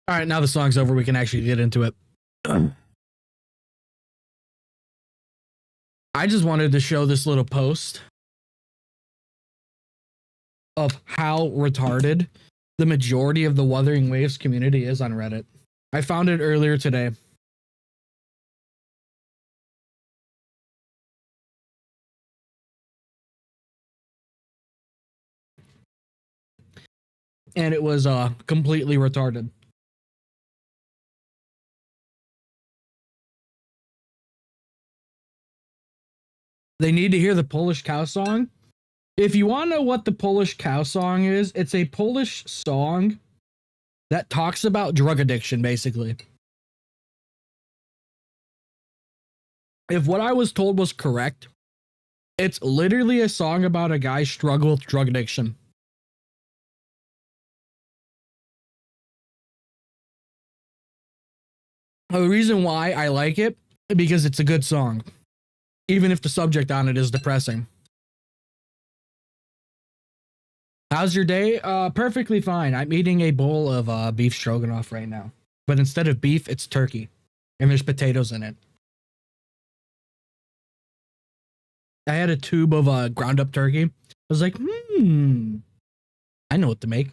All right, now the song's over. We can actually get into it. I just wanted to show this little post of how retarded the majority of the Wuthering Waves community is on Reddit. I found it earlier today. And it was completely retarded. They need to hear the Polish cow song. If you want to know what the Polish cow song is, it's a Polish song that talks about drug addiction, basically. If what I was told was correct, it's literally a song about a guy struggle with drug addiction. The reason why I like it, because it's a good song, even if the subject on it is depressing. How's your day? Perfectly fine. I'm eating a bowl of beef stroganoff right now. But instead of beef, it's turkey. And there's potatoes in it. I had a tube of ground up turkey. I was like, I know what to make.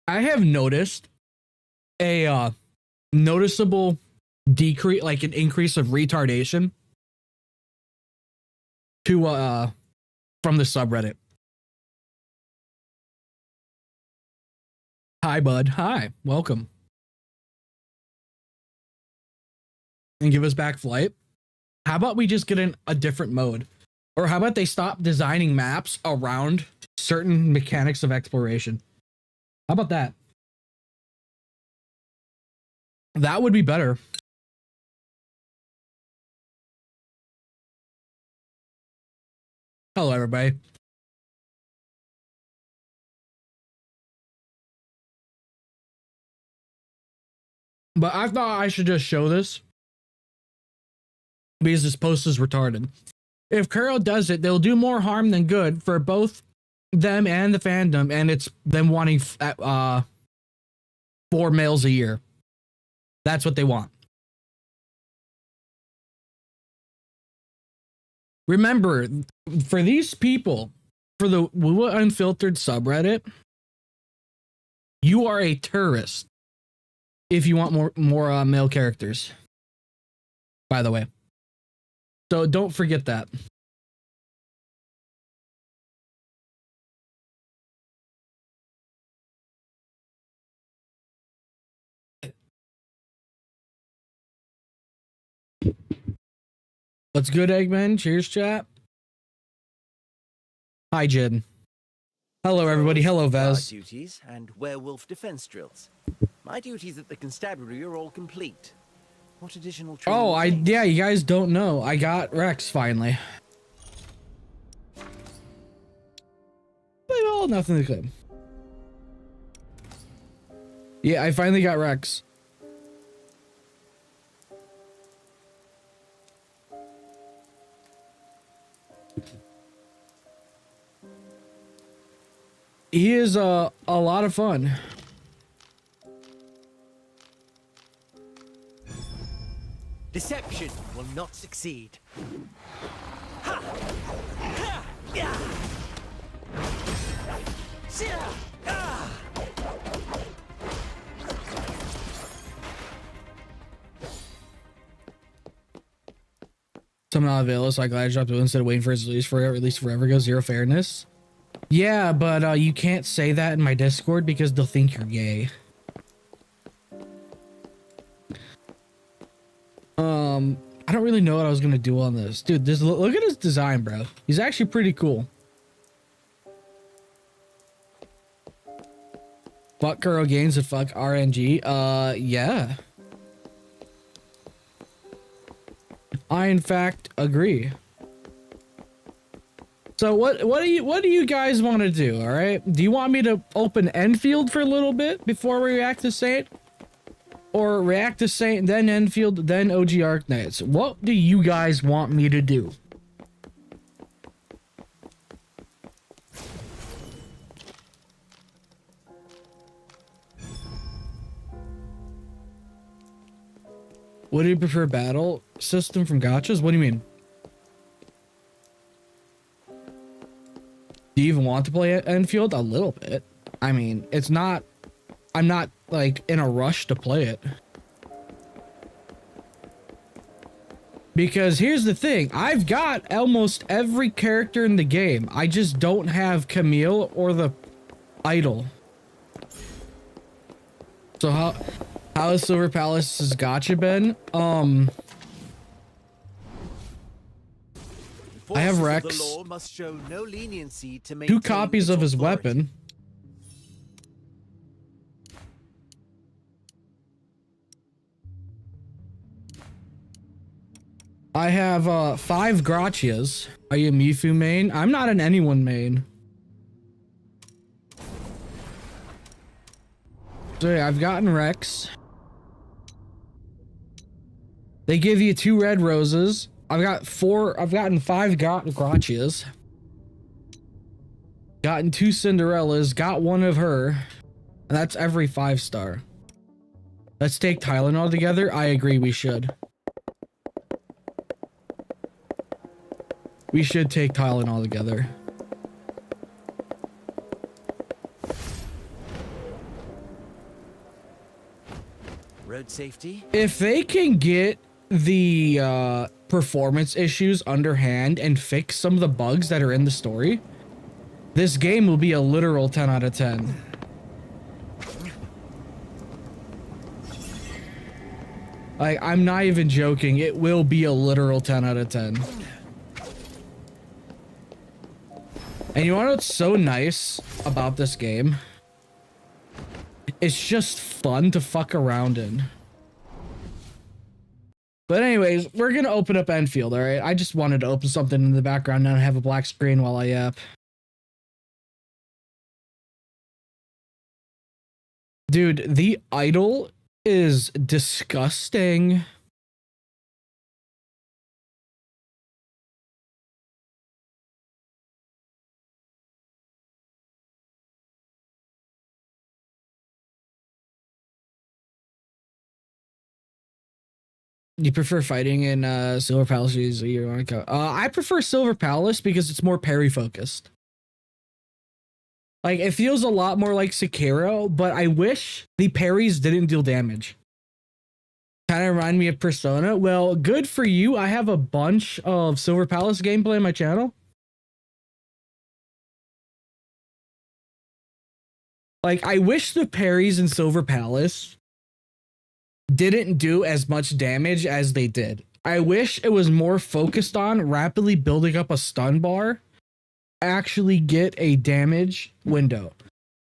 I have noticed a noticeable decrease, like an increase of retardation to from the subreddit. Hi, bud. Hi, welcome. And give us back flight. How about we just get in a different mode? Or how about they stop designing maps around certain mechanics of exploration? How about that? That would be better. Hello, everybody. But I thought I should just show this because this post is retarded. If Kuro does it, they'll do more harm than good for both them and the fandom, and it's them wanting 4 males a year. That's what they want. Remember, for these people, for the Woo Unfiltered subreddit, you are a tourist if you want more male characters. By the way. So don't forget that. What's good, Eggman? Cheers, chat. Hi, Jid. Hello, everybody. Hello, Vez. Duties and werewolf defense drills. My duties at the constabulary are all complete. What additional training? Yeah, you guys don't know. I got Rex finally. Well, nothing to claim. Yeah, I finally got Rex. He is a lot of fun. Deception will not succeed. Ha! Ha! Yeah! Ah! Someone not available, so I glad I dropped it instead of waiting for his release forever goes zero fairness. Yeah, but you can't say that in my Discord because they'll think you're gay. I don't really know what I was gonna do on this. Dude, look at his design, bro. He's actually pretty cool. Fuck Kuro Games and fuck RNG. Yeah. I in fact agree. So what do you guys want to do? All right. Do you want me to open Endfield for a little bit before we react to Saint? or react to Saint, then Endfield, then OG Arknights? What do you guys want me to do? What do you prefer, battle system from gachas? What do you mean? Do you even want to play at Endfield? A little bit. I mean, it's not... I'm not, like, in a rush to play it. Because here's the thing. I've got almost every character in the game. I just don't have Camille or the idol. So how has Silver Palace's gacha been? I have Rex. Must show no leniency to 2 copies of his weapon. I have 5 Gracias. Are you a Mifu main? I'm not an anyone main. So yeah, I've gotten Rex. They give you 2 red roses. I've gotten 5 Gracias. Gotten 2 Cinderellas. Got 1 of her. And that's every 5-star. Let's take Tylenol together. I agree we should. We should take Tylenol together. Road safety? If they can get the performance issues underhand and fix some of the bugs that are in the story, this game will be a literal 10 out of 10. Like, I'm not even joking. It will be a literal 10 out of 10. And you want to know what's so nice about this game? It's just fun to fuck around in. But anyways, we're going to open up Endfield, alright? I just wanted to open something in the background and have a black screen while I yap. Dude, the idol is disgusting. You prefer fighting in Silver Palace? I prefer Silver Palace because it's more parry focused. Like, it feels a lot more like Sekiro, but I wish the parries didn't deal damage. Kind of remind me of Persona. Well, good for you. I have a bunch of Silver Palace gameplay on my channel. Like, I wish the parries in Silver Palace didn't do as much damage as they did. I wish it was more focused on rapidly building up a stun bar, actually get a damage window.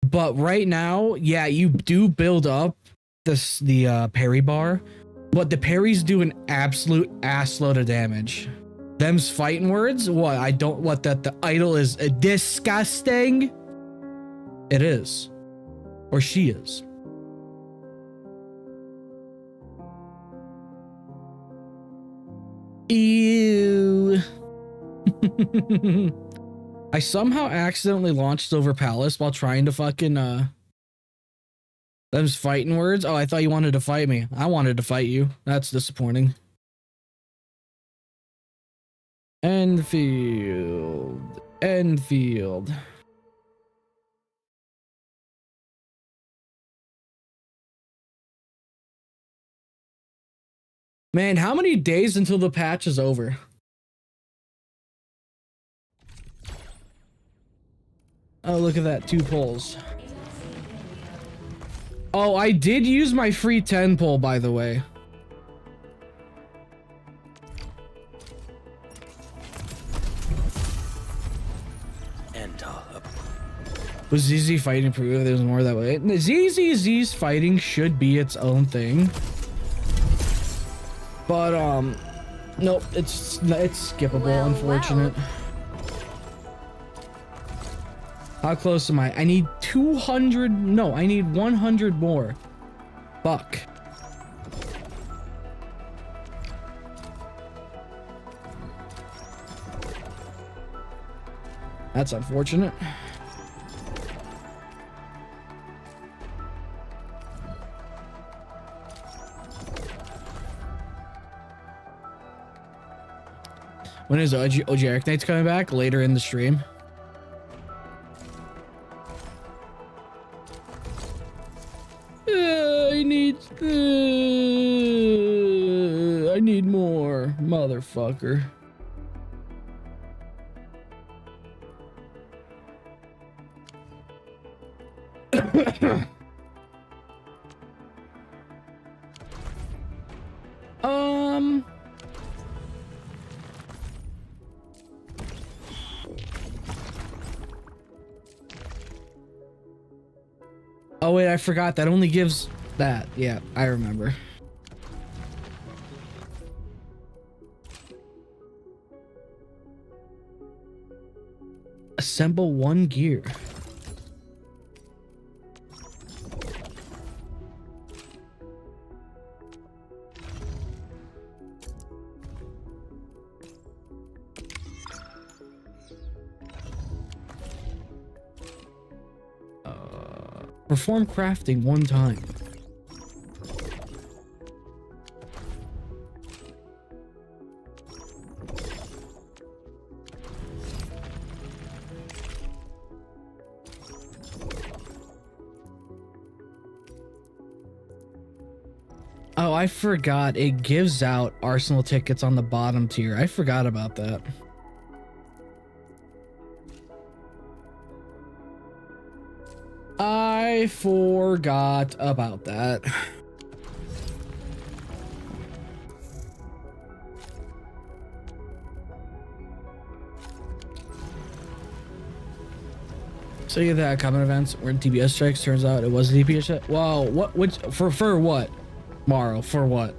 But right now, yeah, you do build up the parry bar, but the parries do an absolute assload of damage. Them's fighting words? What? The idol is disgusting? It is. Or she is. Ew. I somehow accidentally launched Silver Palace while trying to fucking them's fighting words. Oh, I thought you wanted to fight me. I wanted to fight you. That's disappointing. Endfield. Man, how many days until the patch is over? Oh, look at that. 2 polls. Oh, I did use my free 10 poll, by the way. Was ZZ fighting improved? There's more that way. ZZ's fighting should be its own thing. But, nope, it's skippable, well, unfortunate. Well. How close am I? I need 200, no, I need 100 more. Fuck. That's unfortunate. When is OG Arknights coming back? Later in the stream. I need more, motherfucker. Oh wait, I forgot that only gives that. Yeah, I remember. Assemble one gear. Perform crafting one time. Oh, I forgot. It gives out Arsenal tickets on the bottom tier. I forgot about that. I forgot about that. So you had common events were DPS strikes. Turns out it was a DPS check. Wow, what? Which for what? Morrow for what?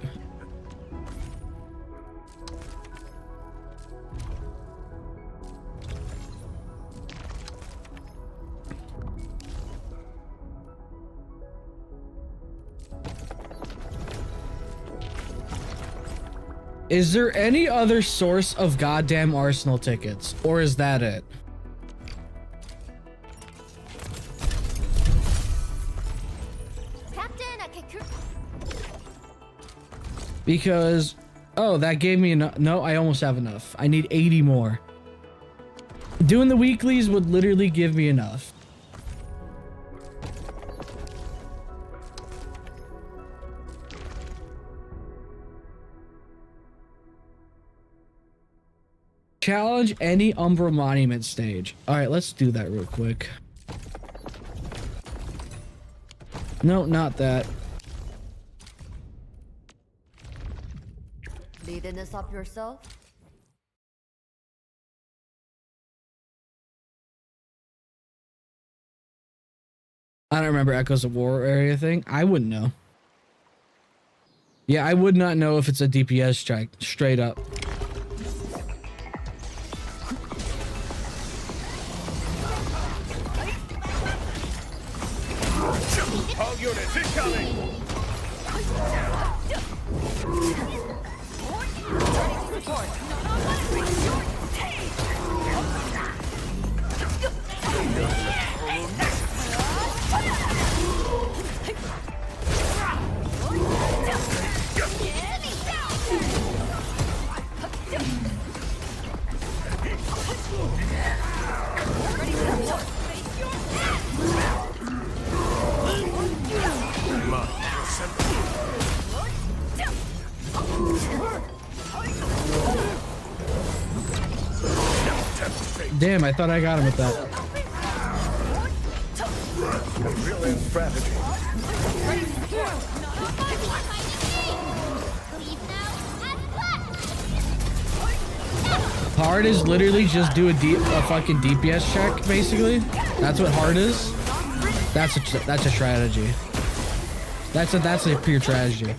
Is there any other source of goddamn Arsenal tickets, or is that it? Because, oh, that gave me enough. No, I almost have enough. I need 80 more. Doing the weeklies would literally give me enough. Challenge any Umbra Monument stage. All right, let's do that real quick. No, not that. Leading this up yourself? I don't remember Echoes of War area thing. I wouldn't know. Yeah, I would not know if it's a DPS strike, straight up. All units incoming! Damn, I thought I got him with that. Brilliant strategy. Hard is literally just do a fucking DPS check, basically. That's what hard is. That's a strategy. That's a pure strategy.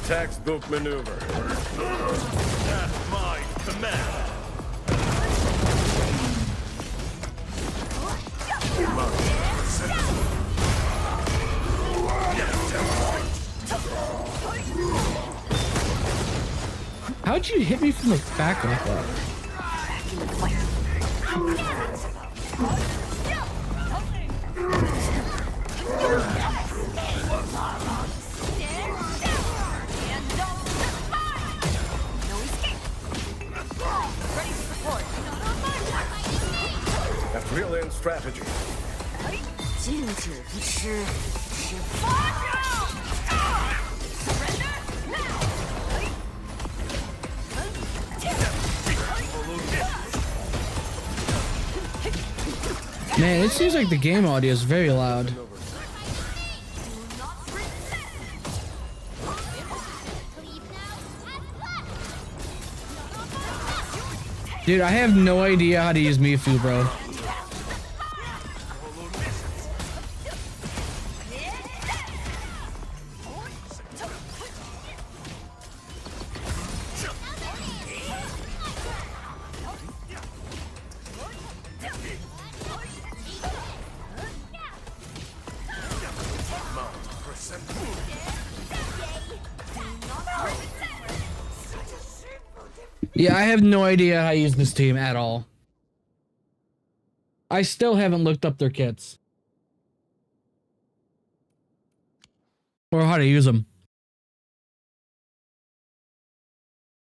Textbook maneuver. At my command. How'd you hit me from the back like that? That's brilliant strategy. Man, it seems like the game audio is very loud. Dude, I have no idea how to use Mifu, bro. Yeah, I have no idea how to use this team at all. I still haven't looked up their kits. Or how to use them.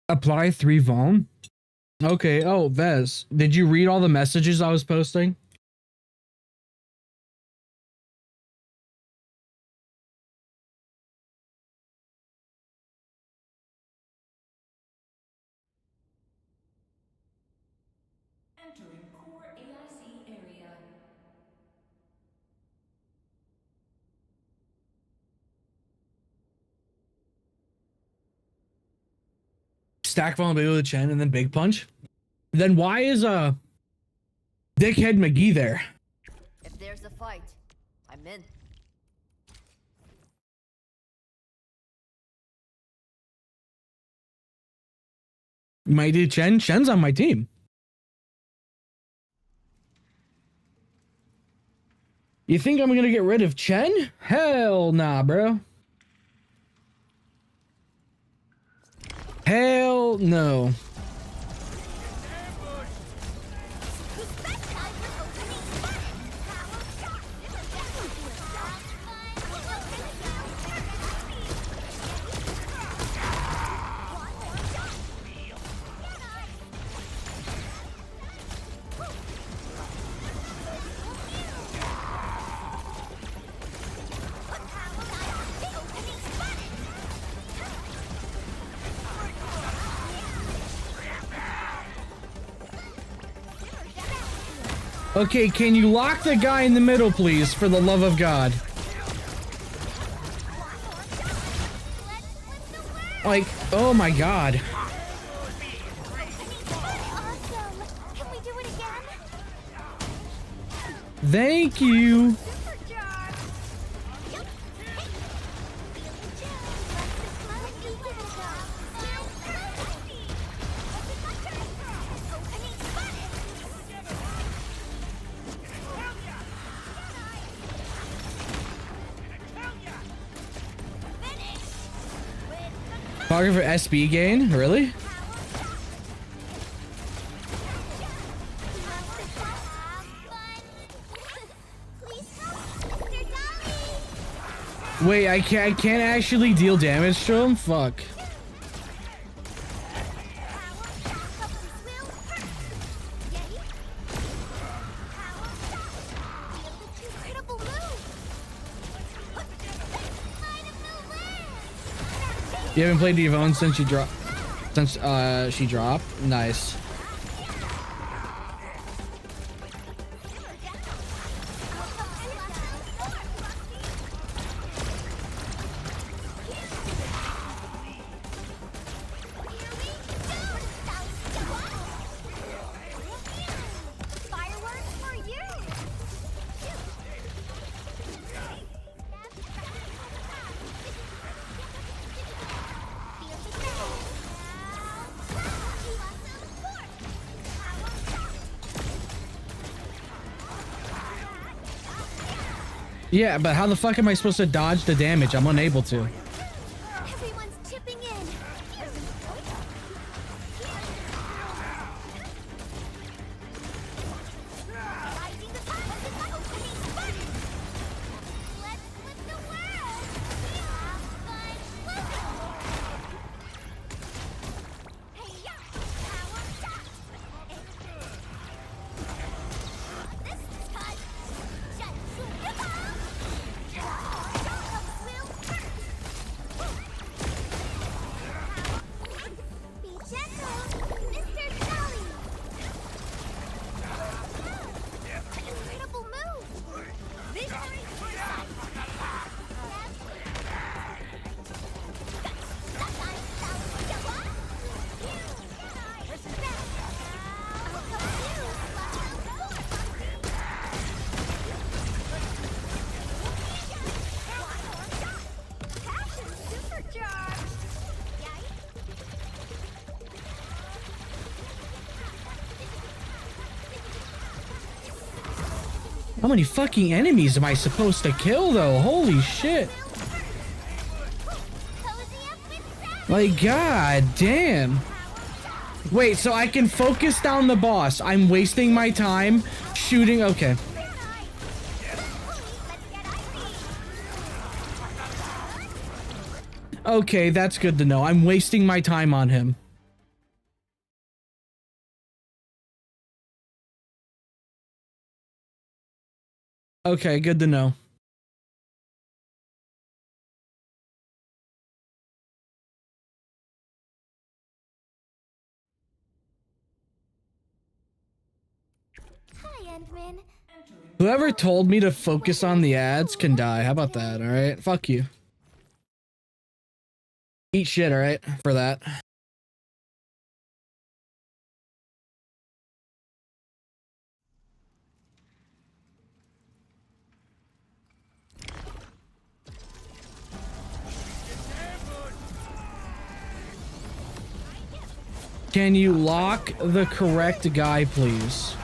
Apply 3 Vaughn? Okay, oh, Vez. Did you read all the messages I was posting? Entering core AIC area. Stack vulnerability with Chen and then Big Punch? Then why is Dickhead McGee there? If there's a fight, I'm in. My dude Chen? Chen's on my team. You think I'm gonna get rid of Chen? Hell nah, bro. Hell no. Okay, can you lock the guy in the middle, please, for the love of God? Like, oh my God. Awesome! Can we do it again? Thank you. Supercharge! Yep. Let's give it a go. Opening spotted! Target for SB gain? Really? Wait, I can't actually deal damage to him? Fuck. You haven't played Devon since she dropped. She dropped. Nice. Fireworks for you! Yeah, but how the fuck am I supposed to dodge the damage? I'm unable to. Everyone's chipping in. How many fucking enemies am I supposed to kill though? Holy shit. Like, god damn. Wait, so I can focus down the boss. I'm wasting my time shooting. Okay. Okay, that's good to know. I'm wasting my time on him. Okay, good to know. Hi, Endman. Whoever told me to focus on the ads can die. How about that? All right. Fuck you. Eat shit, all right, for that. Can you lock the correct guy, please?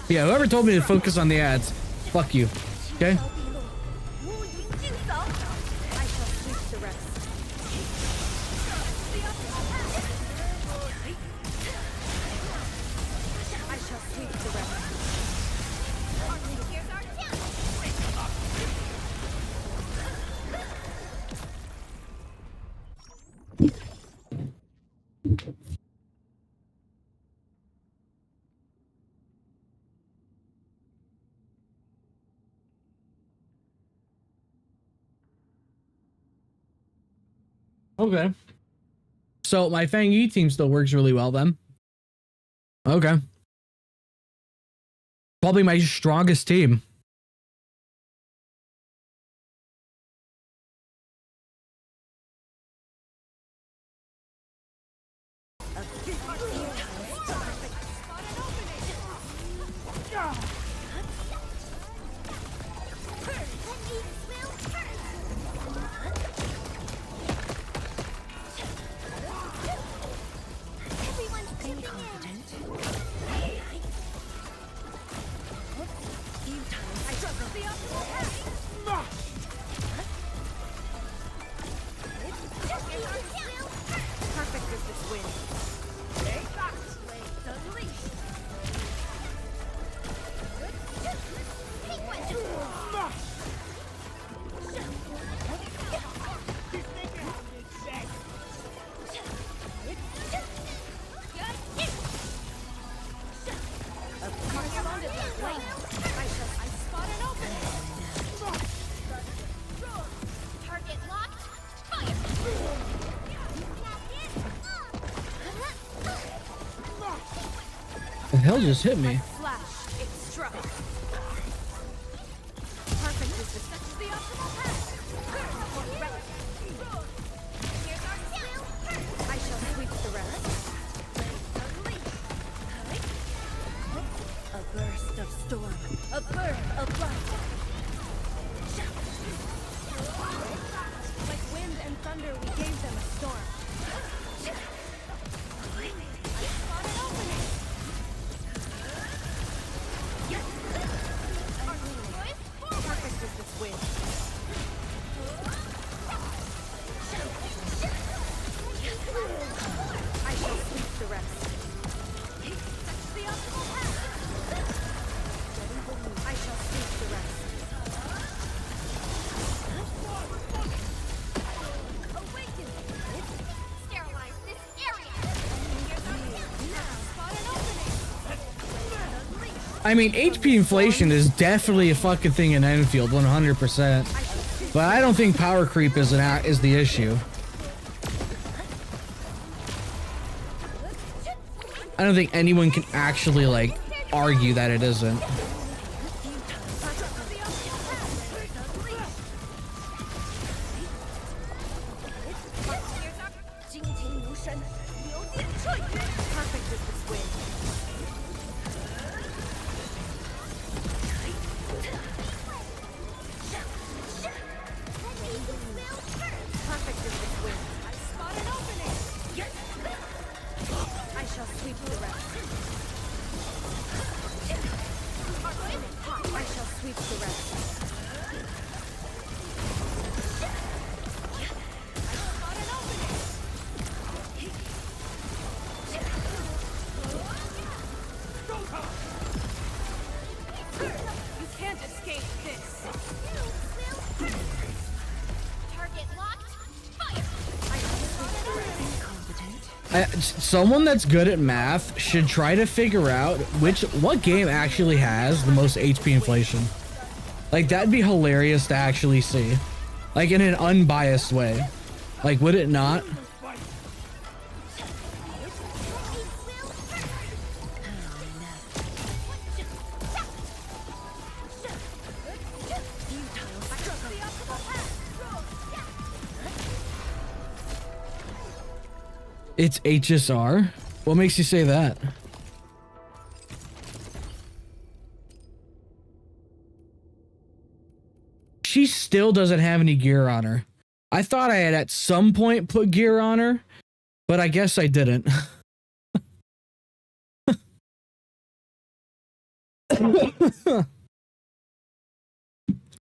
Yeah, whoever told me to focus on the ads, fuck you. Okay? Okay. So my Fang Yi team still works really well then. Okay. Probably my strongest team. The hell just hit me? I mean, HP inflation is definitely a fucking thing in Endfield, 100%. But I don't think power creep is the issue. I don't think anyone can actually like argue that it isn't. Someone that's good at math should try to figure out what game actually has the most HP inflation. Like, that'd be hilarious to actually see. Like, in an unbiased way. Like, would it not? It's HSR? What makes you say that? She still doesn't have any gear on her. I thought I had at some point put gear on her, but I guess I didn't.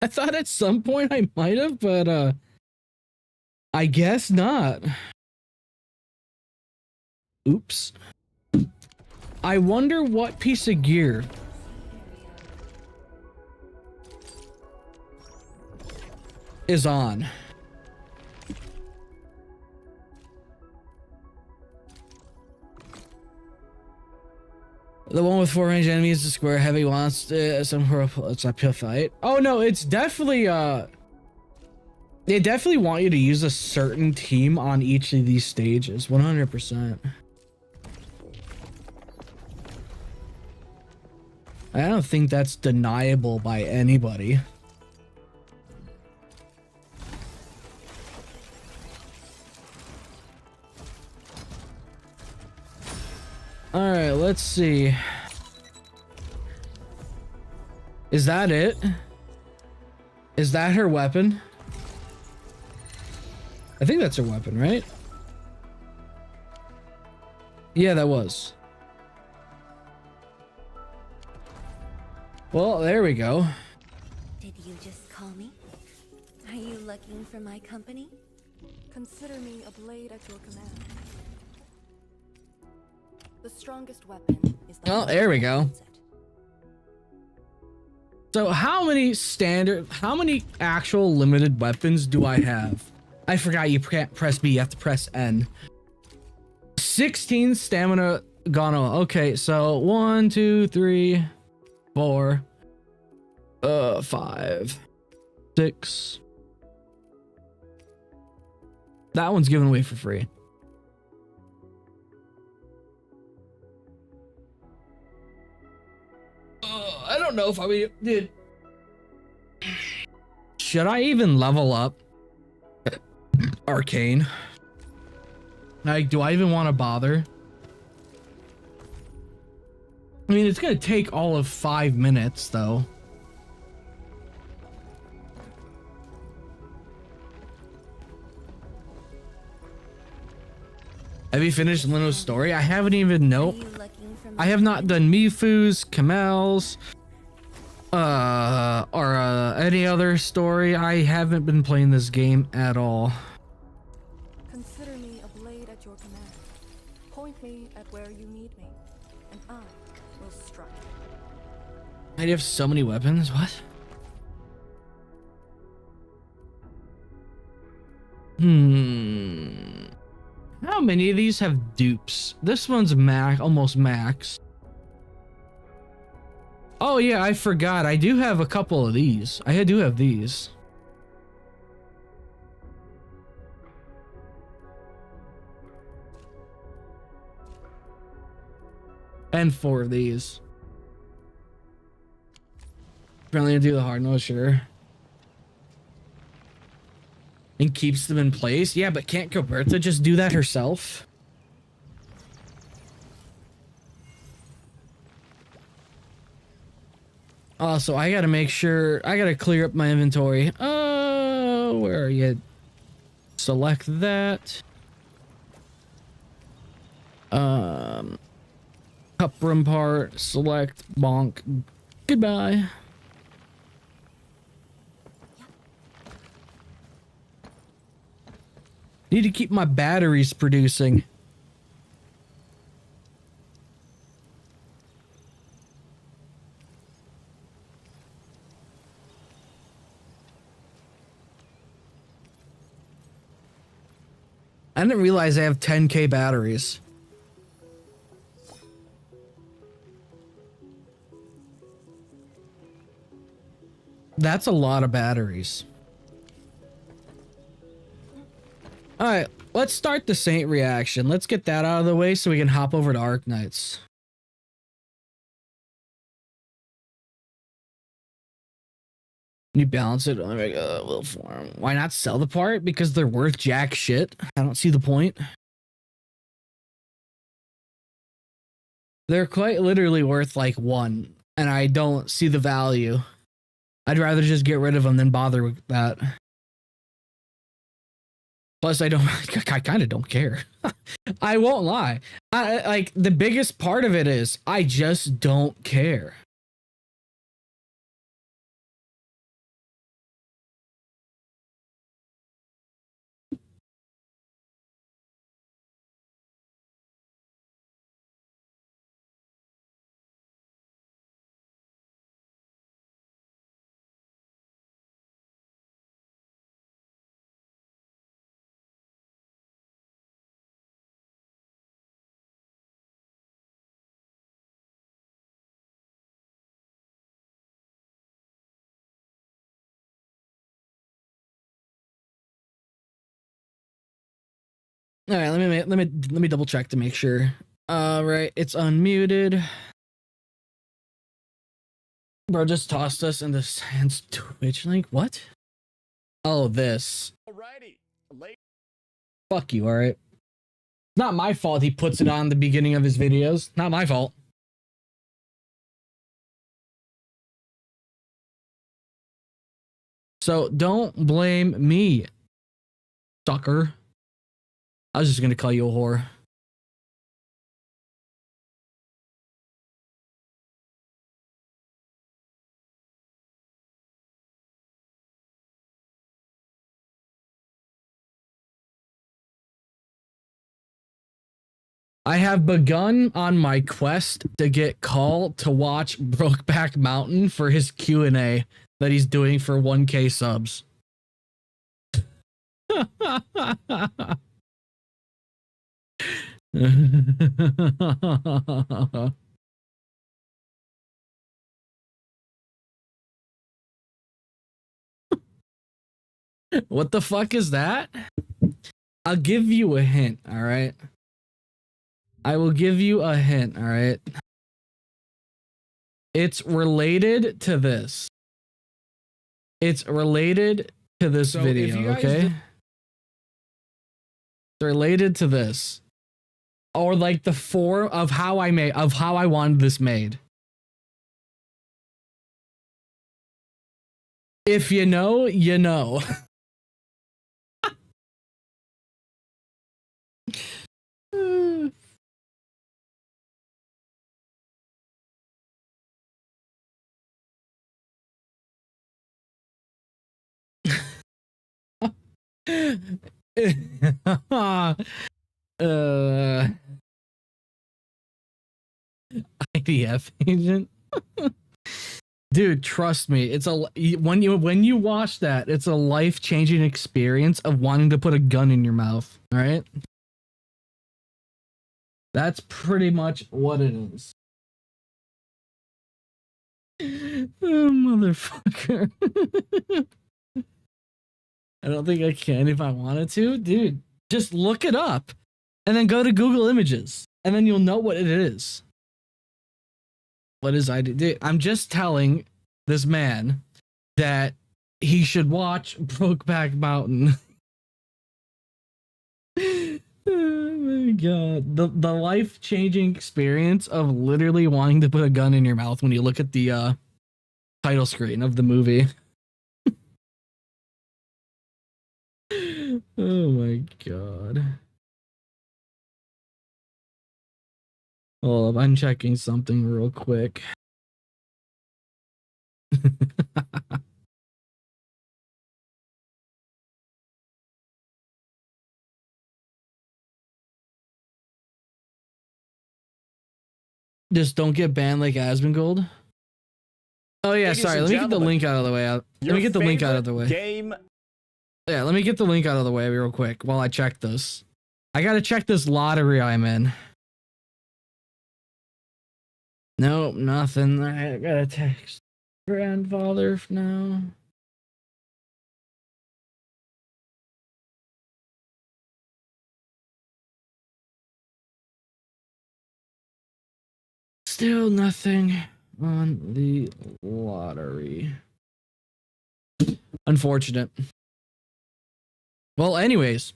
I thought at some point I might have, but I guess not. Oops. I wonder what piece of gear is on. The one with 4 range enemies, the square heavy wants some it's a pure fight. Oh no, it's definitely they definitely want you to use a certain team on each of these stages, 100%. I don't think that's deniable by anybody. All right, let's see. Is that it? Is that her weapon? I think that's her weapon, right? Yeah, that was. Well, there we go. Did you just call me? Are you looking for my company? Consider me a blade at your command. The strongest weapon is the Oh, there we go. So how many actual limited weapons do I have? I forgot you can't press B, you have to press N. 16 stamina gone. Okay, so 1, 2, 3, 4, 5, 6. That one's given away for free. I don't know if I did. Should I even level up Arcane? Like, do I even want to bother? I mean, it's gonna take all of 5 minutes, though. Have you finished Lino's story? I haven't even. Nope. I have not done Mifu's, Kamel's, or any other story. I haven't been playing this game at all. Consider me a blade at your command. Point me at where you need me, and I will strike. I have so many weapons. What? How many of these have dupes? This one's almost max. Oh yeah, I forgot. I do have a couple of these. I do have these. And 4 of these. Apparently to do the hard mode, sure. And keeps them in place. Yeah, but can't Coberta just do that herself? Also, I gotta make sure, I gotta clear up my inventory. Oh, where are you? Select that. Cup room part, select, bonk. Goodbye. Need to keep my batteries producing. I didn't realize I have 10K batteries. That's a lot of batteries. All right, let's start the Saint reaction. Let's get that out of the way so we can hop over to Arknights. You balance it on like a little form. Why not sell the part? Because they're worth jack shit. I don't see the point. They're quite literally worth like 1, and I don't see the value. I'd rather just get rid of them than bother with that. Plus, I kind of don't care. I won't lie. Like, the biggest part of it is I just don't care. All right, let me double check to make sure. Right, it's unmuted. Bro just tossed us in the Sans Twitch link. What? Oh, this. Alrighty. Fuck you, alright? Not my fault he puts it on the beginning of his videos. Not my fault. So don't blame me, sucker. I was just gonna call you a whore. I have begun on my quest to get Call to watch Brokeback Mountain for his Q&A that he's doing for 1K subs. What the fuck is that? I'll give you a hint, all right? I will give you a hint, all right? It's related to this. It's related to this video, okay? It's related to this. Or like the form of how I wanted this made. If you know, you know. IDF agent. Dude, trust me, it's a when you watch that, it's a life-changing experience of wanting to put a gun in your mouth, all right? That's pretty much what it is. Motherfucker. I don't think I can if I wanted to. Dude, just look it up and then go to Google Images and then you'll know what it is. What is I do? I'm just telling this man that he should watch Brokeback Mountain. Oh my god. The life-changing experience of literally wanting to put a gun in your mouth when you look at the title screen of the movie. Oh my god. Hold up, I'm checking something real quick. Just don't get banned like Asmongold. Oh yeah, Ladies sorry. and Let me get the gentlemen, link out of the way. Let Your me get the link out of the favorite way. Game. Yeah, let me get the link out of the way real quick while I check this. I gotta check this lottery I'm in. Nope, nothing. I gotta text grandfather now. Still nothing on the lottery. Unfortunate. Well, anyways,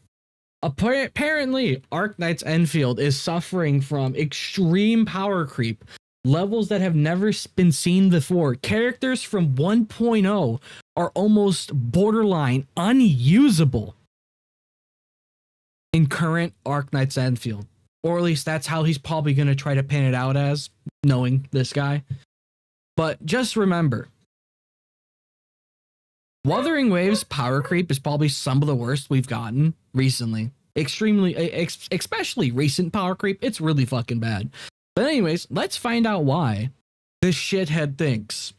apparently Arknights Endfield is suffering from extreme power creep, levels that have never been seen before. Characters from 1.0 are almost borderline unusable in current Arknights Endfield. Or at least that's how he's probably going to try to pin it out as, knowing this guy. But just remember, Wuthering Waves power creep is probably some of the worst we've gotten recently. Extremely, especially recent power creep. It's really fucking bad. But anyways, let's find out why this shithead thinks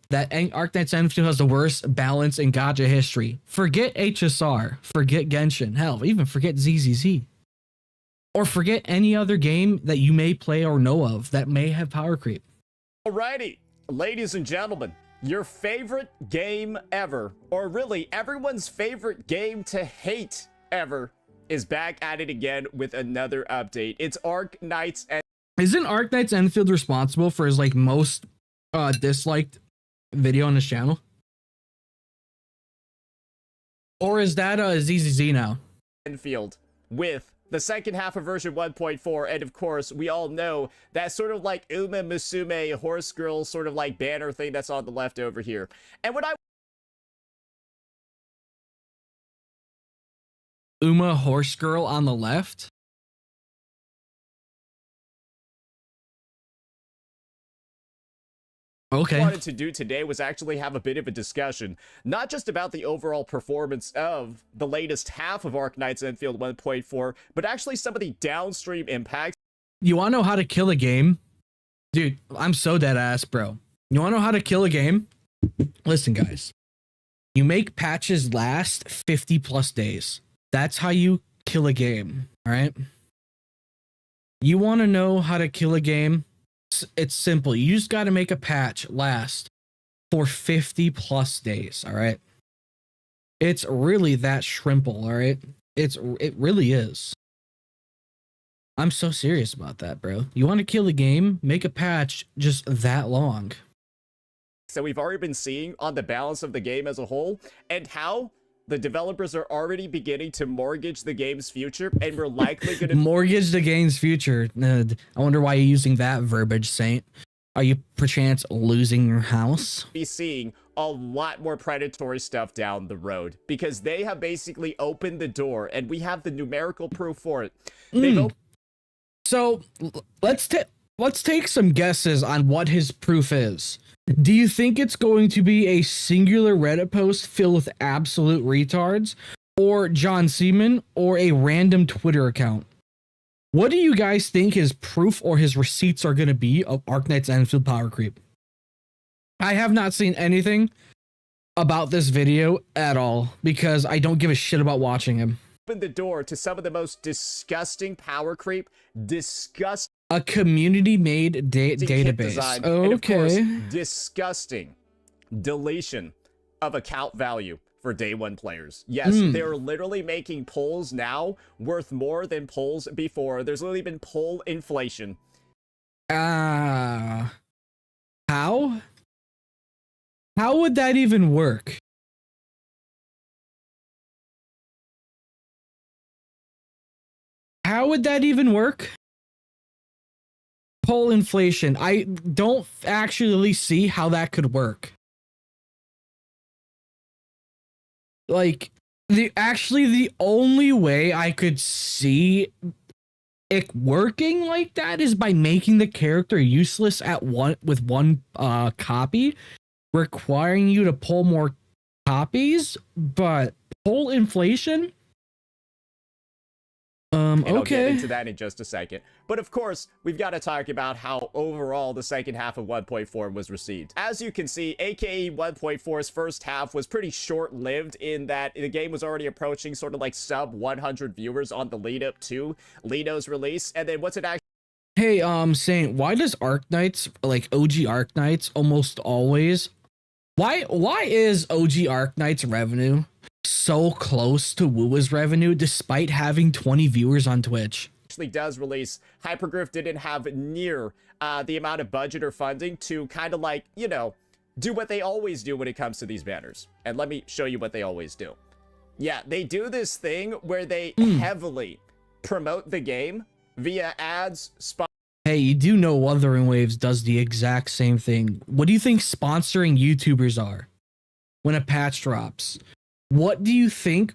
that Arknights Endfield has the worst balance in gacha history. Forget HSR, forget Genshin, hell, even forget ZZZ. Or forget any other game that you may play or know of that may have power creep. Alrighty, ladies and gentlemen, your favorite game ever, or really everyone's favorite game to hate ever, is back at it again with another update. It's Arknights and Isn't Arknights Endfield responsible for his like most disliked video on his channel? Or is that ZZZ now? Endfield with the second half of version 1.4, and of course, we all know that sort of like Uma Musume horse girl sort of like banner thing that's on the left over here. And what I Uma horse girl on the left? Okay. wanted to do today was actually have a bit of a discussion, not just about the overall performance of the latest half of Arknights Endfield 1.4, but actually some of the downstream impacts. You want to know how to kill a game? Dude, I'm so dead ass, bro. You want to know how to kill a game? Listen, guys. You make patches last 50 plus days. That's how you kill a game, all right? You want to know how to kill a game? It's simple. You just got to make a patch last for 50 plus days, all right? It's really that shrimple, all right? It really is. I'm so serious about that, bro. You want to kill a game? Make a patch just that long. So we've already been seeing on the balance of the game as a whole, and how the developers are already beginning to mortgage the game's future, and we're likely going to mortgage the game's future. I wonder why you're using that verbiage, Saint. Are you perchance losing your house? be seeing a lot more predatory stuff down the road, because they have basically opened the door, and we have the numerical proof for it. So let's take some guesses on what his proof is. Do you think it's going to be a singular Reddit post filled with absolute retards, or John Seaman, or a random Twitter account? What do you guys think his proof or his receipts are going to be of Arknights Endfield power creep? I have not seen anything about this video at all because I don't give a shit about watching him. opened the door to some of the most disgusting power creep, disgusting a community-made database. design, Okay. and of course, disgusting deletion of account value for day one players. Yes, they're literally making polls now worth more than polls before. There's literally been poll inflation. How? How would that even work? How would that even work? Poll inflation. I don't actually see how that could work. Like, the only way I could see it working like that is by making the character useless at one copy, requiring you to pull more copies, but poll inflation? And I'll get Okay. into that in just a second. But of course, we've got to talk about how overall the second half of 1.4 was received. As you can see, AKE 1.4's first half was pretty short-lived in that the game was already approaching sort of like sub 100 viewers on the lead up to Lino's release. And then what's it actually... Hey, Saint, why does Arknights, like OG Arknights, almost always... Why is OG Arknights revenue so close to Wua's revenue despite having 20 viewers on Twitch? Actually does release, Hypergriff didn't have near the amount of budget or funding to kind of like, you know, do what they always do when it comes to these banners. And let me show you what they always do. Yeah, they do this thing where they heavily promote the game via ads, Hey, you do know Wuthering Waves does the exact same thing. What do you think sponsoring YouTubers are when a patch drops? What do you think?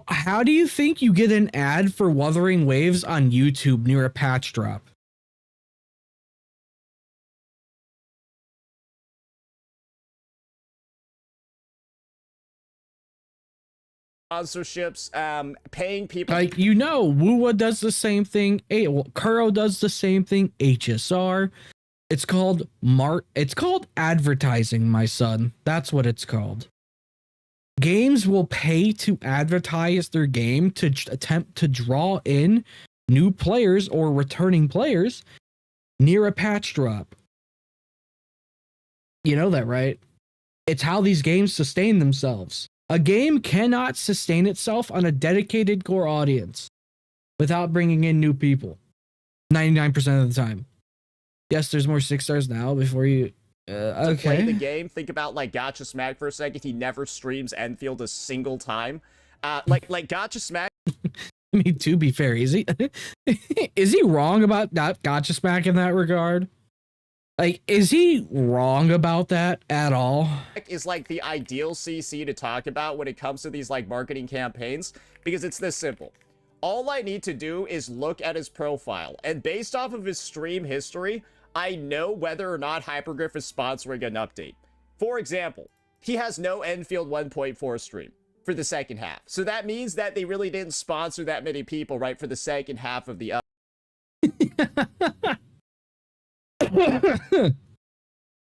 How do you think you get an ad for Wuthering Waves on YouTube near a patch drop? sponsorships, paying people. Like, you know, Wua does the same thing. Kuro does the same thing. HSR. It's called advertising, my son. That's what it's called. Games will pay to advertise their game to attempt to draw in new players or returning players near a patch drop. You know that, right? It's how these games sustain themselves. A game cannot sustain itself on a dedicated core audience without bringing in new people. 99% of the time. Yes, there's more 6 stars now before you... to play the okay. game. Think about like Gotcha Smack for a second. He never streams Endfield a single time. Like Gotcha Smack. I mean, to be fair, is he is he wrong about not Gotcha Smack in that regard? Like, is he wrong about that at all? Is like the ideal CC to talk about when it comes to these like marketing campaigns, because it's this simple. All I need to do is look at his profile, and based off of his stream history, I know whether or not Hypergriff is sponsoring an update. For example, he has no Endfield 1.4 stream for the second half. So that means that they really didn't sponsor that many people, right, for the second half of the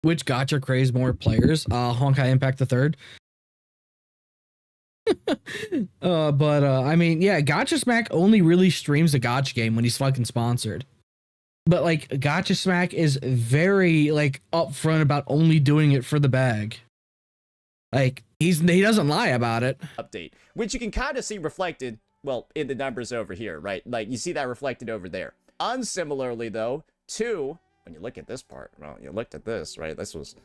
Which gotcha craze more players? Honkai Impact the Third. I mean, yeah, Gotcha Smack only really streams a gotcha game when he's fucking sponsored. But like, Gotcha Smack is very like upfront about only doing it for the bag. Like, he doesn't lie about it. Update, which you can kind of see reflected, well, in the numbers over here, right? Like, you see that reflected over there. Unsimilarly, though, to when you look at this part, well, you looked at this, right? This was,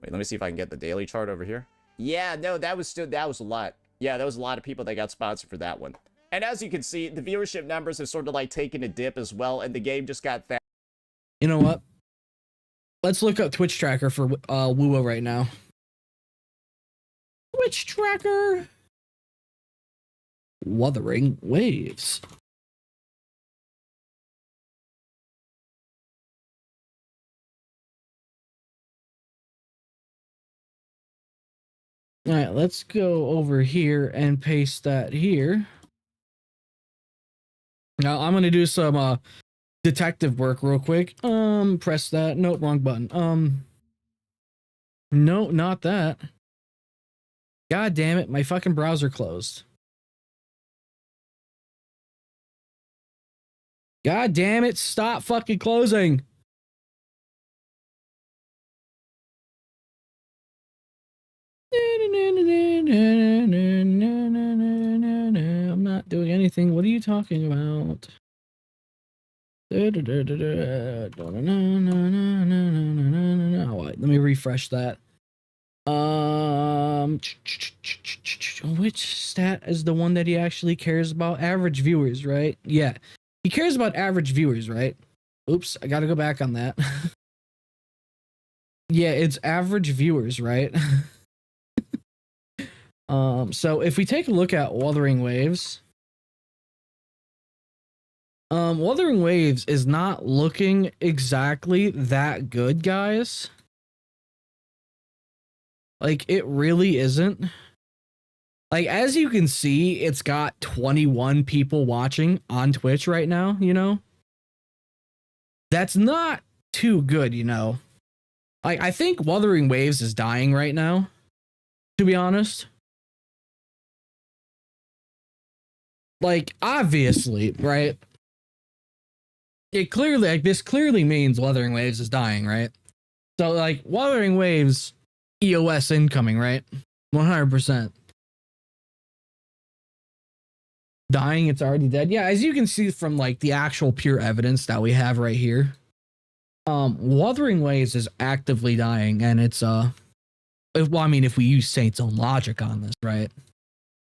wait, let me see if I can get the daily chart over here. Yeah, no, that was a lot. Yeah, there was a lot of people that got sponsored for that one. And as you can see, the viewership numbers have sort of like taken a dip as well, and the game just got that. You know what? Let's look up Twitch tracker for Wuwa right now. Twitch tracker. Wuthering Waves. All right, let's go over here and paste that here. Now I'm gonna do some detective work real quick. Press that. Nope, wrong button. No, not that. God damn it, my fucking browser closed. God damn it, stop fucking closing. I'm not doing anything. What are you talking about? Oh, wait, let me refresh that. Which stat is the one that he actually cares about? Average viewers, right? Yeah, he cares about average viewers, right? Oops, I gotta go back on that. Yeah, it's average viewers, right? So if we take a look at Wuthering Waves, Wuthering Waves is not looking exactly that good, guys. Like, it really isn't. Like, as you can see, it's got 21 people watching on Twitch right now, you know? That's not too good, you know? Like, I think Wuthering Waves is dying right now, to be honest. Like, obviously, right? It clearly, like, this clearly means Wuthering Waves is dying, right? So, like, Wuthering Waves, EOS incoming, right? 100%. Dying, it's already dead. Yeah, as you can see from, like, the actual pure evidence that we have right here, Wuthering Waves is actively dying, and it's, well, I mean, if we use Saint's own logic on this, right?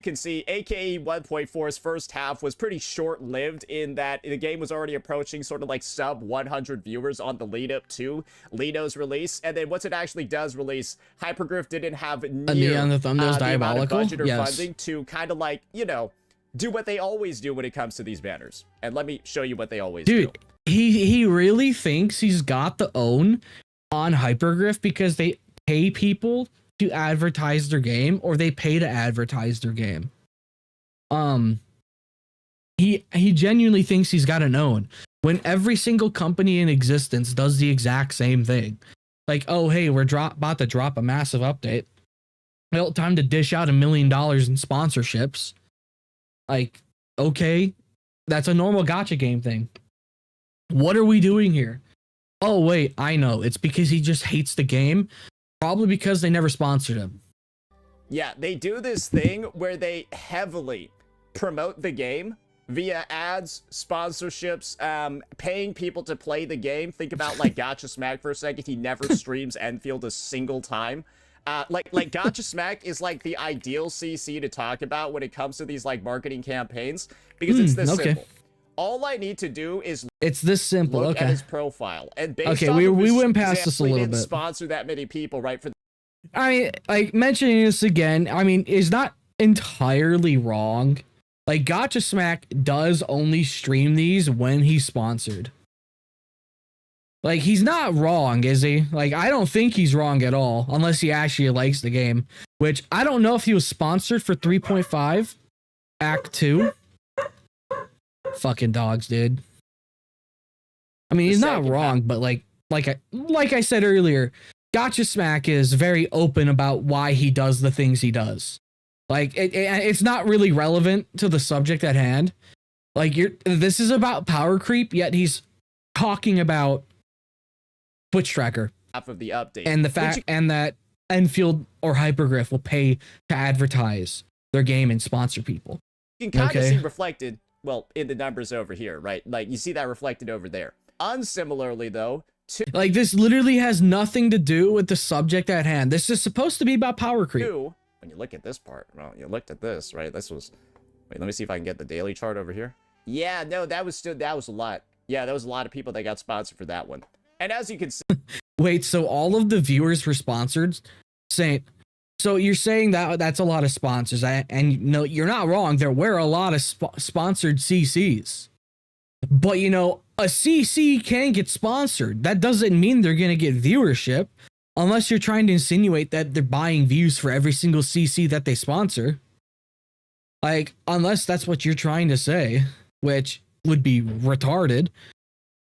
You can see AKE 1.4's first half was pretty short-lived in that the game was already approaching sort of like sub 100 viewers on the lead up to Lino's release, and then once it actually does release, Hypergriff didn't have near on the thumbnails the amount of diabolical, budget or yes, funding to kind of like, you know, do what they always do when it comes to these banners. And let me show you what they always do. He really thinks he's got the own on Hypergriff because they pay people to advertise their game, or they pay to advertise their game. He genuinely thinks he's got an own when every single company in existence does the exact same thing. Like, oh hey, we're about to drop a massive update. Well, time to dish out $1 million in sponsorships. Like, okay, that's a normal gacha game thing. What are we doing here? Oh wait, I know. It's because he just hates the game. Probably because they never sponsored him. Yeah, they do this thing where they heavily promote the game via ads, sponsorships, paying people to play the game. Think about like Gacha Smack for a second. He never streams Endfield a single time. Like Gacha Smack is like the ideal CC to talk about when it comes to these like marketing campaigns because it's this simple. All I need to do is it's this simple. Look at his profile, and based on we went past this a little bit. Sponsor that many people, right? For I mean, like mentioning this again, I mean, is not entirely wrong. Like Gacha Smack does only stream these when he's sponsored. Like he's not wrong, is he? Like I don't think he's wrong at all, unless he actually likes the game. Which I don't know if he was sponsored for 3.5 Act 2. Fucking dogs, dude. I mean, he's not wrong, but like I said earlier, Gacha Smack is very open about why he does the things he does. Like it's not really relevant to the subject at hand. Like this is about Powercreep, yet he's talking about Twitch tracker half of the update and the fact and that Endfield or Hypergriff will pay to advertise their game and sponsor people. You can kind of see reflected, well, in the numbers over here, right? Like you see that reflected over there. Unsimilarly, though, like this literally has nothing to do with the subject at hand. This is supposed to be about Powercreep. When you look at this part, well, you looked at this, right? This was. Wait, let me see if I can get the daily chart over here. Yeah, no, that was a lot. Yeah, there was a lot of people that got sponsored for that one. And as you can see, wait, so all of the viewers were sponsored? So you're saying that that's a lot of sponsors, and no, you're not wrong. There were a lot of sponsored CCs, but you know, a CC can get sponsored. That doesn't mean they're gonna get viewership, unless you're trying to insinuate that they're buying views for every single CC that they sponsor. Like, unless that's what you're trying to say, which would be retarded,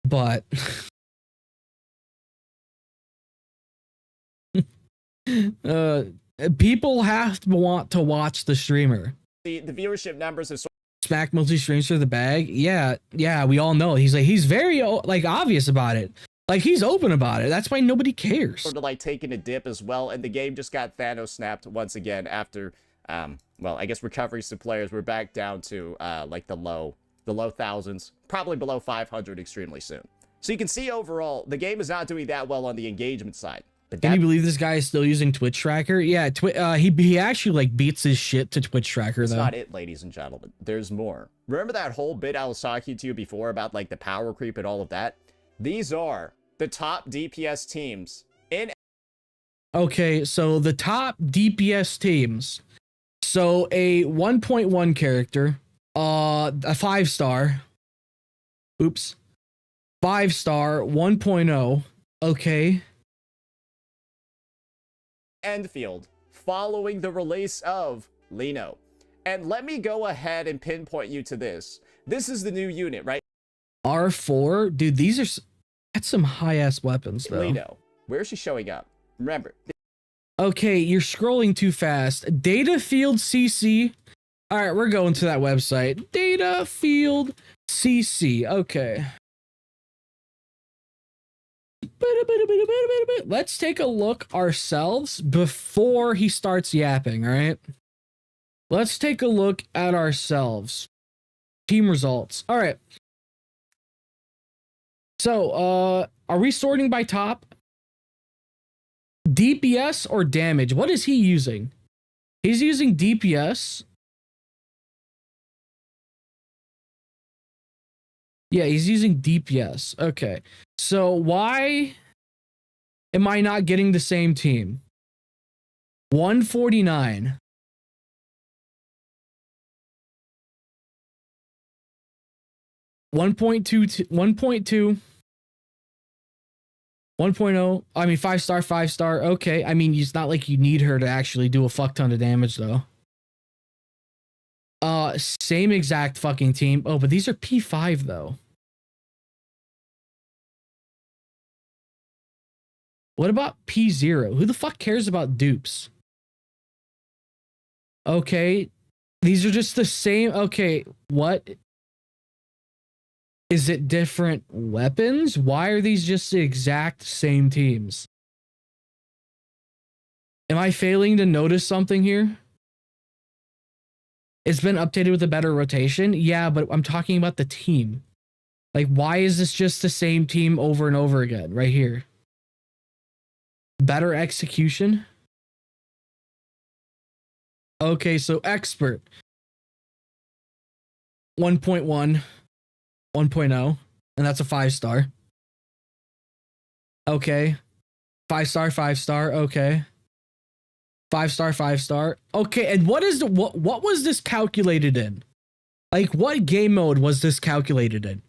but. People have to want to watch the streamer. The viewership numbers have smack multi-streams for the bag. Yeah, we all know. He's very like obvious about it. Like he's open about it. That's why nobody cares. Sort of like taking a dip as well, and the game just got Thanos snapped once again after well, I guess recovery to players. We're back down to like the low thousands, probably below 500 extremely soon. So you can see overall the game is not doing that well on the engagement side. But can you believe this guy is still using Twitch Tracker? Yeah, he actually like beats his shit to Twitch Tracker though. That's not it, ladies and gentlemen. There's more. Remember that whole bit I was talking to you before about like the power creep and all of that? These are the top DPS teams in. Okay, so the top DPS teams. So a 1.1 character, a 5-star. Oops. 5-star, 1.0. Okay. Endfield, following the release of Lino. And let me go ahead and pinpoint you to this. This is the new unit, right? R4? Dude, that's some high-ass weapons, though. Lino, where is she showing up? Remember. Okay, you're scrolling too fast. Data Field CC. All right, we're going to that website. Data Field CC. Okay. Let's take a look ourselves before he starts yapping, all right? Let's take a look at ourselves. Team results. All right. So, are we sorting by top? DPS or damage? What is he using? He's using DPS. Yeah, he's using DPS. Okay. So why am I not getting the same team? 149. .2 1.0. I mean 5-star. Okay. I mean, it's not like you need her to actually do a fuck ton of damage though. Same exact fucking team. Oh, but these are P5 though. What about P0? Who the fuck cares about dupes? Okay. These are just the same. Okay. What? Is it different weapons? Why are these just the exact same teams? Am I failing to notice something here? It's been updated with a better rotation. Yeah, but I'm talking about the team. Like, why is this just the same team over and over again right here? Better execution. Okay, so expert. 1.1, 1.0, and that's a 5-star. Okay. 5-star, okay. 5-star. Okay, and what was this calculated in? Like, what game mode was this calculated in?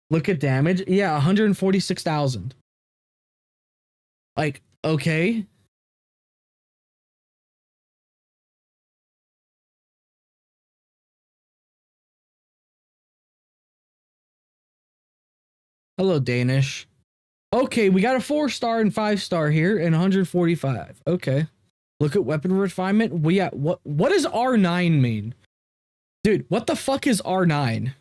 Look at damage. Yeah, 146,000. Like, okay. Hello, Danish. Okay, we got a 4-star and 5-star here and 145. Okay. Look at weapon refinement. Well, yeah, what does R9 mean? Dude, what the fuck is R9?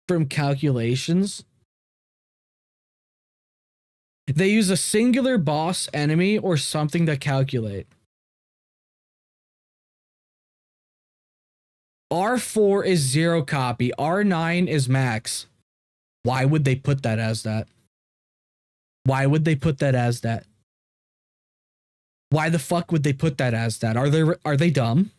From calculations. They use a singular boss enemy or something to calculate. R4 is 0 copy. R9 is max. Why would they put that as that? Why would they put that as that? Why the fuck would they put that as that? Are they dumb?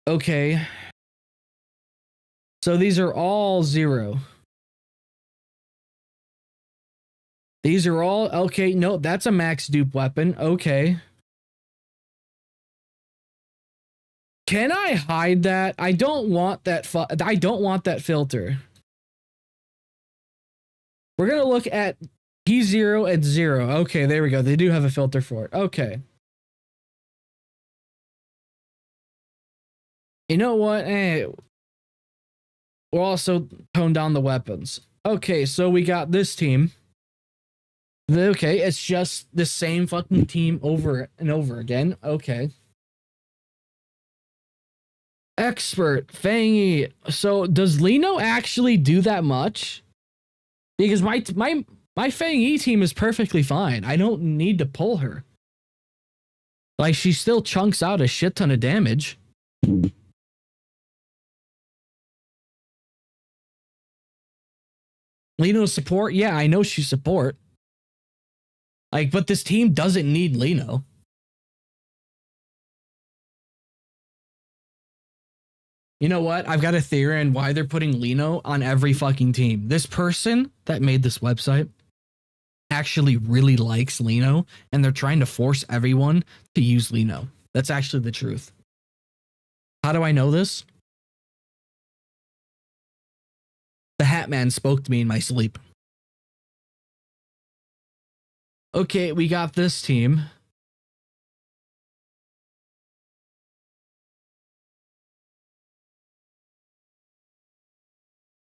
Okay. So these are all 0. These are all okay. No, that's a max dupe weapon. Okay. Can I hide that? I don't want that. I don't want that filter. We're gonna look at. P0 at 0. Okay, there we go. They do have a filter for it. Okay. You know what? We'll also tone down the weapons. Okay, so we got this team. Okay, it's just the same fucking team over and over again. Okay. Expert, Fangy. So does Lino actually do that much? Because my Fangy team is perfectly fine. I don't need to pull her. Like, she still chunks out a shit ton of damage. Lino's support? Yeah, I know she's support. Like, but this team doesn't need Lino. You know what? I've got a theory on why they're putting Lino on every fucking team. This person that made this website actually really likes Lino, and they're trying to force everyone to use Lino. That's actually the truth. How do I know this? The Hat Man spoke to me in my sleep. Okay, we got this team.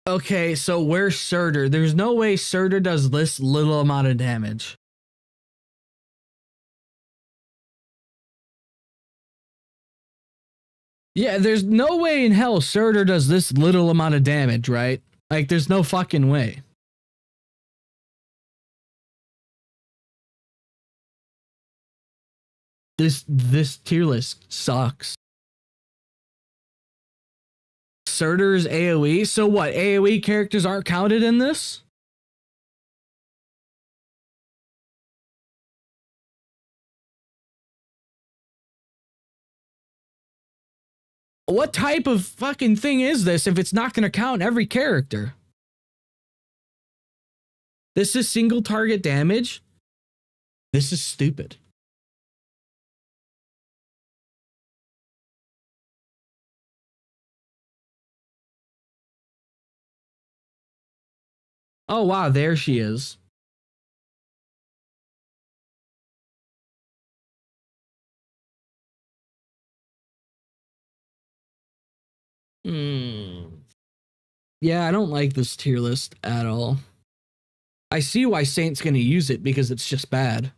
Okay, so where's Surtur? There's no way Surtur does this little amount of damage. Yeah, there's no way in hell Surtur does this little amount of damage, right? Like, there's no fucking way. This tier list sucks. Surtur's AoE? So what, AoE characters aren't counted in this? What type of fucking thing is this if it's not going to count every character? This is single target damage? This is stupid. Oh, wow, there she is. Yeah, I don't like this tier list at all. I see why Saint's going to use it because it's just bad.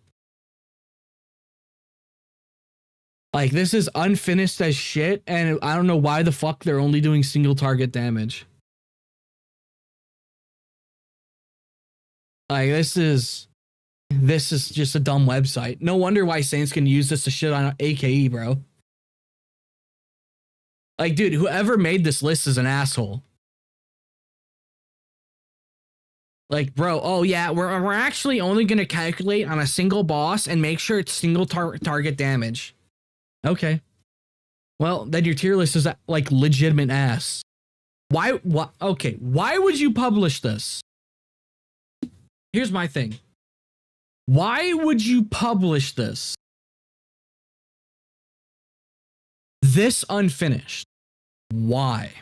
Like, this is unfinished as shit, and I don't know why the fuck they're only doing single target damage. Like, this is just a dumb website. No wonder why Saints can use this to shit on AKE, bro. Like, dude, whoever made this list is an asshole. Like, bro, oh yeah, we're actually only going to calculate on a single boss and make sure it's single target damage. Okay. Well, then your tier list is like legitimate ass. Why? Okay, why would you publish this? Here's my thing. Why would you publish this? This unfinished. Why?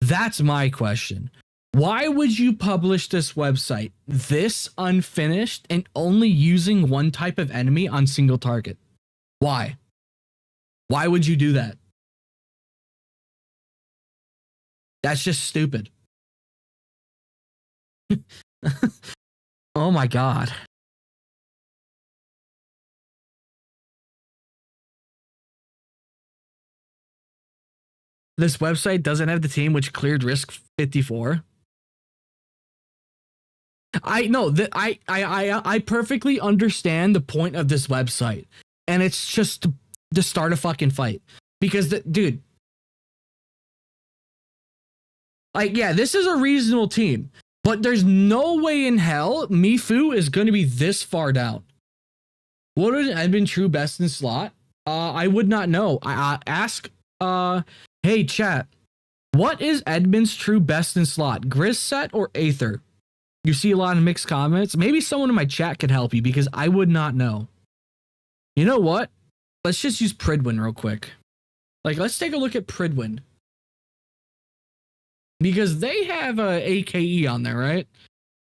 That's my question. Why would you publish this website this unfinished and only using one type of enemy on single target? Why? Why would you do that? That's just stupid. Oh my god. This website doesn't have the team which cleared risk 54. I know that I perfectly understand the point of this website, and it's just to start a fucking fight because dude, like, yeah, this is a reasonable team, but there's no way in hell Mifu is going to be this far down. What would Edmund true best in slot? I would not know. I ask. Hey chat, what is Edmund's true best in slot? Grizz set or Aether? You see a lot of mixed comments. Maybe someone in my chat could help you because I would not know. You know what? Let's just use Pridwin real quick. Like, let's take a look at Pridwin. Because they have a AKE on there, right?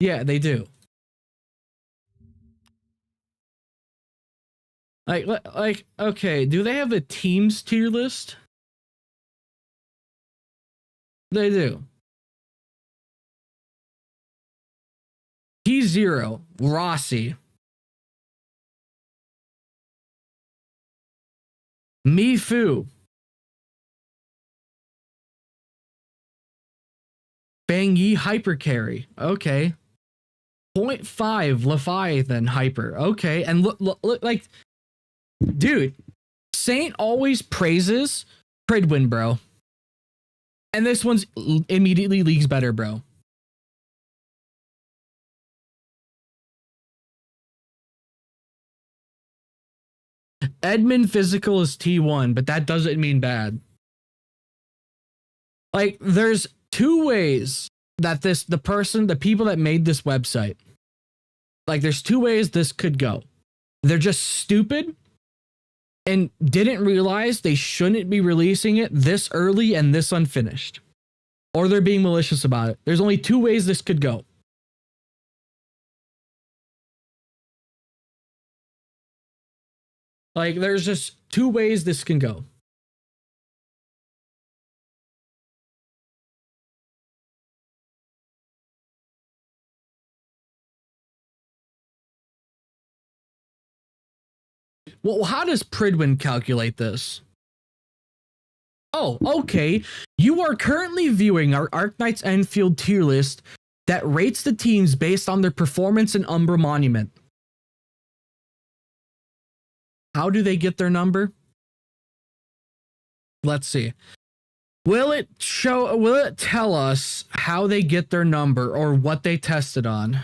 Yeah, they do. Like, okay, do they have a teams tier list? They do. T0, Rossi. Mifu. Bang Yi Hyper Carry. Okay. 0.5 Leviathan Hyper. Okay. And look, like, dude, Saint always praises Pridwin, bro. And this one's immediately leagues better, bro. Edmund Physical is T1, but that doesn't mean bad. Like, there's two ways that the people that made this website, like, there's two ways this could go. They're just stupid and didn't realize they shouldn't be releasing it this early and this unfinished. Or they're being malicious about it. There's only two ways this could go. Like, there's just two ways this can go. Well, how does Pridwin calculate this? Oh, okay. You are currently viewing our Arknights Endfield tier list that rates the teams based on their performance in Umbra Monument. How do they get their number? Let's see. Will it tell us how they get their number or what they tested on?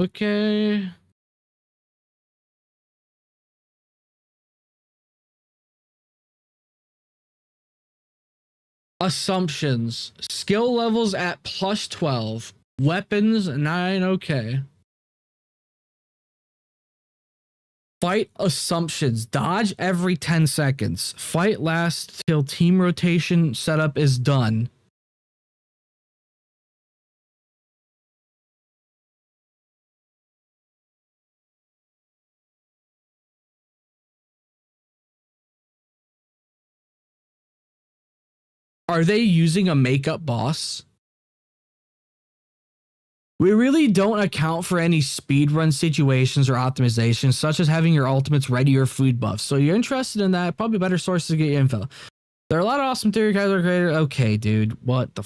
Okay. Assumptions. Skill levels at plus 12. Weapons 9. Okay. Fight assumptions. Dodge every 10 seconds. Fight lasts till team rotation setup is done. Are they using a makeup boss? We really don't account for any speedrun situations or optimizations, such as having your ultimates ready or food buffs. So you're interested in that, probably better sources to get your info. There are a lot of awesome theory guys are created. Okay, dude, what the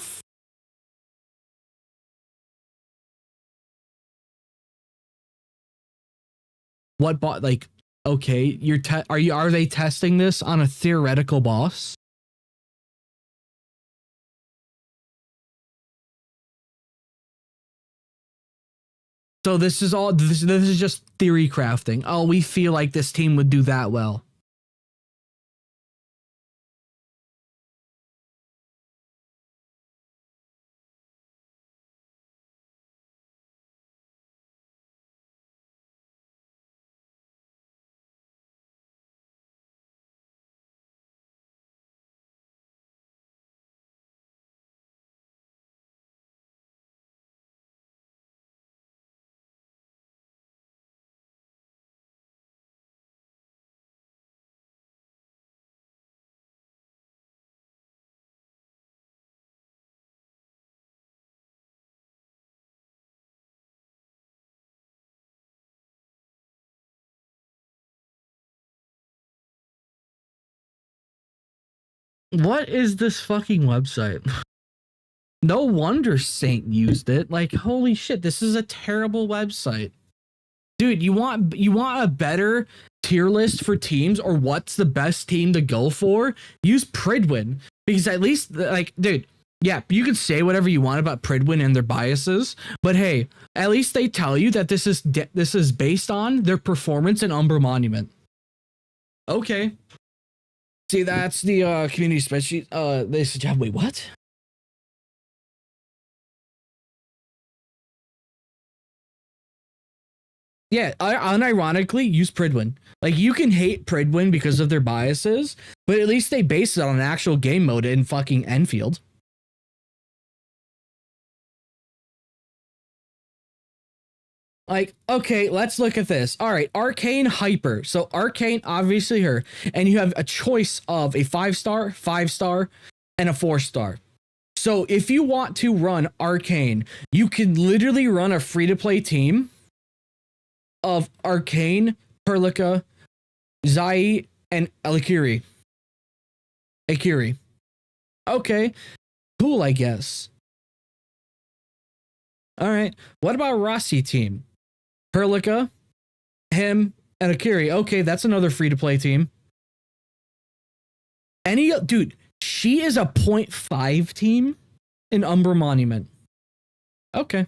what bot, like, okay, are they testing this on a theoretical boss? So this is just theory crafting. Oh, we feel like this team would do that well. What is this fucking website? No wonder Saint used it. Like, holy shit, this is a terrible website. Dude, you want a better tier list for teams, or what's the best team to go for? Use Pridwin, because at least, like, dude, yeah, you can say whatever you want about Pridwin and their biases, but hey, at least they tell you that this is based on their performance in Umbra Monument. Okay. See, that's the community spreadsheet. They suggest. Wait, what? Yeah, unironically, use Pridwin. Like, you can hate Pridwin because of their biases, but at least they base it on an actual game mode in fucking Enfield. Like, okay, let's look at this. All right, Arcane Hyper. So Arcane, obviously her, and you have a choice of a 5-star, 5-star, and a 4-star. So if you want to run Arcane, you can literally run a free-to-play team of Arcane, Perlica, Zai, and Akiri. Okay, cool, I guess. All right, what about Rossi team? Perlica, him, and Akiri. Okay, that's another free-to-play team. Dude, she is a 0.5 team in Umbra Monument. Okay.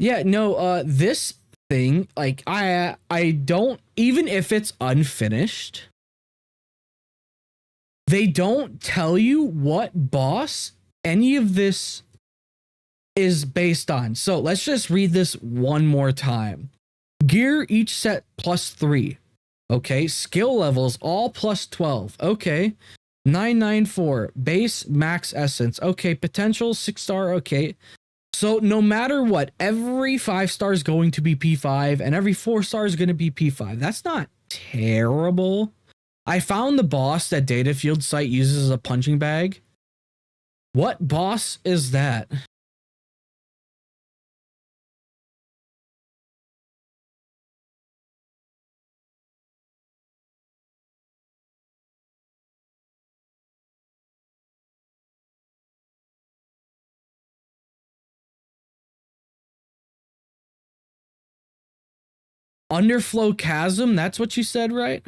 Yeah, no, this thing, like, I don't, even if it's unfinished, they don't tell you what boss any of this is based on. So let's just read this one more time. Gear each set +3. Okay. Skill levels all +12. Okay. 994 base max essence. Okay. Potential 6-star. Okay. So no matter what, every 5-star is going to be P5 and every 4-star is going to be P5. That's not terrible. I found the boss that Datafield site uses as a punching bag. What boss is that? Underflow Chasm, that's what you said, right?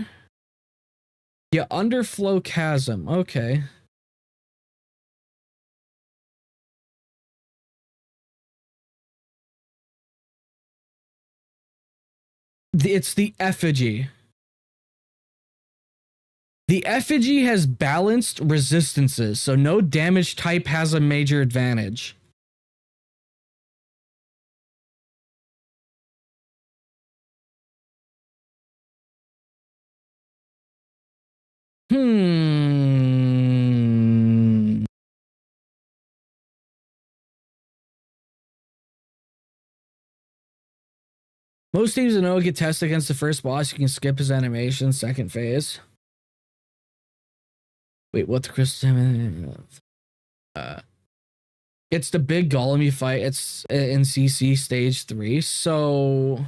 Yeah, Underflow Chasm. Okay. It's the effigy. The effigy has balanced resistances, so no damage type has a major advantage. Most teams in OA get tested against the first boss. You can skip his animation, second phase. Wait, what the crystal? It's the big golem you fight. It's in CC stage 3. So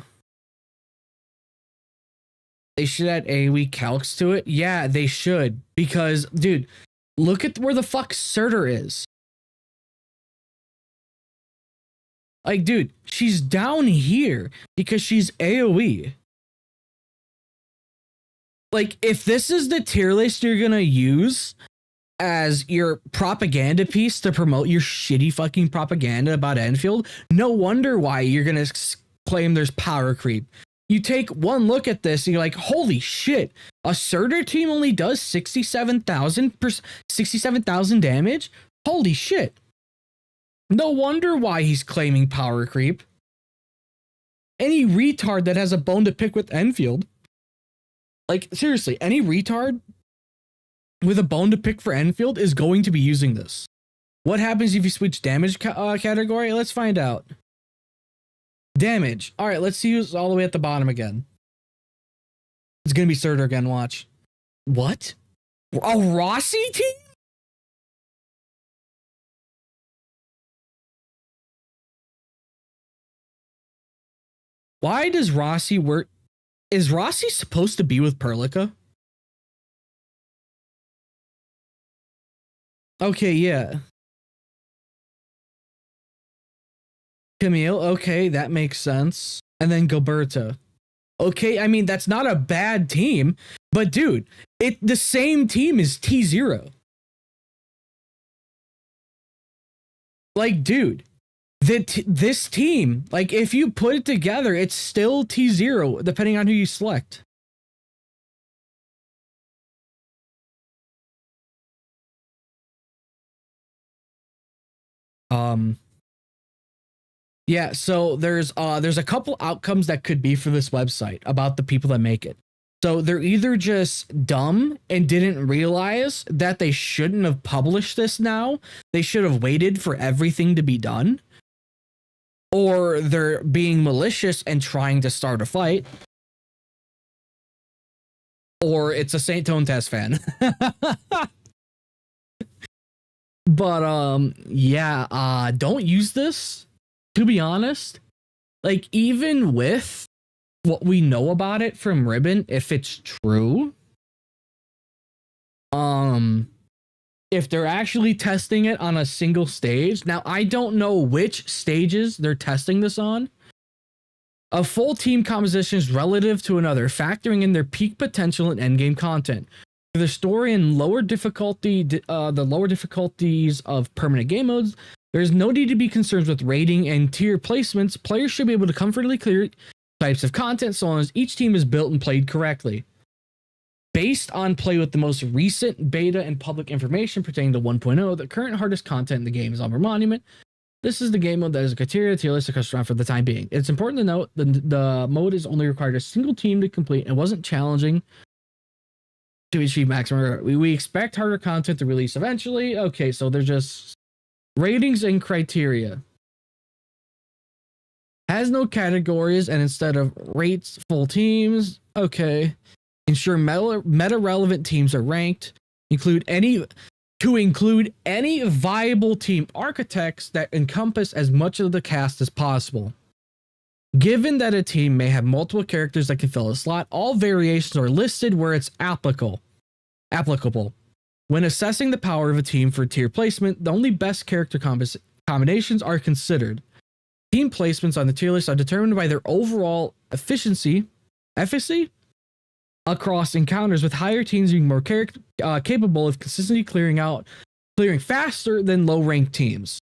they should add AoE calcs to it. Yeah, they should. Because, dude, look at where the fuck Surtur is. Like, dude, she's down here because she's AoE. Like, if this is the tier list you're gonna use as your propaganda piece to promote your shitty fucking propaganda about Enfield, no wonder why you're gonna claim there's power creep. You take one look at this and you're like, holy shit, a Surtur team only does 67,000 damage? Holy shit. No wonder why he's claiming power creep. Any retard that has a bone to pick with Enfield, like, seriously, any retard with a bone to pick for Enfield is going to be using this. What happens if you switch damage category? Let's find out. Damage. All right, let's see who's all the way at the bottom again. It's going to be Surtur again, watch. What? A Rossi team? Why does Rossi work? Is Rossi supposed to be with Perlica? Okay, yeah. Camille, okay, that makes sense. And then Gilberto. Okay, I mean, that's not a bad team, but dude, the same team is T0. Like, dude, this team, like, if you put it together, it's still T0, depending on who you select. Yeah, so there's a couple outcomes that could be for this website about the people that make it. So they're either just dumb and didn't realize that they shouldn't have published this now. They should have waited for everything to be done. Or they're being malicious and trying to start a fight. Or it's a Saintontas fan. But yeah, don't use this, to be honest. Like, even with what we know about it from Ribbon, if it's true, if they're actually testing it on a single stage, now I don't know which stages they're testing this on. A full team composition is relative to another, factoring in their peak potential and endgame content. For the story and lower difficulty, the lower difficulties of permanent game modes, there's no need to be concerned with rating and tier placements. Players should be able to comfortably clear types of content so long as each team is built and played correctly. Based on play with the most recent beta and public information pertaining to 1.0, the current hardest content in the game is Umber Monument. This is the game mode that is a criteria tier list across for the time being. It's important to note the mode is only required a single team to complete and wasn't challenging to achieve maximum. We expect harder content to release eventually. Okay, so they're just ratings and criteria. Has no categories and instead of rates full teams. Okay. Ensure meta relevant teams are ranked. Include any viable team architects that encompass as much of the cast as possible. Given that a team may have multiple characters that can fill a slot, all variations are listed where it's applicable. When assessing the power of a team for tier placement, the only best character combinations are considered. Team placements on the tier list are determined by their overall efficiency across encounters, with higher teams being more capable of consistently clearing faster than low-ranked teams.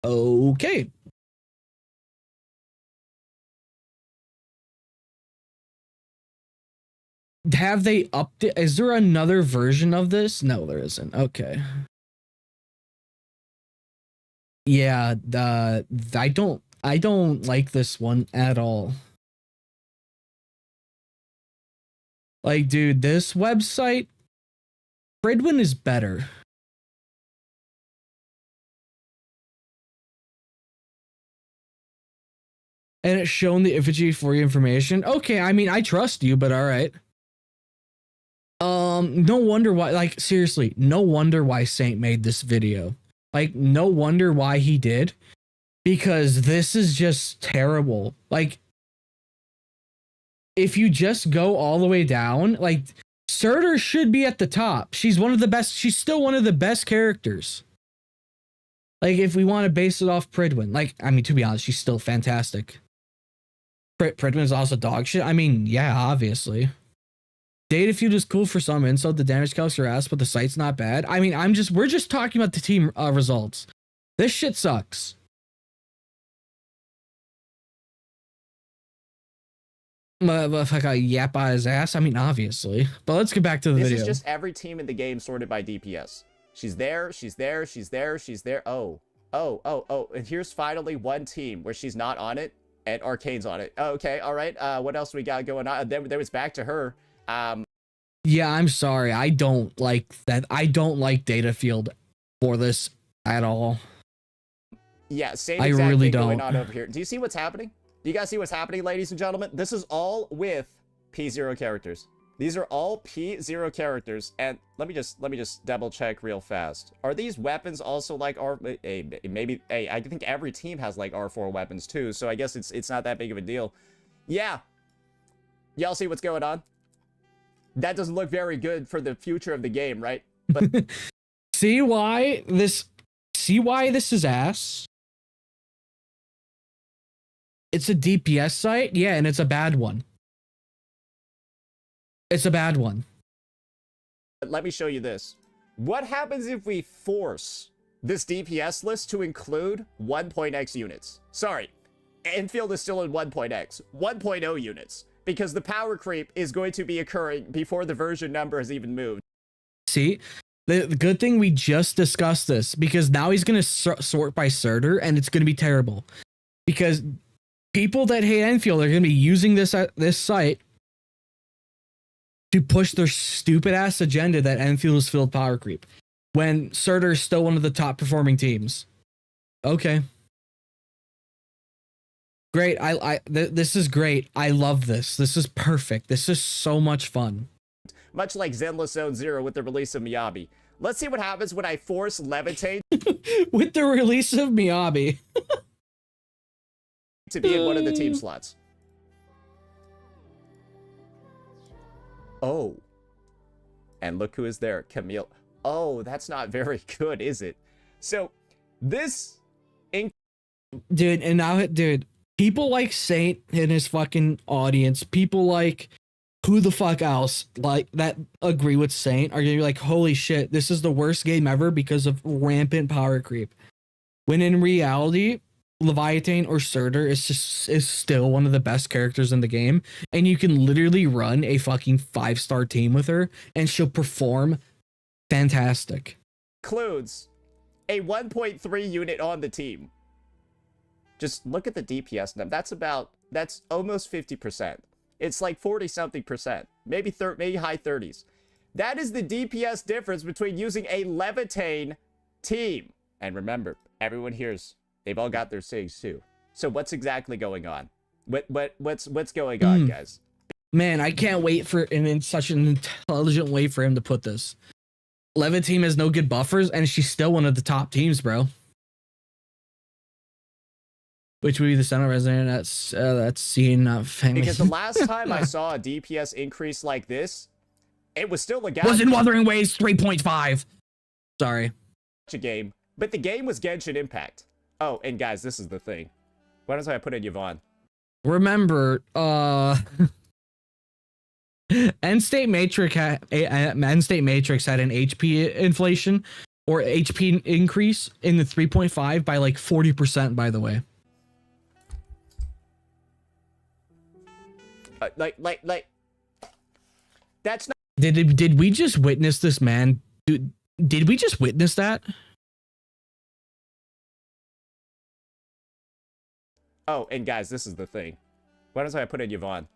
Okay. Have they updated? Is there another version of this? No, there isn't. Okay. Yeah, I don't like this one at all. Like, dude, this website, Fridwin is better. And it's shown the effigy for your information. Okay, I mean, I trust you, but all right. No wonder why, like, seriously, no wonder why Saint made this video. Like, no wonder why he did. Because this is just terrible. Like, if you just go all the way down, like, Surtur should be at the top. She's one of the best. She's still one of the best characters. Like, if we want to base it off Pridwin. Like, I mean, to be honest, she's still fantastic. Pridwin is also dog shit. I mean, yeah, obviously. Datafield is cool for some insult. The damage calcs are ass, but the site's not bad. I mean, we're just talking about the team results. This shit sucks. Like a yap on his ass. I mean, obviously. But let's get back to the video. This is just every team in the game sorted by DPS. She's there, she's there, she's there, she's there. Oh. And here's finally one team where she's not on it, and Arcane's on it. Okay, all right. What else we got going on? Then was back to her. Yeah, I'm sorry. I don't like that. I don't like Datafield for this at all. Yeah, same I exact really thing don't. going on over here. Do you see what's happening? Do you guys see what's happening, ladies and gentlemen? This is all with P0 characters. These are all P0 characters, and let me just double check real fast. Are these weapons also like maybe I think every team has like R4 weapons too, so I guess it's not that big of a deal. Yeah. Y'all see what's going on? That doesn't look very good for the future of the game, right? But see why this is ass? It's a DPS site? Yeah, and it's a bad one. It's a bad one. Let me show you this. What happens if we force this DPS list to include 1.x units? Sorry, Endfield is still in 1.x. 1.0 units. Because the power creep is going to be occurring before the version number has even moved. See? The good thing we just discussed this, because now he's going to sort by Surtur, and it's going to be terrible. Because people that hate Endfield are going to be using this site to push their stupid ass agenda that Endfield is filled power creep, when Surtur is still one of the top performing teams. Okay. Great. This is great. I love this. This is perfect. This is so much fun. Much like Zenless Zone Zero with the release of Miyabi. Let's see what happens when I force Levitate with the release of Miyabi to be in one of the team slots. Oh. And look who is there. Camille. Oh, that's not very good, is it? So, this... Dude, and now, dude, people like Saint in his fucking audience, people like who the fuck else like that agree with Saint are gonna be like, holy shit, this is the worst game ever because of rampant power creep. When in reality, Leviathan or Surtur is still one of the best characters in the game, and you can literally run a fucking 5-star team with her, and she'll perform fantastic. Includes a 1.3 unit on the team. Just look at the DPS number. That's almost 50%. It's like 40-something%. Maybe high 30s. That is the DPS difference between using a Leviathan team. And remember, everyone here's they've all got their SIGs too. So what's exactly going on? What's going on, guys? Man, I can't wait for in such an intelligent way for him to put this. Leviathan has no good buffers, and she's still one of the top teams, bro. Which would be the center resident that's seen famous. Because the last time I saw a DPS increase like this, it was still a gatcha. Was in Wuthering Waves 3.5. Sorry. Game, but the game was Genshin Impact. Oh, and guys, this is the thing. Why don't I put in Yvonne? Remember, End State Matrix had an HP inflation or HP increase in the 3.5 by like 40%, by the way. Like that's not. Did we just witness this, man? Did we just witness that? Oh, and guys, this is the thing. Why don't I put in Yvonne?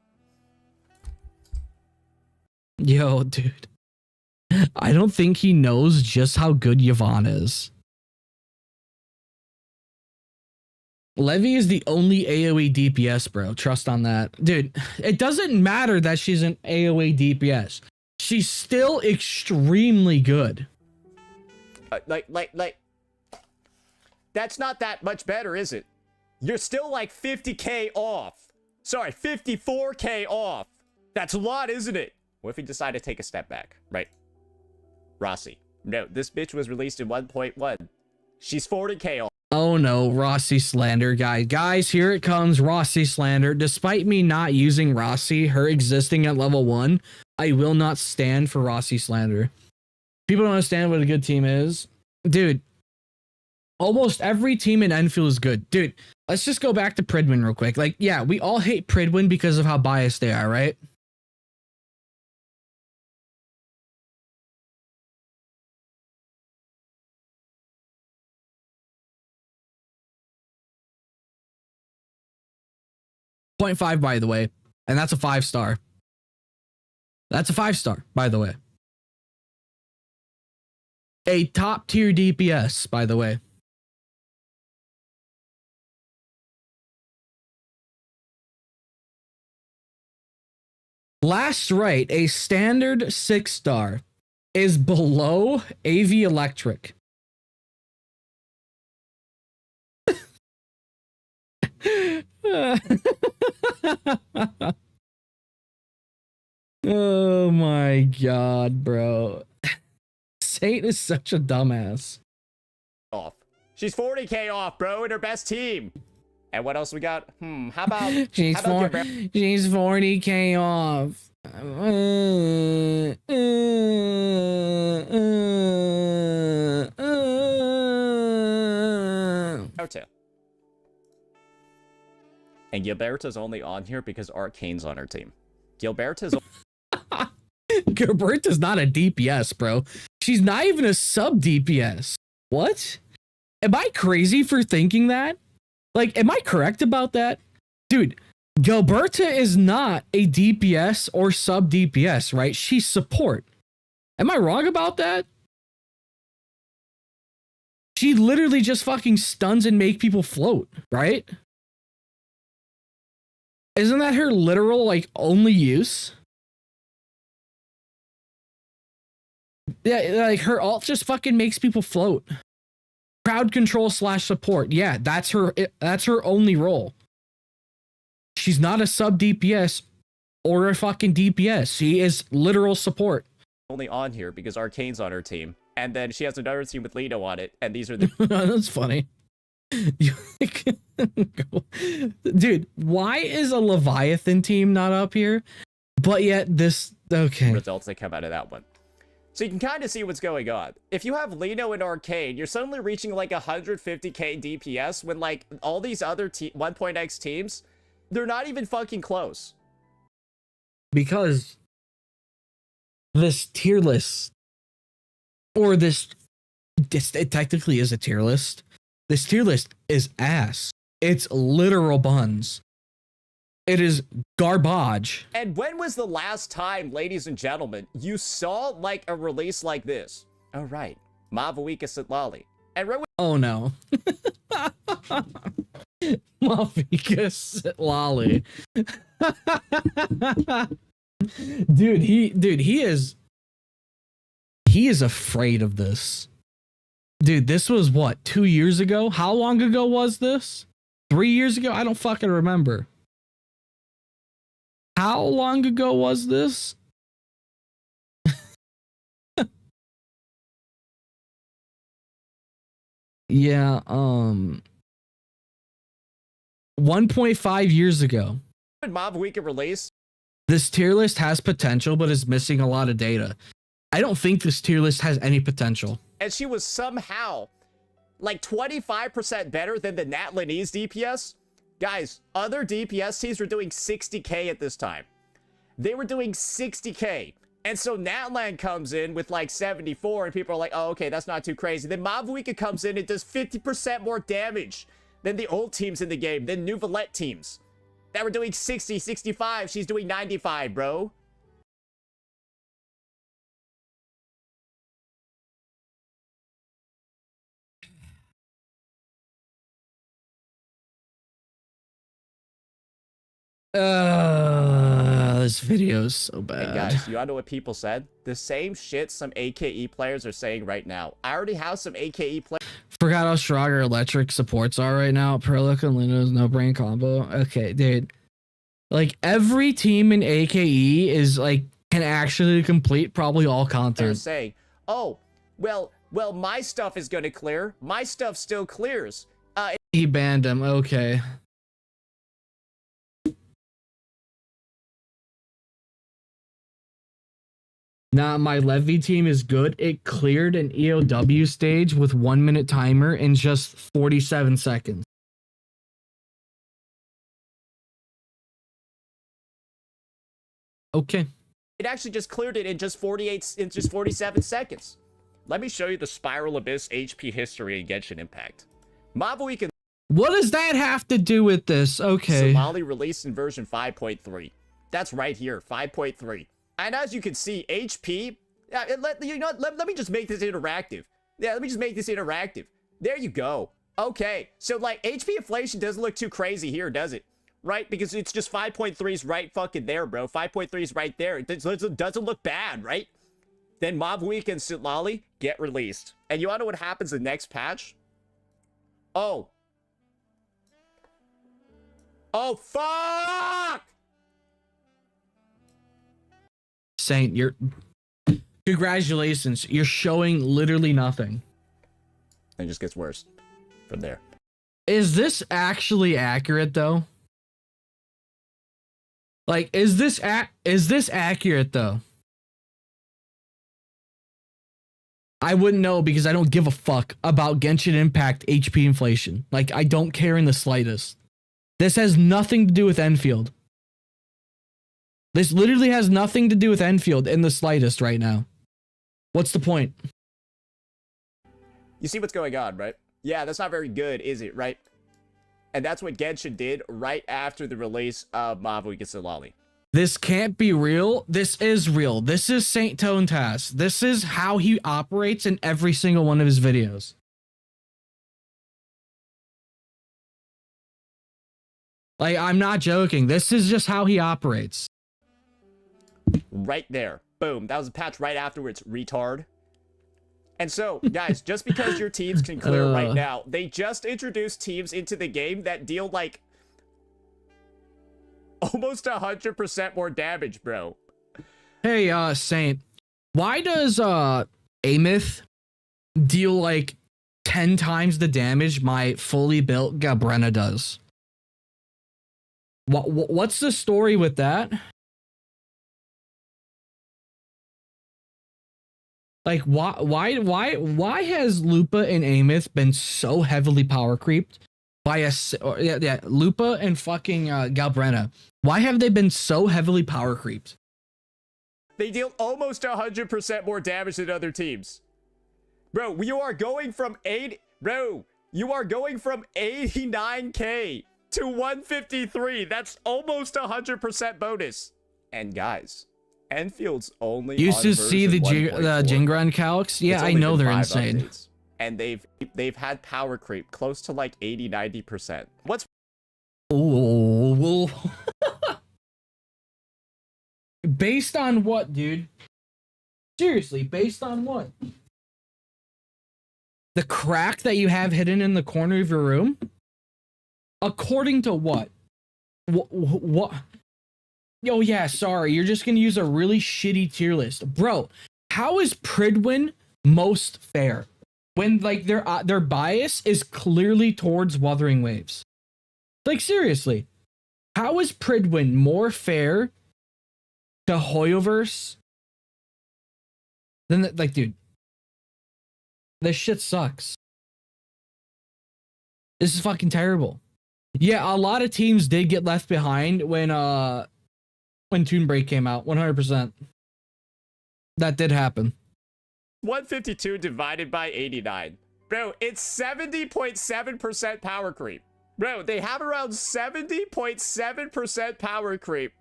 Yo, dude. I don't think he knows just how good Yvonne is. Levy is the only AoE DPS, bro. Trust on that. Dude, it doesn't matter that she's an AoE DPS. She's still extremely good. That's not that much better, is it? You're still like 50k off. Sorry, 54k off. That's a lot, isn't it? What if we decide to take a step back, right? Rossi. No, this bitch was released in 1.1. She's 40k off. Oh no, Rossi slander, guys, here it comes, Rossi slander. Despite me not using Rossi, her existing at level 1, I will not stand for Rossi slander. People don't understand what a good team is. Dude, almost every team in Endfield is good. Dude, let's just go back to Pridwin real quick. Like, yeah, we all hate Pridwin because of how biased they are, right? .5, by the way, and that's a 5-star. That's a 5-star, by the way. A top tier DPS, by the way. Last right, a standard 6-star is below AV Electric. Oh my god, bro. Saint is such a dumbass. Off. She's 40k off, bro, in her best team. And what else we got? How about she's 40k off. Hotel. And Gilberta's only on here because Arcane's on her team. Gilberta's Gilberta's not a DPS, bro. She's not even a sub DPS. What? Am I crazy for thinking that? Like, am I correct about that? Dude, Gilberta is not a DPS or sub DPS, right? She's support. Am I wrong about that? She literally just fucking stuns and make people float, right? Isn't that her literal, like, only use? Yeah, like, her ult just fucking makes people float. Crowd control / support. Yeah, that's her only role. She's not a sub DPS or a fucking DPS. She is literal support. Only on here because Arcane's on her team. And then she has another team with Lino on it. And these are the... That's funny. Dude, why is a Leviathan team not up here? But yet this... Okay. Results that come out of that one. So you can kind of see what's going on. If you have Lino and Arcane, you're suddenly reaching like 150k DPS when like all these other 1.x teams, they're not even fucking close. Because this tier list, or this it technically is a tier list. This tier list is ass. It's literal buns. It is garbage. And when was the last time, ladies and gentlemen, you saw like a release like this? Oh, right. Mavuika Sitlali. And oh no. Mavuika Sitlali. Dude, he is afraid of this. Dude, this was what, 2 years ago? How long ago was this? 3 years ago? I don't fucking remember. How long ago was this? Yeah, 1.5 years ago. When Mavuika released, this tier list has potential, but is missing a lot of data. I don't think this tier list has any potential. And she was somehow like 25% better than the Natlanese DPS. Guys, other DPS teams were doing 60k at this time. They were doing 60k. And so Natlan comes in with like 74 and people are like, oh, okay, that's not too crazy. Then Mavuika comes in and does 50% more damage than the old teams in the game, than Nouvellette teams that were doing 60, 65. She's doing 95, bro. This video is so bad. And guys, you all know what people said? The same shit some AKE players are saying right now. I already have some AKE players. Forgot how strong our electric supports are right now. Perlic and Luno's no brain combo. Okay, dude. Like every team in AKE is like can actually complete probably all They're content. saying, oh, well, my stuff is gonna clear. My stuff still clears. He banned him. Okay. Nah, my Levy team is good. It cleared an EOW stage with 1 minute timer in just 47 seconds. Okay. It actually just cleared it in just 47 seconds. Let me show you the Spiral Abyss HP history and Genshin Impact. Mavuika What does that have to do with this? Okay. Somali released in version 5.3. That's right here, 5.3. And as you can see, HP, let me just make this interactive. Yeah, let me just make this interactive. There you go. Okay, so like HP inflation doesn't look too crazy here, does it? Right? Because it's just 5.3 is right fucking there, bro. 5.3 is right there. It doesn't look bad, right? Then Mavuika and Sitlali get released. And you wanna know what happens the next patch? Oh. Oh, fuck! Saint, congratulations. You're showing literally nothing. It just gets worse from there. Is this actually accurate though? Like, is this accurate though? I wouldn't know because I don't give a fuck about Genshin Impact HP inflation. Like, I don't care in the slightest. This has nothing to do with Endfield. This literally has nothing to do with Endfield in the slightest right now. What's the point? You see what's going on, right? Yeah, that's not very good, is it, right? And that's what Genshin did right after the release of Mavu Gisalali. This can't be real. This is real. This is Saintontas. This is how he operates in every single one of his videos. Like, I'm not joking. This is just how he operates. Right there. Boom. That was a patch right afterwards, retard. And so, guys, just because your teams can clear right now, they just introduced teams into the game that deal, like, almost 100% more damage, bro. Hey, Saint, why does Amith deal, like, 10 times the damage my fully built Gabrena does? What's the story with that? Like, why has Lupa and Amith been so heavily power creeped by Lupa and fucking Galbrena? Why have they been so heavily power creeped? They deal almost 100% more damage than other teams. Bro, you are going from 89k to 153. That's almost 100% bonus. And guys, Enfield's only used to see the Jingran calcs. Yeah, I know they're insane. Updates, and they've had power creep close to like 80-90%. What's oh based on what, dude? Seriously, based on what? The crack that you have hidden in the corner of your room? According to what? What? Oh yeah, sorry. You're just gonna use a really shitty tier list, bro. How is Pridwin most fair when like their bias is clearly towards Wuthering Waves? Like seriously, how is Pridwin more fair to Hoyoverse than like, dude? This shit sucks. This is fucking terrible. Yeah, a lot of teams did get left behind when Toon Break came out. 100%. That did happen. 152 divided by 89. Bro, it's 70.7% power creep. Bro, they have around 70.7% power creep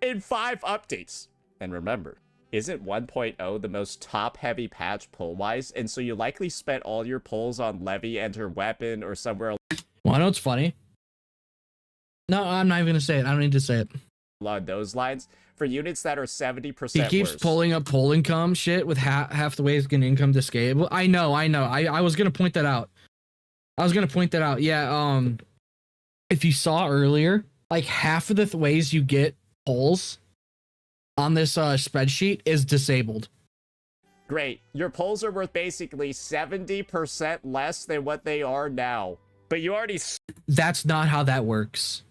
in 5 updates. And remember, isn't 1.0 the most top-heavy patch pull-wise? And so you likely spent all your pulls on Levy and her weapon or somewhere else. Well, I know it's funny. No, I'm not even going to say it. I don't need to say it. Along those lines, for units that are 70% he keeps worse. Pulling up pull income shit with half the way he's getting income to scale. I know. I was going to point that out. Yeah, if you saw earlier, like half of the ways you get pulls on this spreadsheet is disabled. Great. Your pulls are worth basically 70% less than what they are now. But you already... That's not how that works.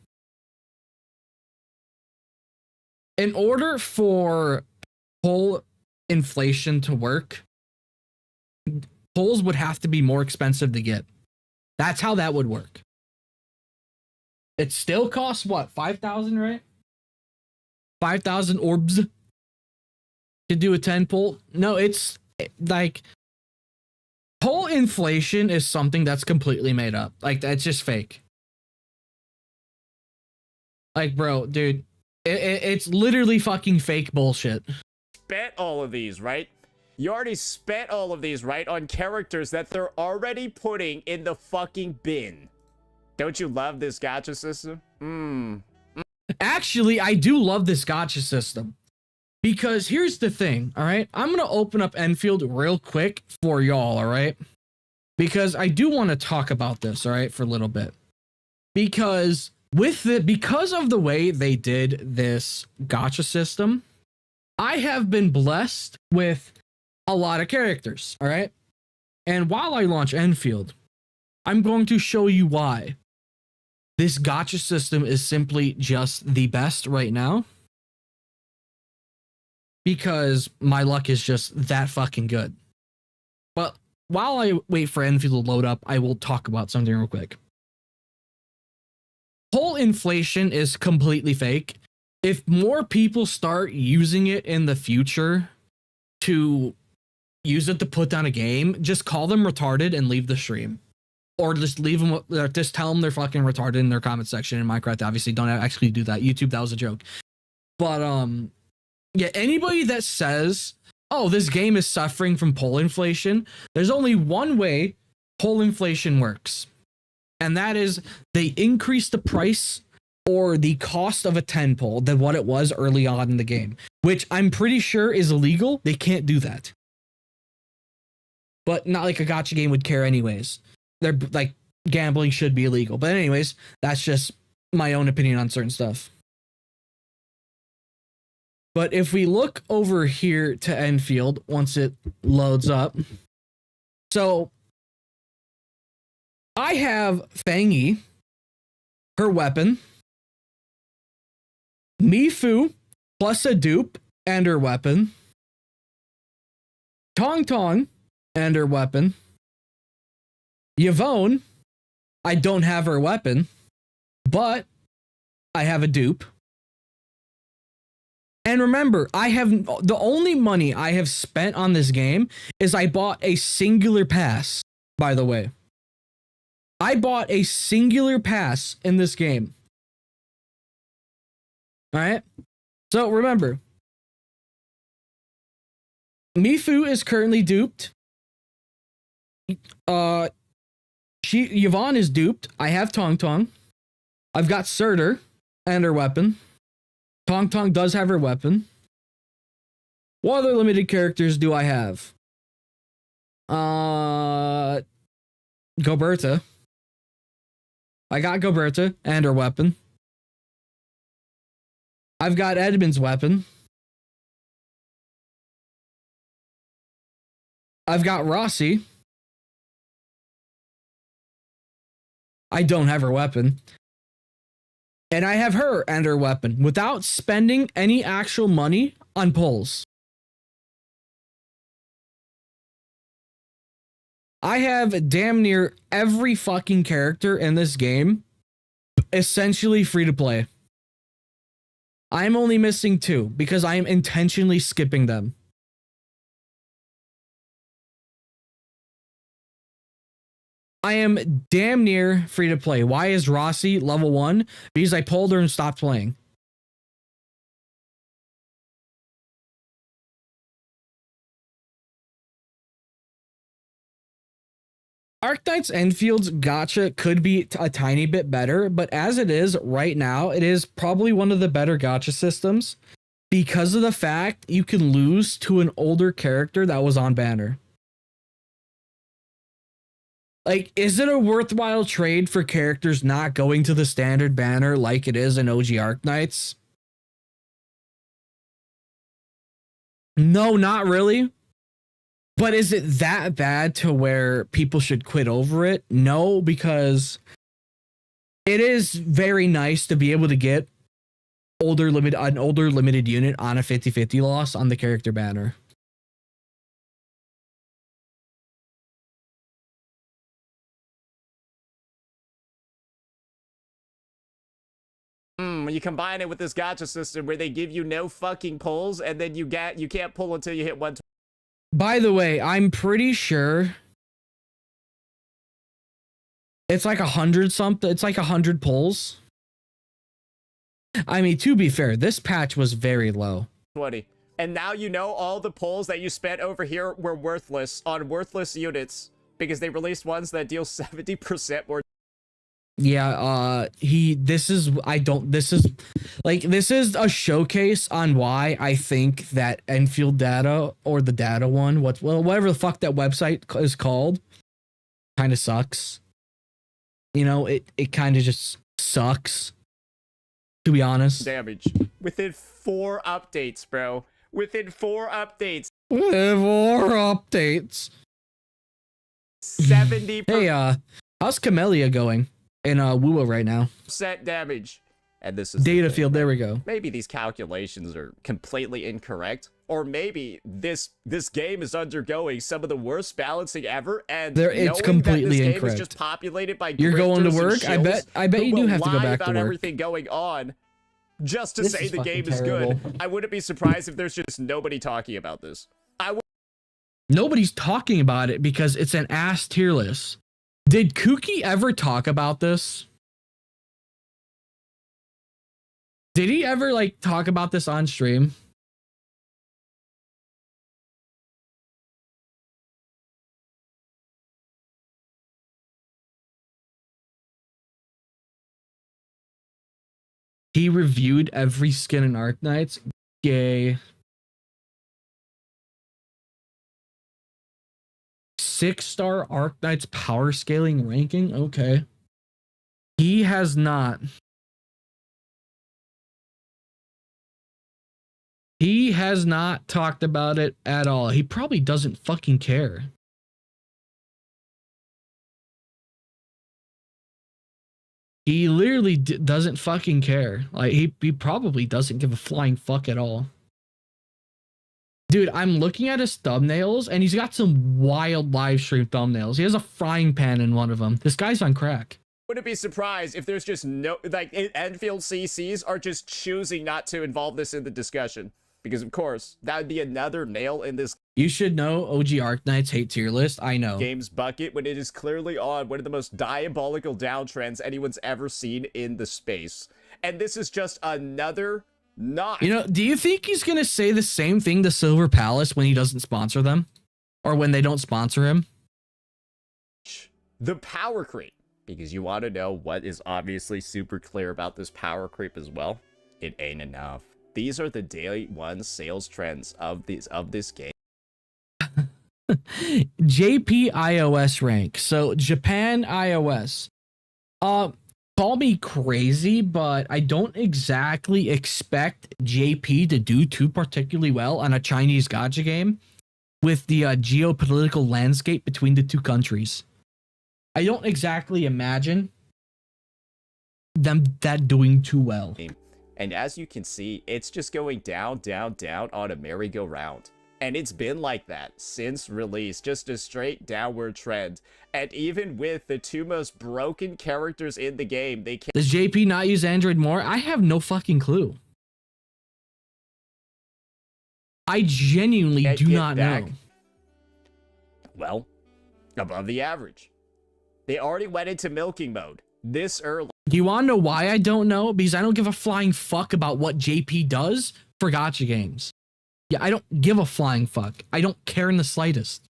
In order for pull inflation to work, pulls would have to be more expensive to get. That's how that would work. It still costs what? 5,000, right? 5,000 orbs to do a 10 pull. No, it's like pull inflation is something that's completely made up. Like that's just fake. Like, bro, dude, it's literally fucking fake bullshit. Spent all of these, right? You already spent all of these, right? On characters that they're already putting in the fucking bin. Don't you love this gacha system? Actually, I do love this gacha system. Because here's the thing, all right? I'm going to open up Endfield real quick for y'all, all right? Because I do want to talk about this, all right, for a little bit. Because of the way they did this gacha system, I have been blessed with a lot of characters, all right? And while I launch Endfield, I'm going to show you why this gacha system is simply just the best right now. Because my luck is just that fucking good. But while I wait for Enfield to load up, I will talk about something real quick. Whole inflation is completely fake. if more people start using it in the future to use it to put down a game, just call them retarded and leave the stream. Or just leave them, just tell them they're fucking retarded in their comment section in Minecraft. Obviously, don't actually do that. YouTube, that was a joke. But, yeah, anybody that says, oh, this game is suffering from poll inflation, there's only one way poll inflation works. And that is they increase the price or the cost of a 10 poll than what it was early on in the game, which I'm pretty sure is illegal. They can't do that. But not like a gacha game would care anyways. They're like, gambling should be illegal. But anyways, that's just my own opinion on certain stuff. But if we look over here to Endfield, once it loads up. So I have Fangy, her weapon, Mifu plus a dupe and her weapon, Tong Tong and her weapon, Yvonne, I don't have her weapon, but I have a dupe. And remember, I have the only money I have spent on this game is I bought a singular pass, by the way. I bought a singular pass in this game. All right. So remember, Mifu is currently duped. Yvonne is duped. I have Tong Tong. I've got Surtur and her weapon. Tong Tong does have her weapon. What other limited characters do I have? Goberta. I got Goberta and her weapon. I've got Edmund's weapon. I've got Rossi. I don't have her weapon. And I have her and her weapon without spending any actual money on pulls. I have damn near every fucking character in this game essentially free to play. I'm only missing 2 because I am intentionally skipping them. I am damn near free to play. Why is Rossi level 1? Because I pulled her and stopped playing. Arknights Endfield's gacha could be a tiny bit better, but as it is right now, it is probably one of the better gacha systems because of the fact you can lose to an older character that was on banner. Like, is it a worthwhile trade for characters not going to the standard banner like it is in OG Arknights? No, not really. But is it that bad to where people should quit over it? No, because it is very nice to be able to get an older limited unit on a 50-50 loss on the character banner. When you combine it with this gacha system where they give you no fucking pulls and then you can't pull until you hit 120. By the way, I'm pretty sure it's like 100 something. It's like 100 pulls. I mean, to be fair, this patch was very low. 20. And now you know all the pulls that you spent over here were worthless on worthless units because they released ones that deal 70% more. Yeah, this is a showcase on why I think that Endfield data or the data one, whatever the fuck that website is called, kind of sucks. You know, it kind of just sucks, to be honest. Damage within 4 updates, bro. Within 4 updates. 70%. Hey, how's Camellia going in Wuwa right now? Set damage. And this is data field. There we go. Maybe these calculations are completely incorrect, or maybe this game is undergoing some of the worst balancing ever, and it's completely that this incorrect. Game is just populated by you're going to work. I bet you do have to go back to work. Everything going on. just to This say is the fucking game is terrible. good. I wouldn't be surprised if there's just nobody talking about this. Nobody's talking about it because it's an ass tier list. Did Kooky ever talk about this? Did he ever like talk about this on stream? He reviewed every skin in Arknights. Gay. 6-star Arknights power scaling ranking. Okay. He has not. He has not talked about it at all. He probably doesn't fucking care. He literally doesn't fucking care. Like he probably doesn't give a flying fuck at all. Dude, I'm looking at his thumbnails and he's got some wild live stream thumbnails. He has a frying pan in one of them. This guy's on crack. Wouldn't be surprised if there's just no, like, Endfield CCs are just choosing not to involve this in the discussion. Because, of course, that would be another nail in this You should know OG Arknights hate tier list. I know. game's bucket when it is clearly on one of the most diabolical downtrends anyone's ever seen in the space. And this is just another notch. You know, do you think he's going to say the same thing to Silver Palace when he doesn't sponsor them? Or when they don't sponsor him? The power creep. Because you want to know what is obviously super clear about this power creep as well. It ain't enough. These are the day one sales trends of this game. JP iOS rank. So Japan iOS. Call me crazy, but I don't exactly expect JP to do too particularly well on a Chinese gacha game with the geopolitical landscape between the two countries. I don't exactly imagine them that doing too well. And as you can see, it's just going down, down, down on a merry-go-round. And it's been like that since release, just a straight downward trend. And even with the two most broken characters in the game, they can't. Does JP not use Android more? I have no fucking clue. I genuinely do not know. Well, above the average. They already went into milking mode this early. Do you want to know why I don't know? Because I don't give a flying fuck about what JP does for gacha games. Yeah, I don't give a flying fuck. I don't care in the slightest.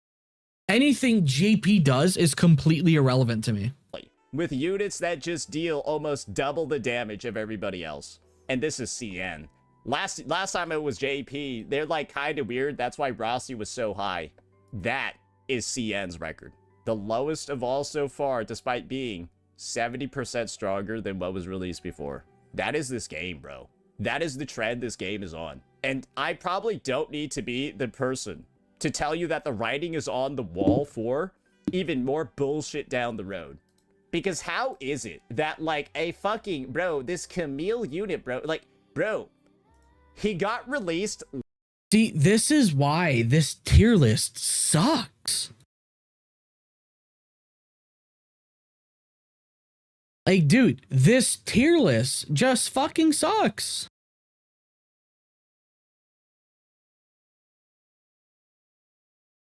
Anything JP does is completely irrelevant to me. With units that just deal almost double the damage of everybody else. And this is CN. Last time it was JP, they're like kind of weird. That's why Rossi was so high. That is CN's record. The lowest of all so far, despite being 70% stronger than what was released before. That is this game, bro. That is the trend this game is on. And I probably don't need to be the person to tell you that the writing is on the wall for even more bullshit down the road. Because how is it that, like, a fucking, bro, this Camille unit, bro, like, bro, he got released. See, this is why this tier list sucks. Like, dude, this tier list just fucking sucks.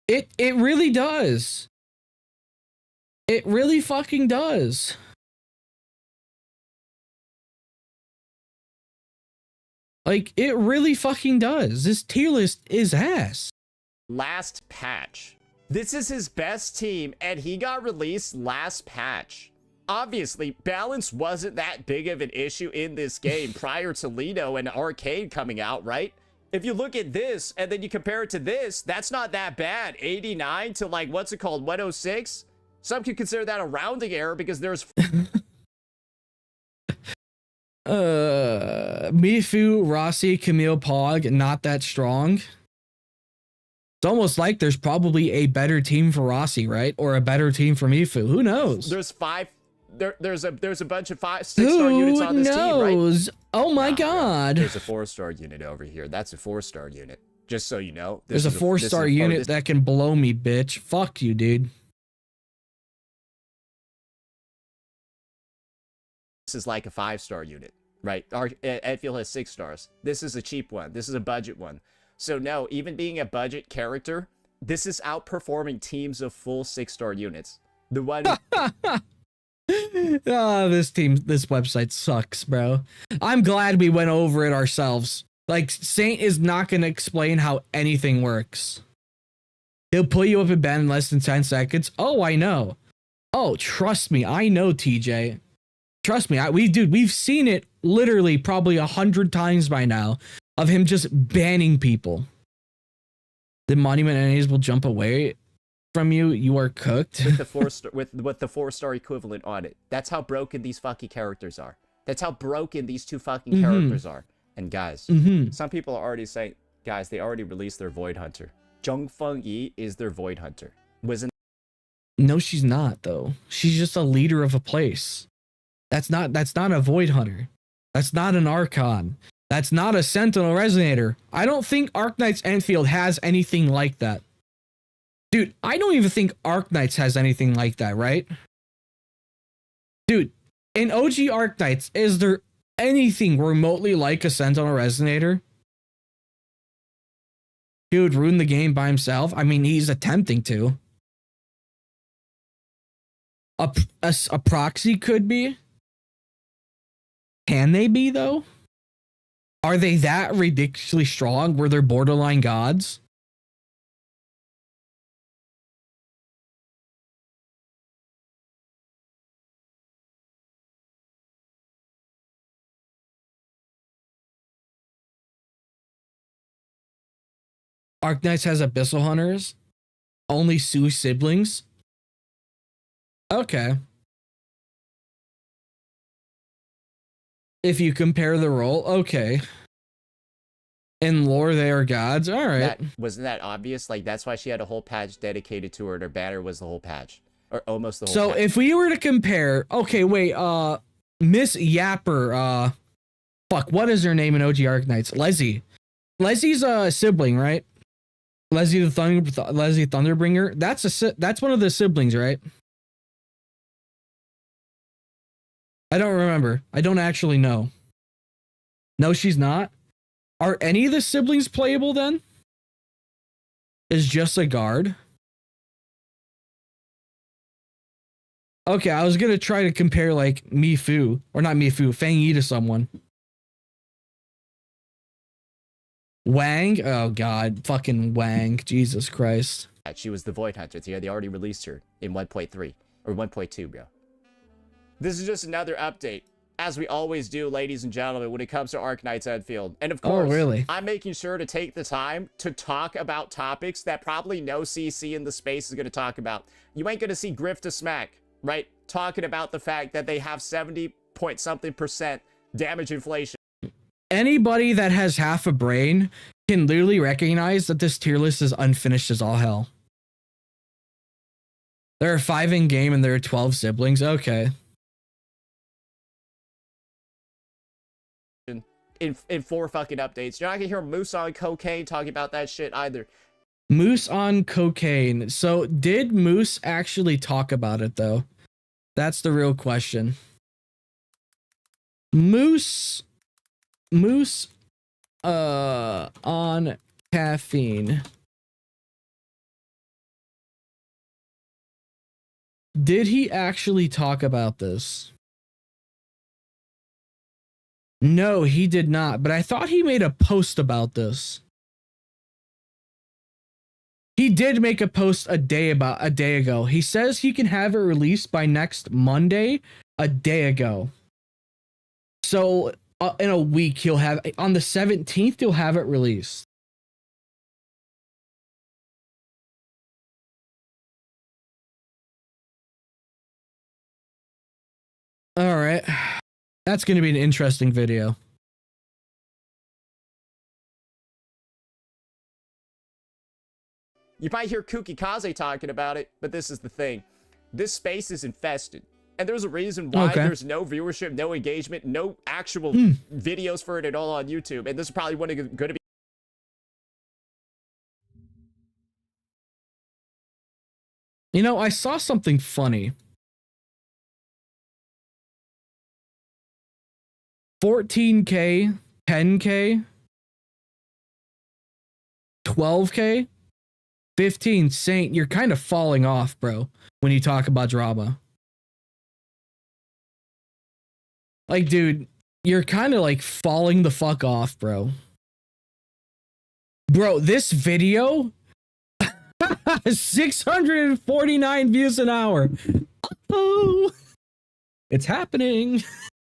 It really does. It really fucking does. Like, it really fucking does. This tier list is ass. Last patch. This is his best team, and he got released last patch. Obviously, balance wasn't that big of an issue in this game prior to Lido and Arcade coming out, right? If you look at this, and then you compare it to this, that's not that bad. 89 to, like, what's it called, 106? Some could consider that a rounding error because there's... Mifu, Rossi, Camille, Pog, not that strong. It's almost like there's probably a better team for Rossi, right? Or a better team for Mifu. Who knows? There's there's a bunch of 6-star units on this team, right? Oh my god. There's a 4-star unit over here. That's a 4-star unit. Just so you know. There's a 4-star unit that can blow me, bitch. Fuck you, dude. This is like a 5-star unit. right? Endfield has 6 stars. This is a cheap one. This is a budget one. So no, even being a budget character, this is outperforming teams of full 6-star units. The one. Oh, this website sucks, bro. I'm glad we went over it ourselves. Like, Saint is not going to explain how anything works. He'll put you up in bed in less than 10 seconds. Oh, I know. Oh, trust me. I know, TJ. Trust me. We've seen it literally probably 100 times by now of him just banning people. The monument enemies will jump away from you. You are cooked. With the 4-star, with the 4-star equivalent on it. That's how broken these fucking characters are. That's how broken these 2 fucking characters are. And guys, some people are already saying, guys, they already released their Void Hunter. Zhong Fengyi is their Void Hunter. No, she's not though. She's just a leader of a place. That's not a Void Hunter. That's not an Archon. That's not a Sentinel Resonator. I don't think Arknights Endfield has anything like that. Dude, I don't even think Arknights has anything like that, right? Dude, in OG Arknights, is there anything remotely like a Sentinel Resonator? He would ruin the game by himself. I mean, he's attempting to. A proxy could be. Can they be, though? Are they that ridiculously strong where they're borderline gods? Arknights has Abyssal Hunters. Only Sue siblings. Okay. If you compare the role, okay. In lore, they are gods. All right. Wasn't that obvious? Like, that's why she had a whole patch dedicated to her, and her banner was the whole patch. Or almost the whole patch. So if we were to compare, okay, wait, Miss Yapper, fuck, what is her name in OG Arknights? Leslie. Leslie's a sibling, right? Leslie Thunderbringer. That's one of the siblings, right? I don't remember. I don't actually know. No, she's not. Are any of the siblings playable then? Is just a guard? Okay, I was gonna try to compare like Mifu, or not Mifu, Fang Yi to someone. Wang? Oh god, fucking Wang. Jesus Christ. She was the Void Hunter. Yeah, they already released her in 1.3 or 1.2, bro. This is just another update, as we always do, ladies and gentlemen, when it comes to Arknights Endfield. And of course, really? I'm making sure to take the time to talk about topics that probably no CC in the space is going to talk about. You ain't going to see Griff to Smack, right? Talking about the fact that they have 70-point-something% damage inflation. Anybody that has half a brain can literally recognize that this tier list is unfinished as all hell. There are 5 in game and there are 12 siblings. Okay. In 4 fucking updates. You're not gonna hear Moose on cocaine talking about that shit either. Moose on cocaine. So did Moose actually talk about it though? That's the real question. Moose on caffeine. Did he actually talk about this? No, he did not, but I thought he made a post about this. He did make a post a day ago. He says he can have it released by next Monday, a day ago. So in a week, he'll have, on the 17th, he'll have it released. All right. That's going to be an interesting video. You might hear Kukikaze talking about it, but this is the thing. This space is infested. And there's a reason why there's no viewership, no engagement, no actual videos for it at all on YouTube. And this is probably going to be... You know, I saw something funny. 14K, 10K, 12K, 15 Saint. You're kind of falling off, bro, when you talk about drama. Like, dude, you're kind of like falling the fuck off, bro. Bro, this video 649 views an hour. Oh, it's happening.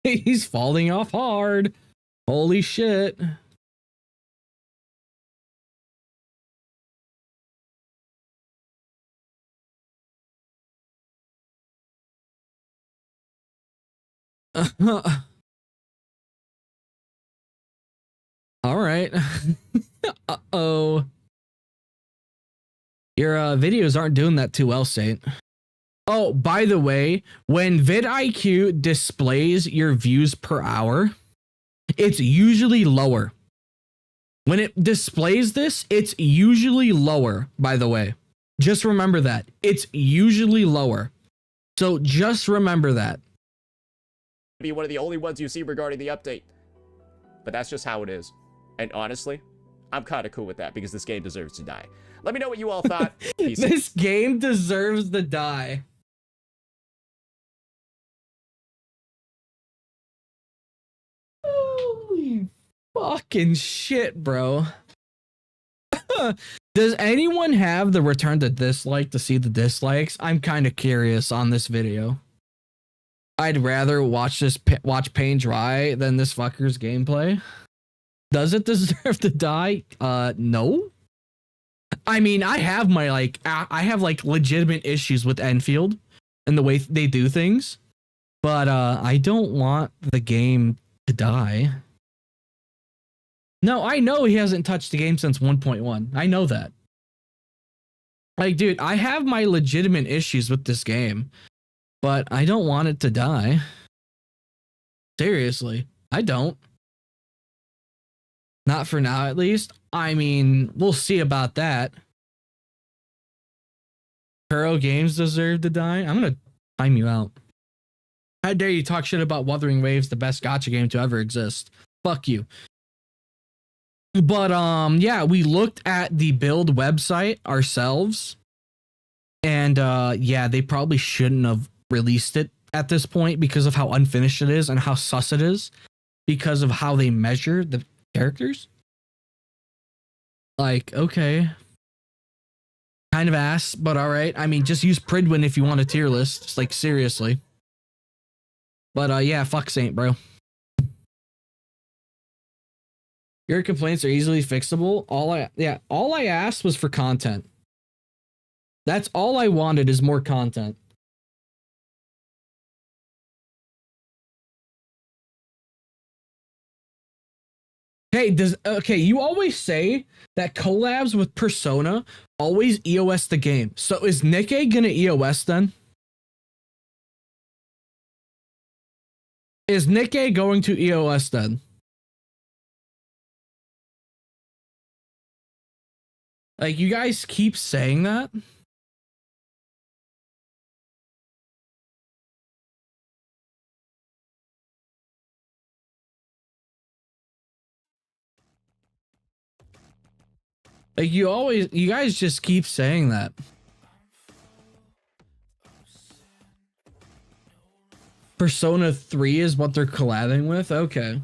He's falling off hard. Holy shit. All right. Uh-oh. Your videos aren't doing that too well, Saint. Oh, by the way, when vidIQ displays your views per hour, it's usually lower. When it displays this, it's usually lower, by the way. Just remember that. It's usually lower. So just remember that. Be one of the only ones you see regarding the update. But that's just how it is. And honestly, I'm kind of cool with that because this game deserves to die. Let me know what you all thought. This game deserves to die. Holy fucking shit, bro. Does anyone have the return to dislike to see the dislikes? I'm kind of curious on this video. I'd rather watch paint dry than this fucker's gameplay. Does it deserve to die? No. I mean, I have my I have legitimate issues with Endfield and the way they do things, but I don't want the game to die. No, I know he hasn't touched the game since 1.1. I know that. Like, dude, I have my legitimate issues with this game, but I don't want it to die. Seriously, I don't. Not for now, at least. I mean, we'll see about that. Kuro games deserve to die. I'm gonna time you out. How dare you talk shit about Wuthering Waves, the best gacha game to ever exist? Fuck you. But yeah, we looked at the build website ourselves, and yeah, they probably shouldn't have released it at this point because of how unfinished it is and how sus it is, because of how they measure the characters. Like, okay, kind of ass, but all right. I mean, just use Pridwin if you want a tier list. It's like, seriously. But yeah, fuck Saint, bro. Your complaints are easily fixable. All I asked was for content. That's all I wanted, is more content. Hey, you always say that collabs with Persona always EOS the game. So is Nikkei gonna EOS then? Is Nikkei going to EOS then? Like, you guys keep saying that? Like, you guys just keep saying that. Persona 3 is what they're collabing with? Okay.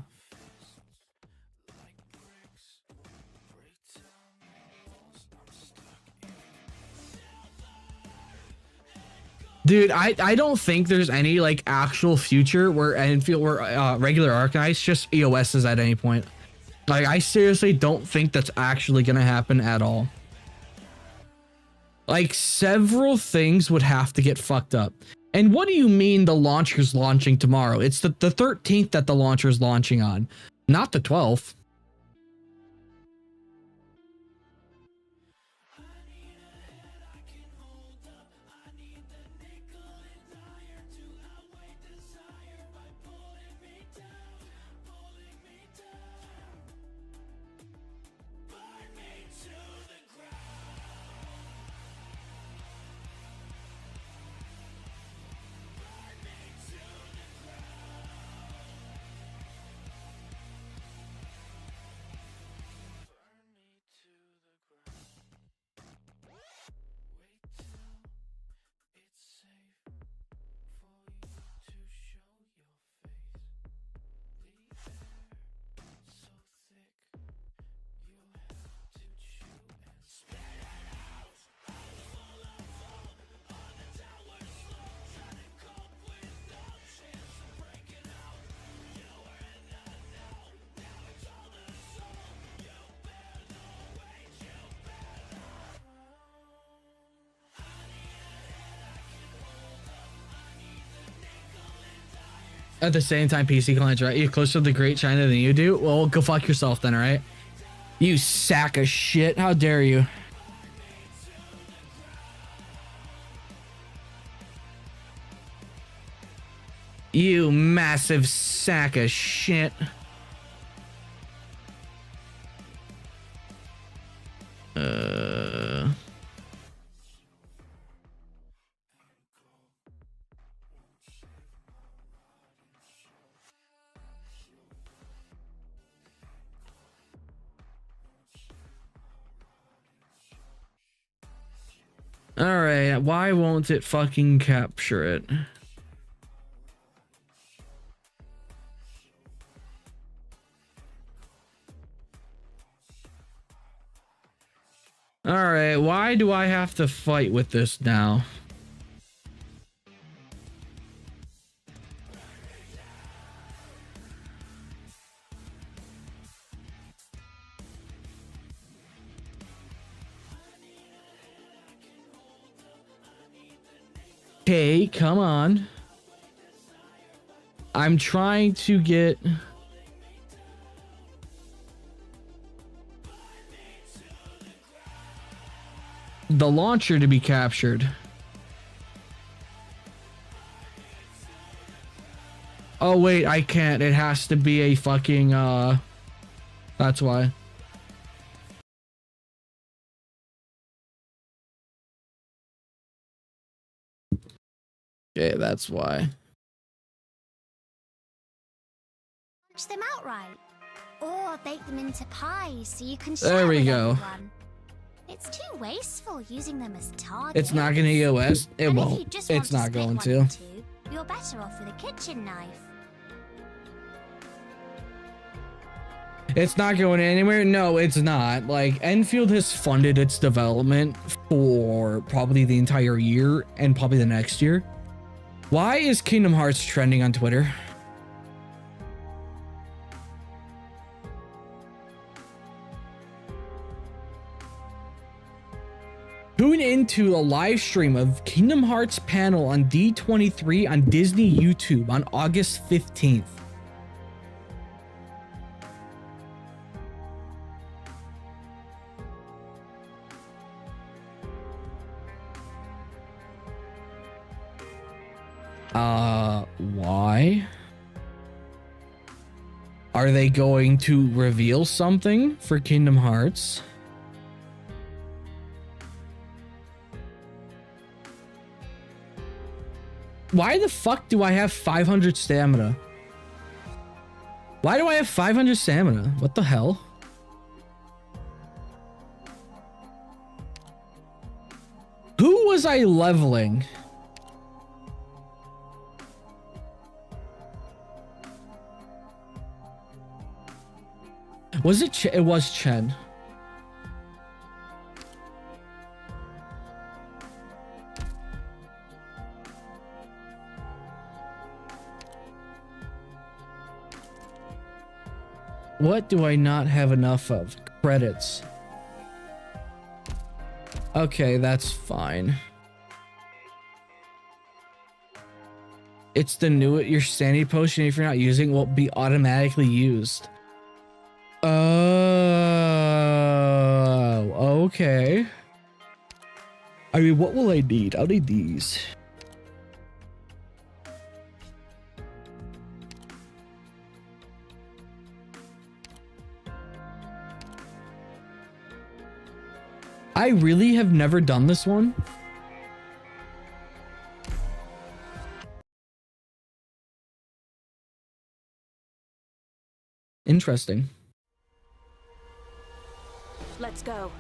Dude, I don't think there's any like actual future where Endfield, where regular Arknights just EOSs at any point. Like, I seriously don't think that's actually gonna happen at all. Like, several things would have to get fucked up. And what do you mean the launcher's launching tomorrow? It's the 13th that the launcher's launching on, not the 12th. At the same time, PC clients, right? You're closer to the Great China than you do? Well, go fuck yourself then, alright? You sack of shit. How dare you? You massive sack of shit. Alright, why won't it fucking capture it? Alright, why do I have to fight with this now? Okay, come on. I'm trying to get... the launcher to be captured. Oh wait, I can't. It has to be a fucking that's why. Okay, that's why. Punch them outright. Or bake them into pies so you can There we go. Everyone. It's too wasteful using them as targets. It's not gonna EOS. It And won't. if you just It's want not split going one to. in two, you're better off with a kitchen knife. It's not going anywhere. No, it's not. Like, Endfield has funded its development for probably the entire year and probably the next year. Why is Kingdom Hearts trending on Twitter? Tune into a live stream of Kingdom Hearts panel on D23 on Disney YouTube on August 15th. Why? Are they going to reveal something for Kingdom Hearts? Why the fuck do I have 500 stamina? Why do I have 500 stamina? What the hell? Who was I leveling? Was it it was Chen. What do I not have enough of? Credits. Okay, that's fine. It's the new your sanity potion if you're not using will be automatically used. Oh, okay. I mean, what will I need? I'll need these. I really have never done this one. Interesting. Let's go.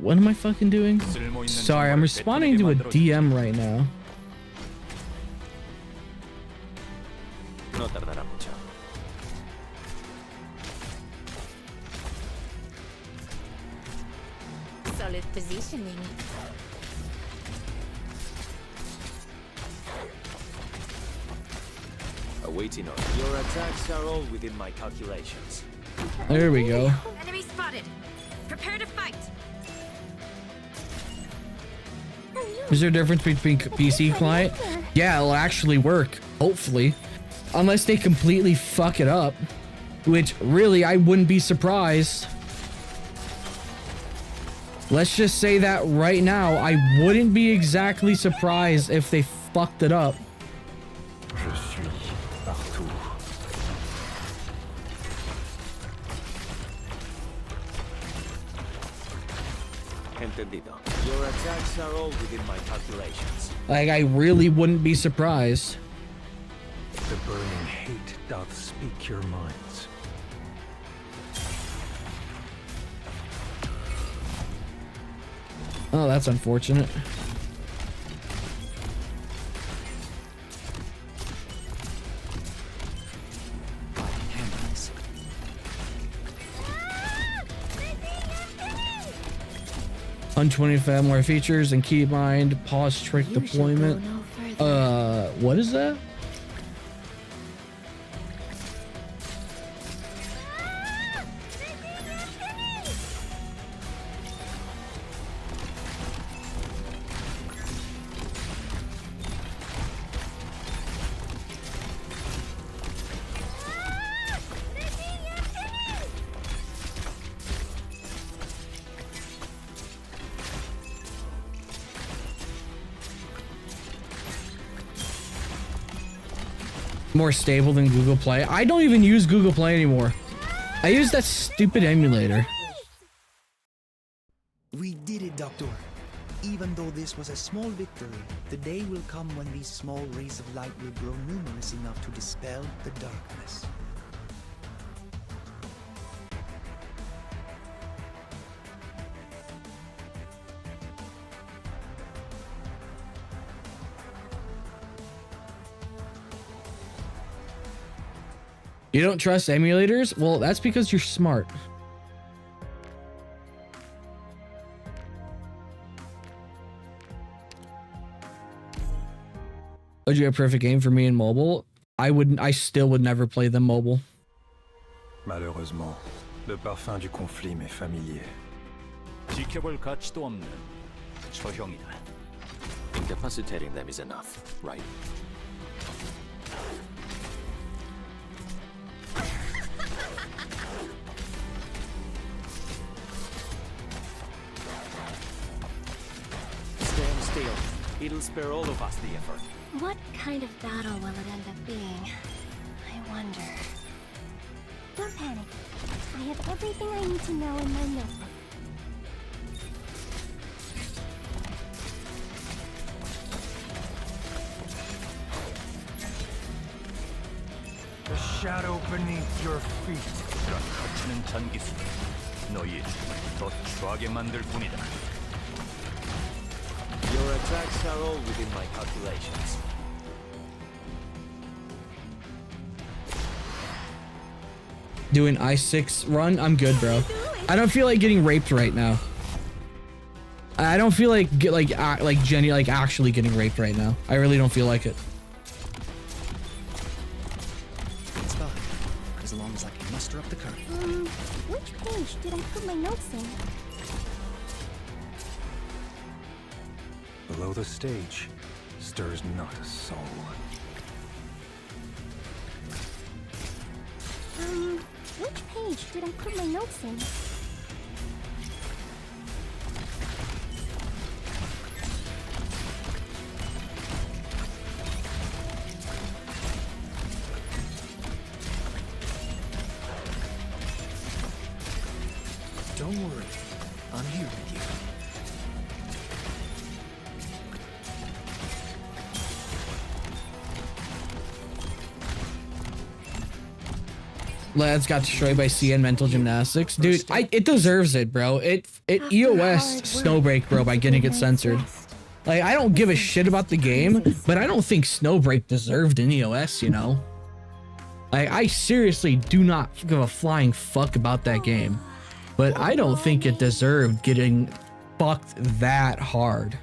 What am I fucking doing? Sorry, I'm responding to a DM right now. No tardará mucho. Solid positioning. Awaiting order. Your attacks are all within my calculations. There we go. Enemy spotted. Prepare to fight. Is there a difference between PC client? Yeah, it'll actually work, hopefully. Unless they completely fuck it up. Which, really, I wouldn't be surprised. Let's just say that right now, I wouldn't be exactly surprised if they fucked it up. Je suis partout. Entendido. Your attacks are all within my calculations. Like, I really wouldn't be surprised. The burning hate doth speak your minds. Oh, that's unfortunate. On 25 more features and keybind pause trick deployment. What is that? More stable than Google Play. I don't even use Google Play anymore. I use that stupid emulator. We did it, Doctor. Even though this was a small victory, the day will come when these small rays of light will grow numerous enough to dispel the darkness. You don't trust emulators? Well, that's because you're smart. Would you have a perfect game for me in mobile? I still would never play them mobile. Malheureusement, le parfum du conflit m'est familier. 지켜볼 가치도 없는 처형이다. Incapacitating them is enough, right? Stand still. It'll spare all of us the effort. What kind of battle will it end up being? I wonder. Don't panic. I have everything I need to know in my notebook. The shadow beneath your feet. 갇히는 잔기수. 너희를 더 추하게 만들 뿐이다. Your attacks are all within my calculations. Doing I6 run? I'm good, bro. I don't feel like getting raped right now. I don't feel like Jenny actually getting raped right now. I really don't feel like it. It's fine, as long as I can muster up the courage. Which page did I put my notes in? Below the stage stirs not a soul. Which page did I put my notes in? Don't worry, I'm here with you. Lads got destroyed by CN mental gymnastics. Dude, it deserves it, bro. It EOS Snowbreak, bro, by getting it censored. Like, I don't give a shit about the game, but I don't think Snowbreak deserved an EOS, you know? Like, I seriously do not give a flying fuck about that game. But I don't think it deserved getting fucked that hard.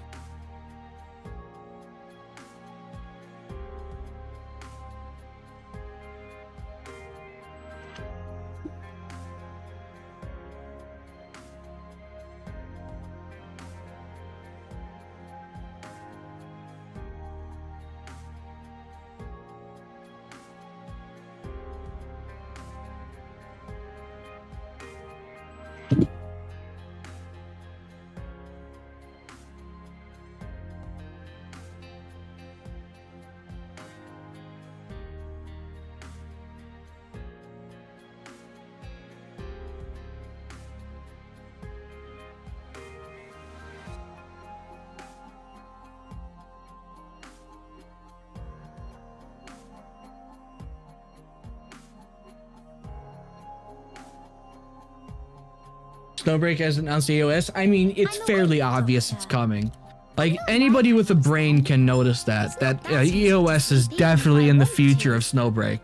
Snowbreak has announced EOS. I mean, it's fairly obvious it's coming. Like, anybody with a brain can notice that EOS is definitely in the future of Snowbreak.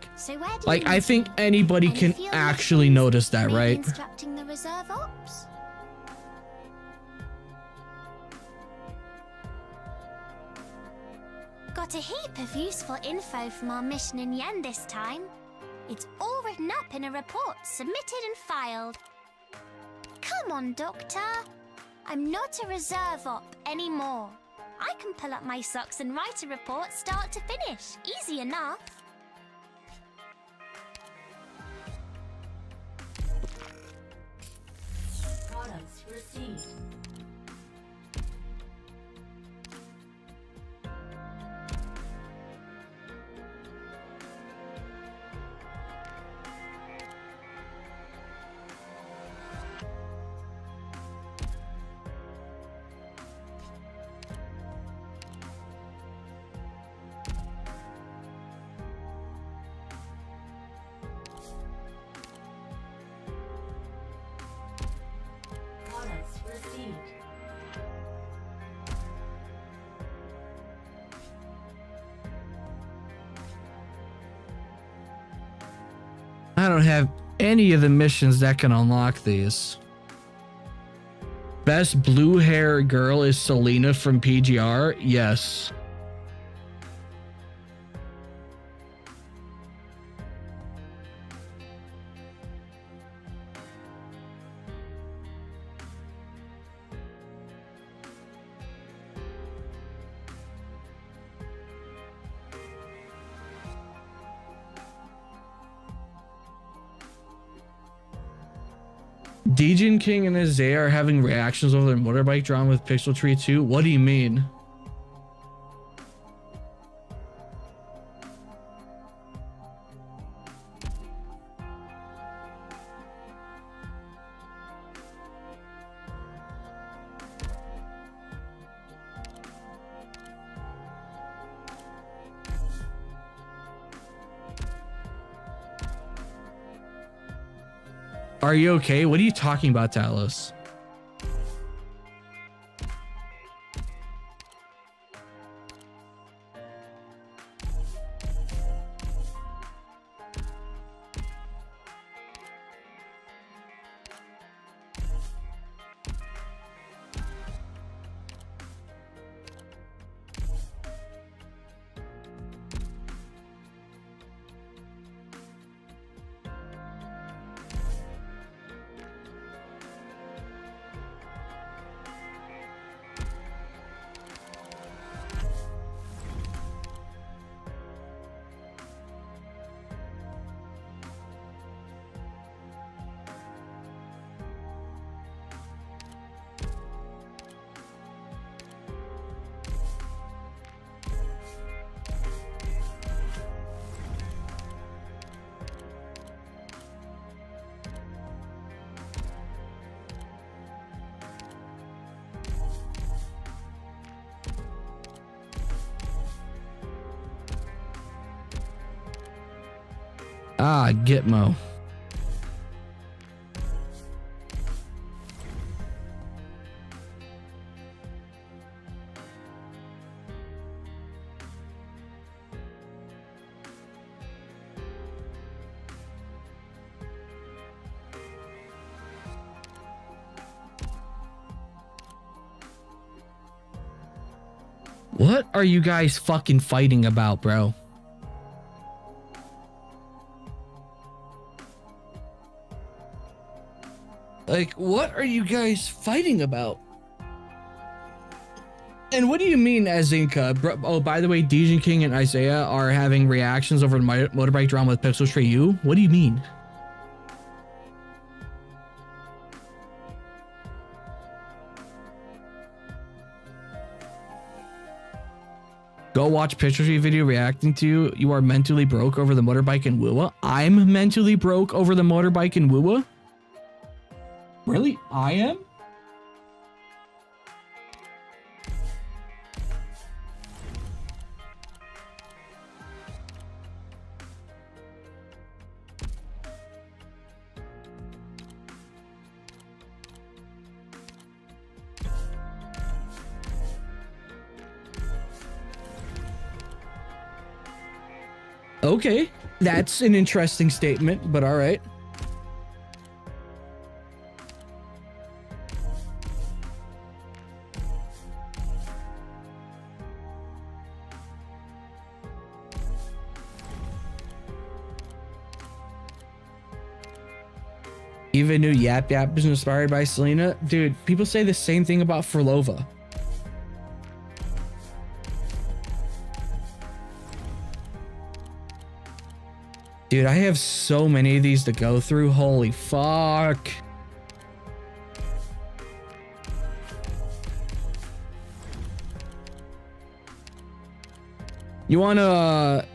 Like, I think anybody can actually notice that, right? Instructing the reserve ops? Got a heap of useful info from our mission in Yen this time. It's all written up in a report, submitted and filed. Come on, Doctor. I'm not a reserve op anymore. I can pull up my socks and write a report start to finish. Easy enough. Products received. Products received. I don't have any of the missions that can unlock these. Best blue hair girl is Selena from PGR. Yes. Dejin King and Isaiah are having reactions over their motorbike drawn with Pixel Tree 2. What do you mean? Are you okay? What are you talking about, Talos? Ah, Gitmo. What are you guys fucking fighting about, bro? Like, what are you guys fighting about? And what do you mean, Azinka? Bro, oh, by the way, Dejin King and Isaiah are having reactions over the motorbike drama with Pixel Tree U? What do you mean? Go watch Picture Tree video reacting to you. You are mentally broke over the motorbike in Wua. I'm mentally broke over the motorbike in Wua? Really? I am? Okay, that's an interesting statement, but all right. Even knew Yap Yap was inspired by Selena. Dude, people say the same thing about Furlova. Dude, I have so many of these to go through. Holy fuck. You want to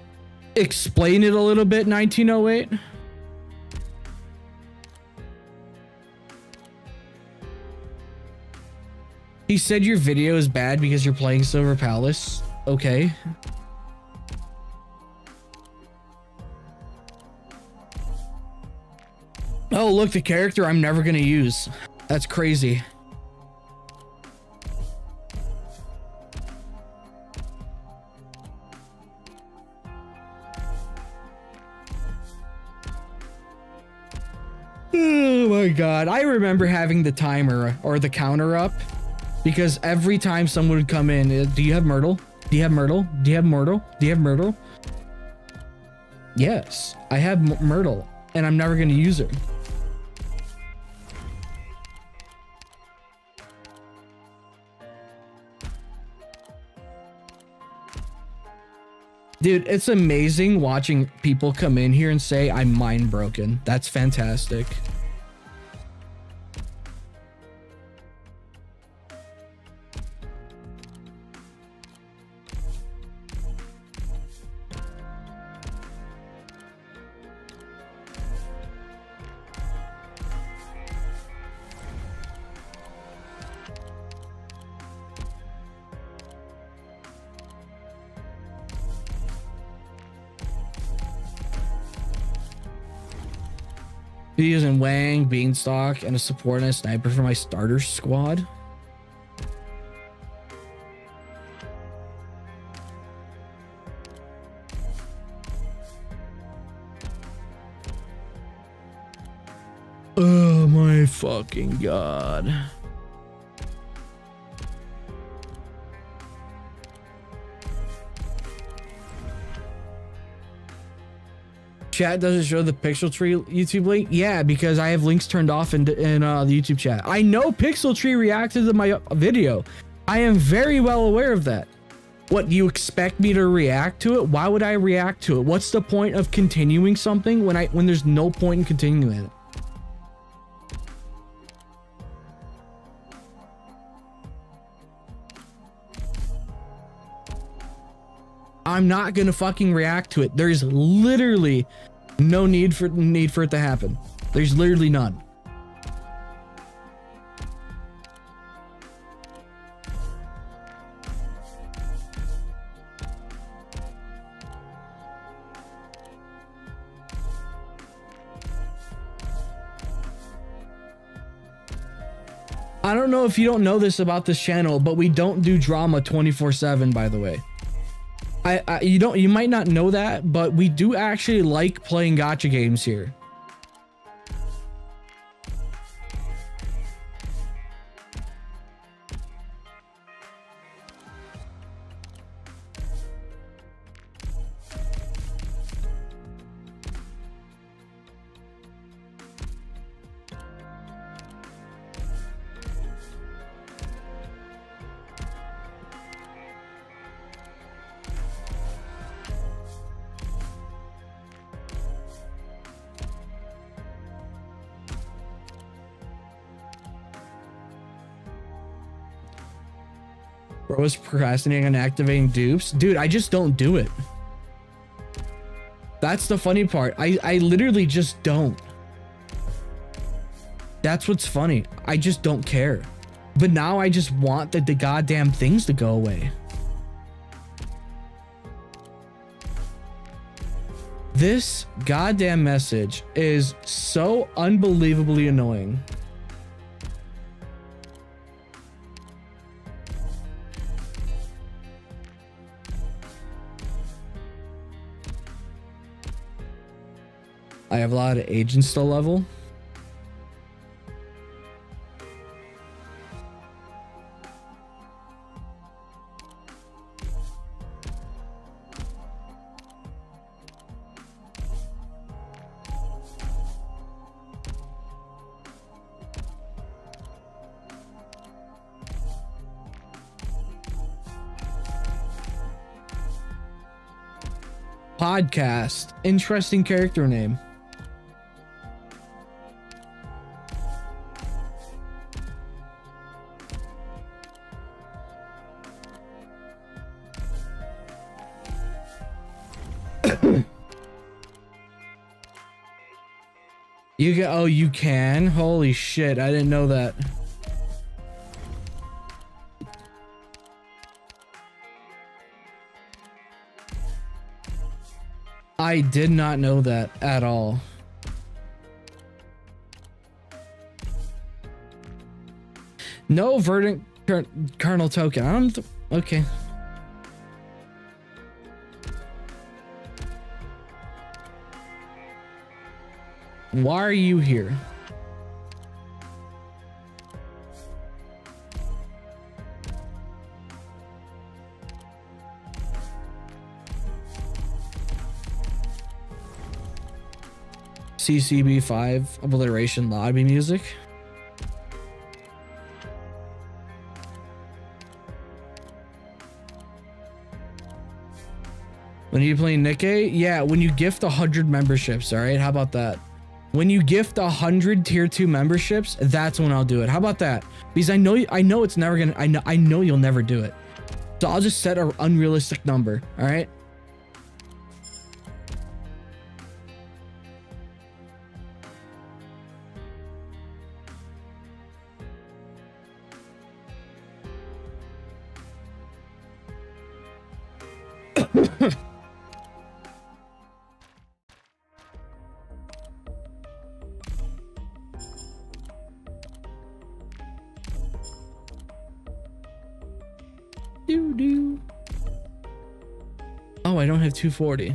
explain it a little bit, 1908? He said your video is bad because you're playing Silver Palace. Okay. Oh, look, the character I'm never gonna use. That's crazy. Oh my god. I remember having the timer or the counter up because every time someone would come in, do you have Myrtle? Do you have Myrtle? Do you have Myrtle? Do you have Myrtle? Yes, I have Myrtle and I'm never gonna use her. Dude, it's amazing watching people come in here and say I'm mind broken. That's fantastic. Using Wang, Beanstalk, and a support and a sniper for my starter squad. Oh my fucking god. Chat doesn't show the Pixel Tree YouTube link. Yeah, because I have links turned off in the YouTube chat. I know Pixel Tree reacted to my video. I am very well aware of that. What, you expect me to react to it? Why would I react to it? What's the point of continuing something when there's no point in continuing it? I'm not gonna fucking react to it. There's literally no need for it to happen. There's literally none. I don't know if you don't know this about this channel, but we don't do drama 24/7, by the way. You might not know that, but we do actually like playing gacha games here. Bro is procrastinating on activating dupes. Dude, I just don't do it. That's the funny part. I literally just don't. That's what's funny. I just don't care. But now I just want the goddamn things to go away. This goddamn message is so unbelievably annoying. I have a lot of agents to level. Podcast. Interesting character name. You can, oh, you can? Holy shit, I didn't know that. I did not know that at all. No verdant kernel token. I don't. Okay. Why are you here? CCB5 obliteration lobby music. When you play Nikkei, yeah, when you gift 100 memberships, all right? How about that? When you gift 100 tier 2 memberships, that's when I'll do it. How about that? Because I know it's never gonna, I know you'll never do it. So I'll just set an unrealistic number, all right? Oh, I don't have 240.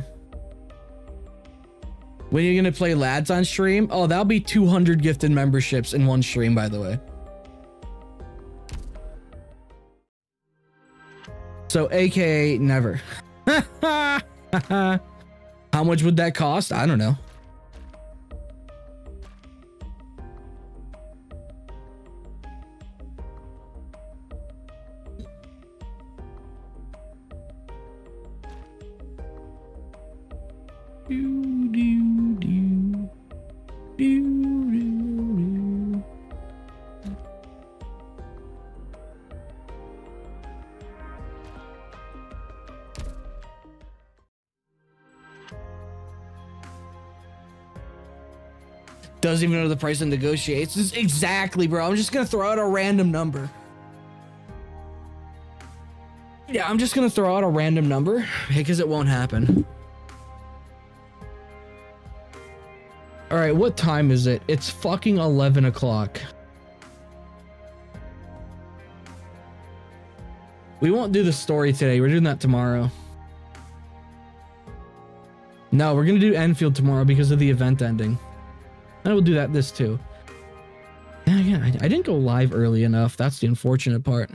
When are you gonna play lads on stream? Oh, that'll be 200 gifted memberships in one stream, by the way. So AKA never. How much would that cost? I don't know. Doesn't even know the price and negotiates. Exactly, bro. I'm just gonna throw out a random number. Yeah, I'm just gonna throw out a random number because it won't happen. All right, what time is it? It's fucking 11 o'clock. We won't do the story today. We're doing that tomorrow. No, we're gonna do Endfield tomorrow because of the event ending. And we'll do this too. Yeah, again, I didn't go live early enough. That's the unfortunate part.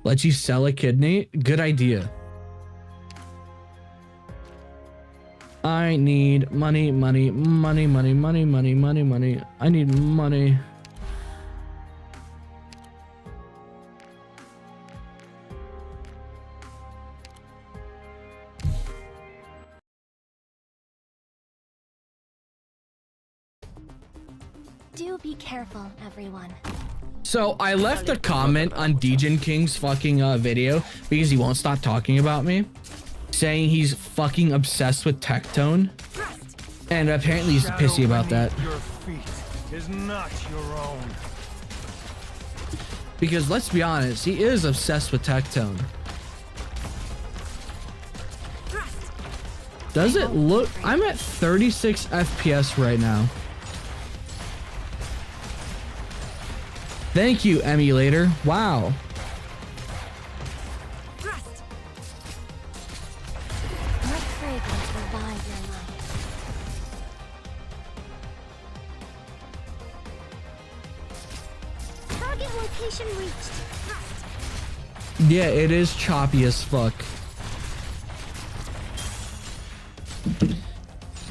Let you sell a kidney? Good idea. I need money, money, money, money, money, money, money, money. I need money. Do be careful, everyone. So I left a comment on Degen King's fucking video because he won't stop talking about me, saying he's fucking obsessed with Tectone, and apparently he's pissy about that. Your feet is not your own. Because let's be honest, he is obsessed with Tectone. Does it look? I'm at 36 FPS right now. Thank you, emulator. Wow. Let fragrance revive your life. Target location reached. Yeah, it is choppy as fuck.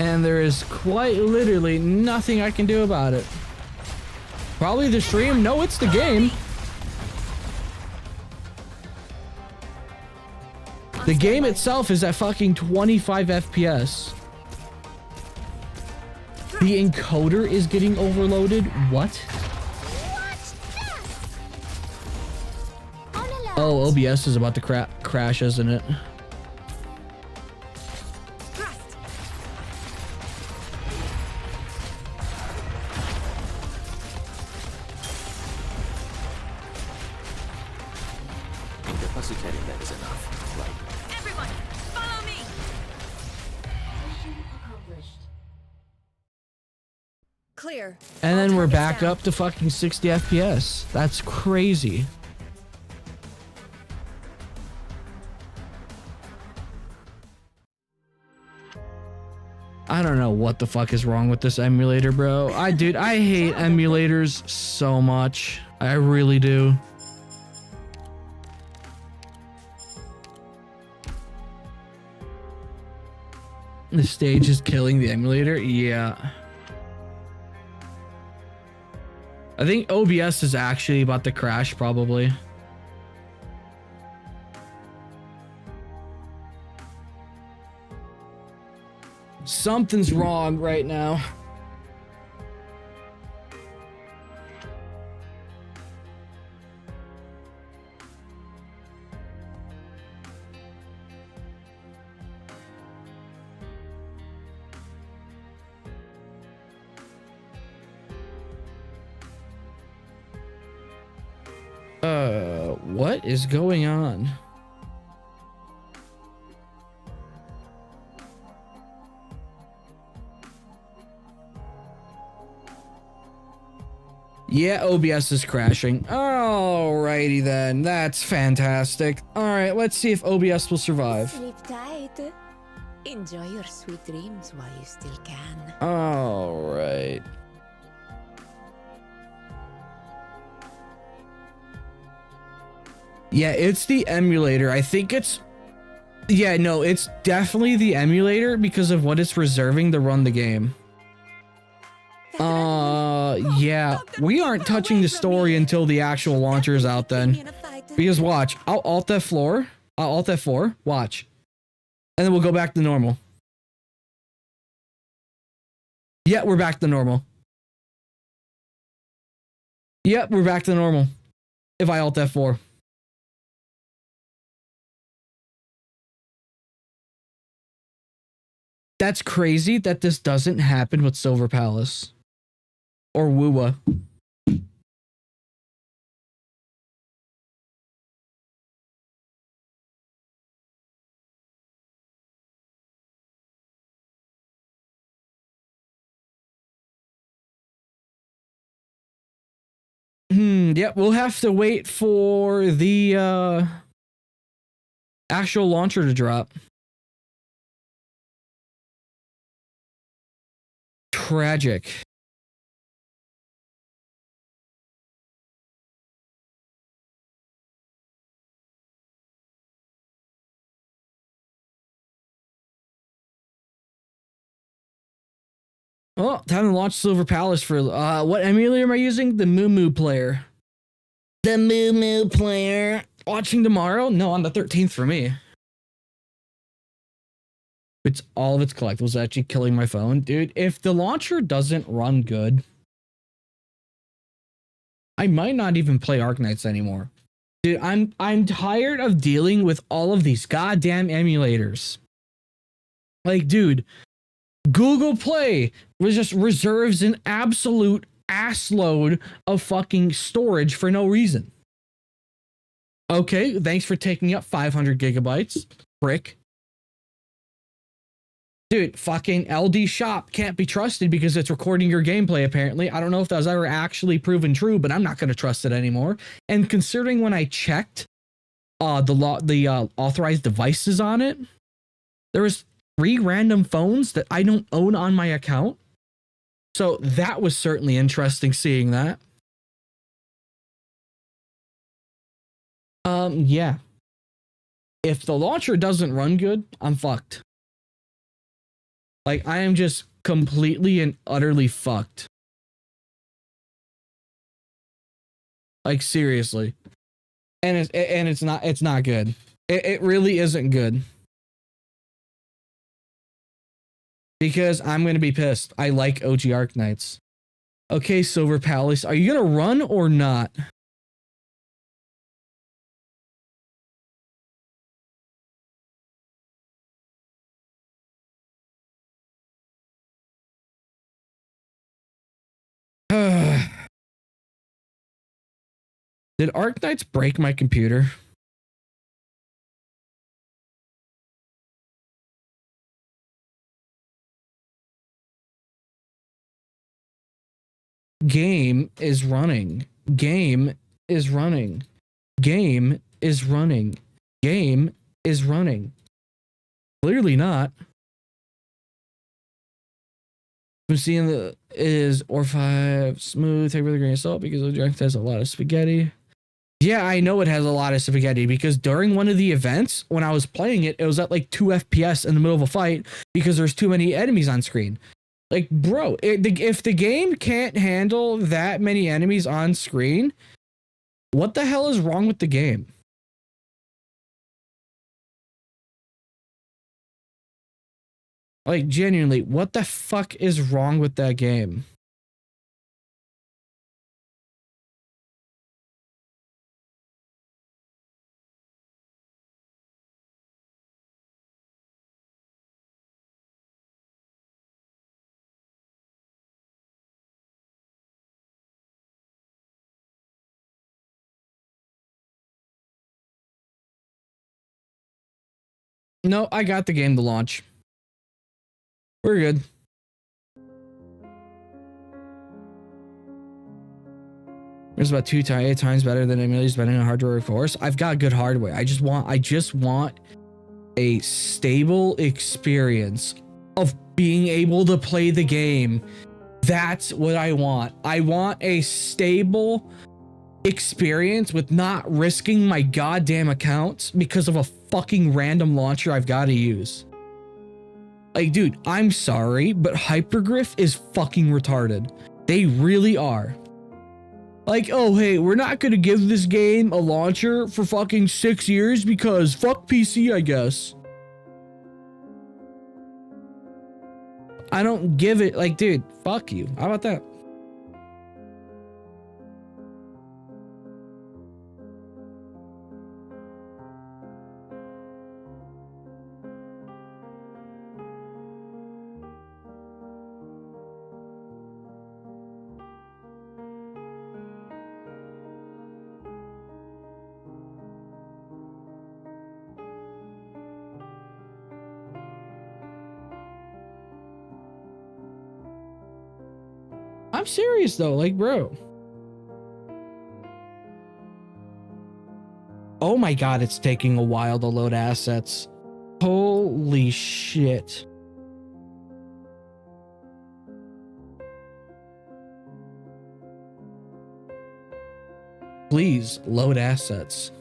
And there is quite literally nothing I can do about it. Probably the stream. No, it's the game. The game itself is at fucking 25 FPS. The encoder is getting overloaded. What? Oh, OBS is about to crash, isn't it? Clear. And then we're back up to fucking 60 FPS. That's crazy. I don't know what the fuck is wrong with this emulator, bro. Dude, I hate emulators so much. I really do. The stage is killing the emulator. Yeah. I think OBS is actually about to crash, probably. Something's wrong right now. What is going on? Yeah, OBS is crashing. Alrighty then, that's fantastic. Alright, let's see if OBS will survive. Sleep tight. Enjoy your sweet dreams while you still can. Alright. Yeah, it's the emulator. I think it's... Yeah, no, it's definitely the emulator because of what it's reserving to run the game. Yeah, we aren't touching the story until the actual launcher is out then. Because watch, I'll alt F4, watch. And then we'll go back to normal. Yeah, we're back to normal. Yep, we're back to normal. If I alt F4. That's crazy that this doesn't happen with Silver Palace. Or Wuwa. Yep, we'll have to wait for the actual launcher to drop. Tragic. Well, time to launch Silver Palace for what emulator am I using? The Moo Player. The Moo Player. Watching tomorrow? No, on the 13th for me. It's all of its collectibles actually killing my phone. Dude, if the launcher doesn't run good, I might not even play Arknights anymore. Dude, I'm tired of dealing with all of these goddamn emulators. Like, dude, Google Play just reserves an absolute assload of fucking storage for no reason. Okay, thanks for taking up 500 gigabytes, prick. Dude, fucking LD Shop can't be trusted because it's recording your gameplay, apparently. I don't know if that was ever actually proven true, but I'm not going to trust it anymore. And considering when I checked the authorized devices on it, there was 3 random phones that I don't own on my account. So that was certainly interesting seeing that. Yeah. If the launcher doesn't run good, I'm fucked. Like, I am just completely and utterly fucked. Like, seriously. And it's not good. It really isn't good. Because I'm going to be pissed. I like OG Arknights. Okay, Silver Palace, are you going to run or not? Did Arknights break my computer? Game is running. Game is running. Game is running. Game is running. Clearly not. I'm seeing the is or 5 smooth. Take with a grain of salt because the junk has a lot of spaghetti. Yeah, I know it has a lot of spaghetti because during one of the events, when I was playing it, it was at like 2 FPS in the middle of a fight because there's too many enemies on screen. Like, bro, if the game can't handle that many enemies on screen, what the hell is wrong with the game? Like, genuinely, what the fuck is wrong with that game? No, I got the game to launch. We're good. It's about 8 times better than Emily's spending on hardware, of course. I've got good hardware. I just want a stable experience of being able to play the game. That's what I want. I want a stable experience with not risking my goddamn accounts because of a fucking random launcher I've got to use. Like, dude, I'm sorry, but Hypergriff is fucking retarded. They really are. Like, oh, hey, we're not going to give this game a launcher for fucking 6 years because fuck PC, I guess. I don't give it, like, dude, fuck you. How about that? I'm serious though, like, bro. Oh my god, it's taking a while to load assets. Holy shit. Please load assets.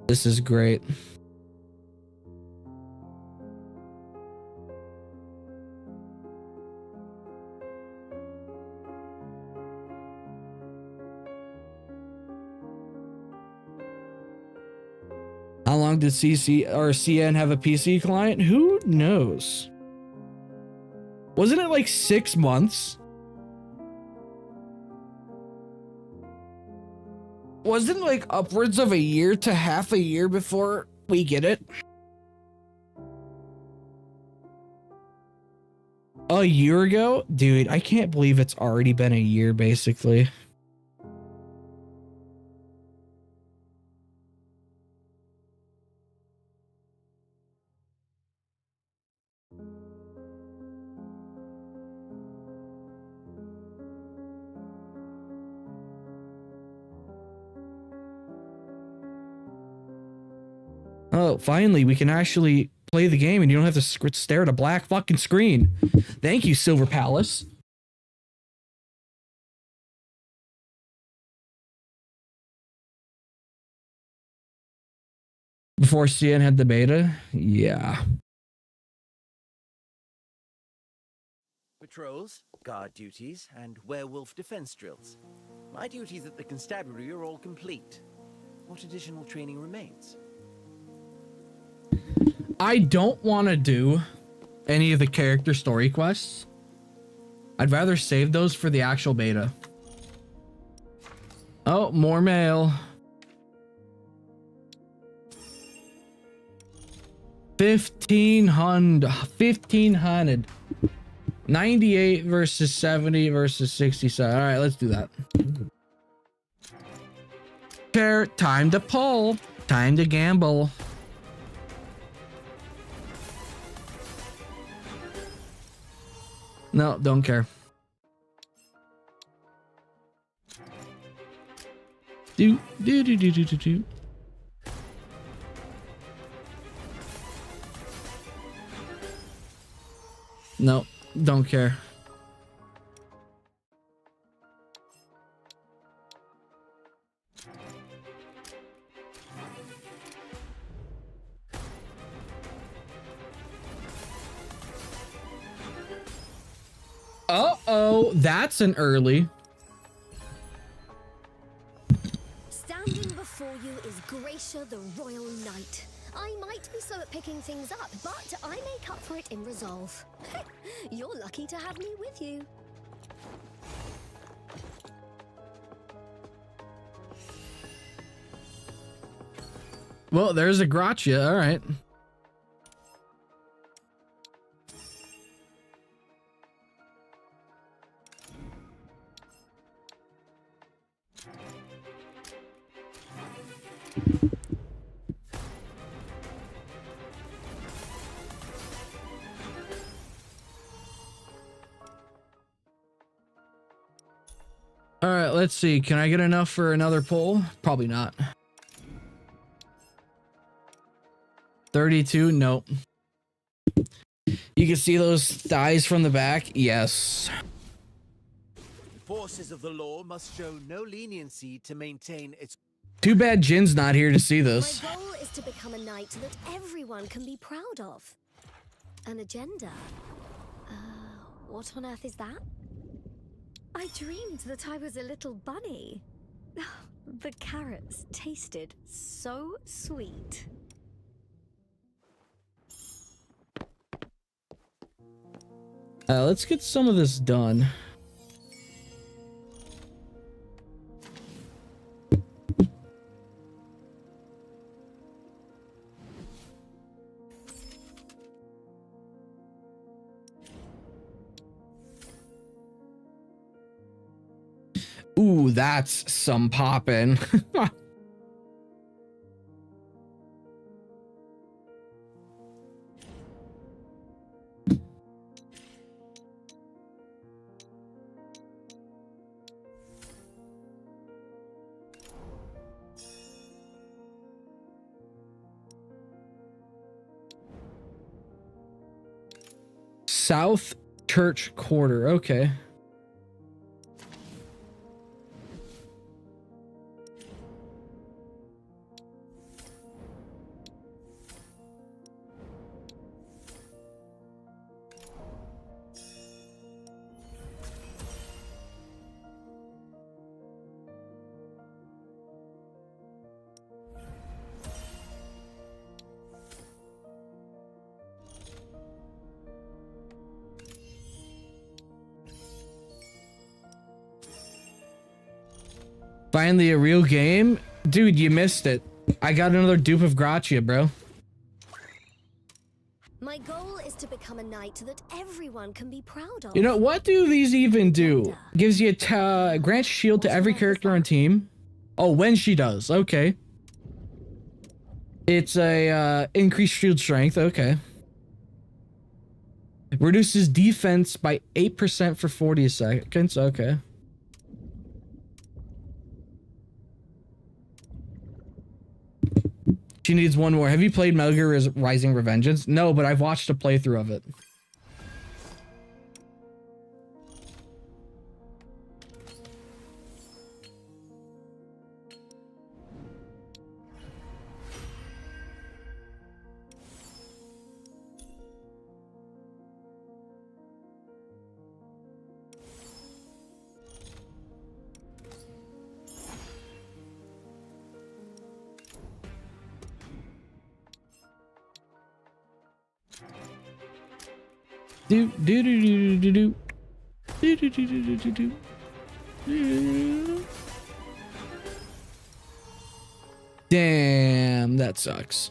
This is great. How long did CC or CN have a PC client? Who knows? Wasn't it like 6 months? Wasn't it like upwards of a year to half a year before we get it? A year ago? Dude, I can't believe it's already been a year basically. Oh, finally, we can actually play the game and you don't have to stare at a black fucking screen. Thank you, Silver Palace. Before CN had the beta? Yeah. Patrols, guard duties, and werewolf defense drills. My duties at the constabulary are all complete. What additional training remains? I don't want to do any of the character story quests. I'd rather save those for the actual beta. Oh, more mail. 1500. 98 versus 70 versus 67. All right, let's do that. Time to pull. Time to gamble. No, don't care. Do. No, don't care. Uh-oh, that's an early. Standing before you is Gracia the Royal Knight. I might be slow at picking things up, but I make up for it in resolve. You're lucky to have me with you. Well, there's a gotcha. All right. All right, let's see. Can I get enough for another pull? Probably not. 32? Nope. You can see those thighs from the back? Yes. Forces of the law must show no leniency to maintain its... Too bad Jin's not here to see this. My goal is to become a knight that everyone can be proud of. An agenda? What on earth is that? I dreamed that I was a little bunny. The carrots tasted so sweet. Let's get some of this done. Ooh, that's some poppin'. South Church Quarter. Okay. Finally a real game? Dude, you missed it. I got another dupe of gatcha, bro. My goal is to become a knight that everyone can be proud of. You know, what do these even do? Gives you a grants shield to every character on team. Oh, when she does. Okay. It's a increased shield strength. Okay. Reduces defense by 8% for 40 seconds. Okay. She needs one more. Have you played Metal Gear Rising Revengeance? No, but I've watched a playthrough of it. Do do do do do do do do do do do do do. Damn, that sucks.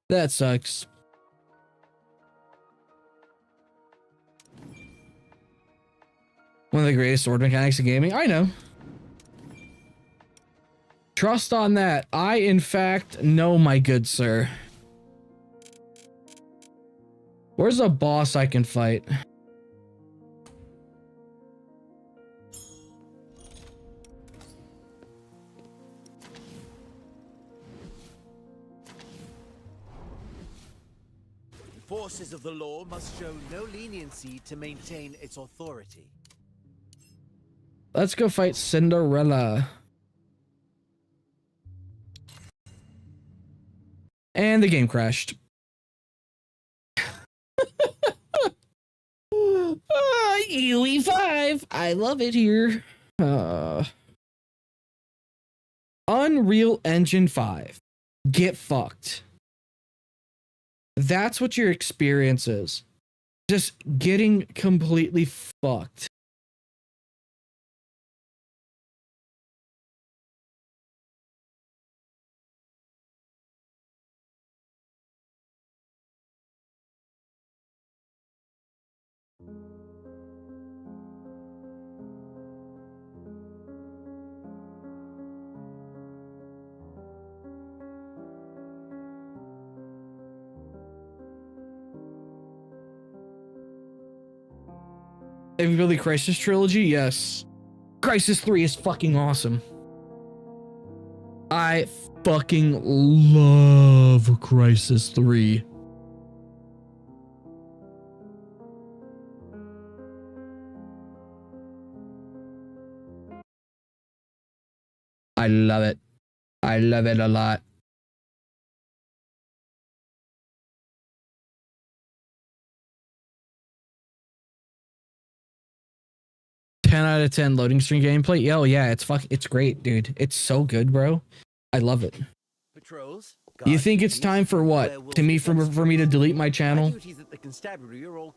That sucks. One of the greatest sword mechanics in gaming. I know. Trust on that. I, in fact, know, my good sir. Where's a boss I can fight? The forces of the law must show no leniency to maintain its authority. Let's go fight Cinderella. And the game crashed. UE5. I love it here. Unreal Engine 5. Get fucked. That's what your experience is. Just getting completely fucked. Have you played the Crisis trilogy? Yes. Crisis 3 is fucking awesome. I fucking love Crisis 3. I love it. I love it a lot. Out of 10 loading screen gameplay. Yo, yeah, it's great, dude. It's so good, bro. I love it. Patrols, You think it's time for what? To me, for me to delete my channel?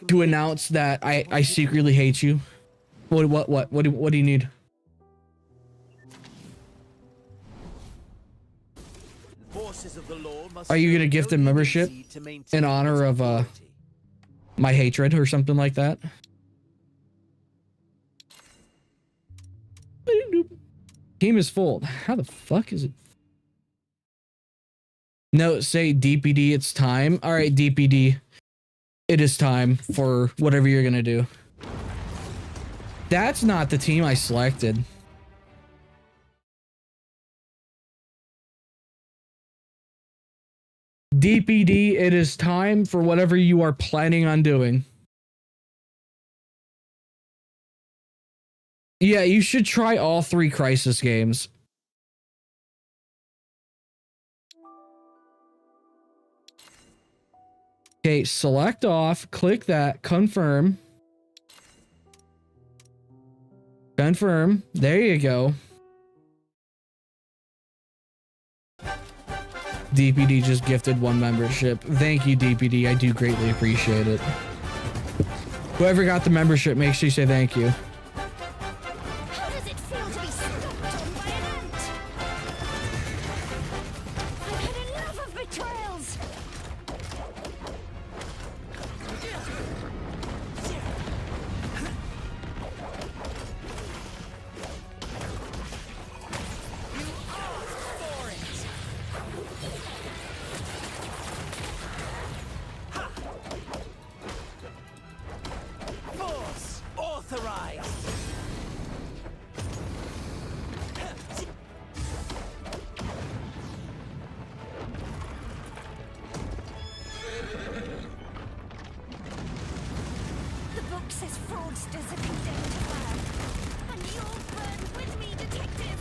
To announce that I secretly hate you? What do you need? Are you gonna gift a membership in honor of my hatred or something like that? Team is full. How the fuck is it? No, say DPD, it's time. All right, DPD. It is time for whatever you're gonna do. That's not the team I selected. DPD, it is time for whatever you are planning on doing. Yeah, you should try all 3 Crisis games. Okay, select off, click that, confirm. Confirm. There you go. DPD just gifted 1 membership. Thank you, DPD. I do greatly appreciate it. Whoever got the membership, make sure you say thank you. How does it feel to be stomped on by an ant? I've had enough of betrayals. Force authorized. The book says fraudsters are condemned to burn. And you'll burn with me, detective.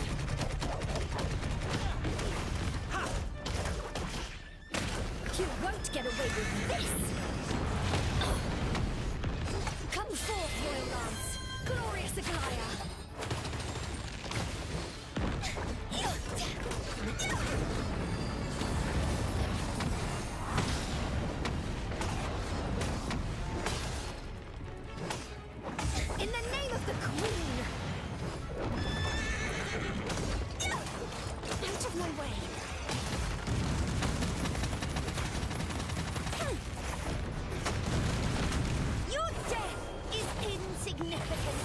You won't get away with this. Come forth, Royal Lance. Glorious Aglaya. In the name of the Queen. Out of my way. Your death is insignificant.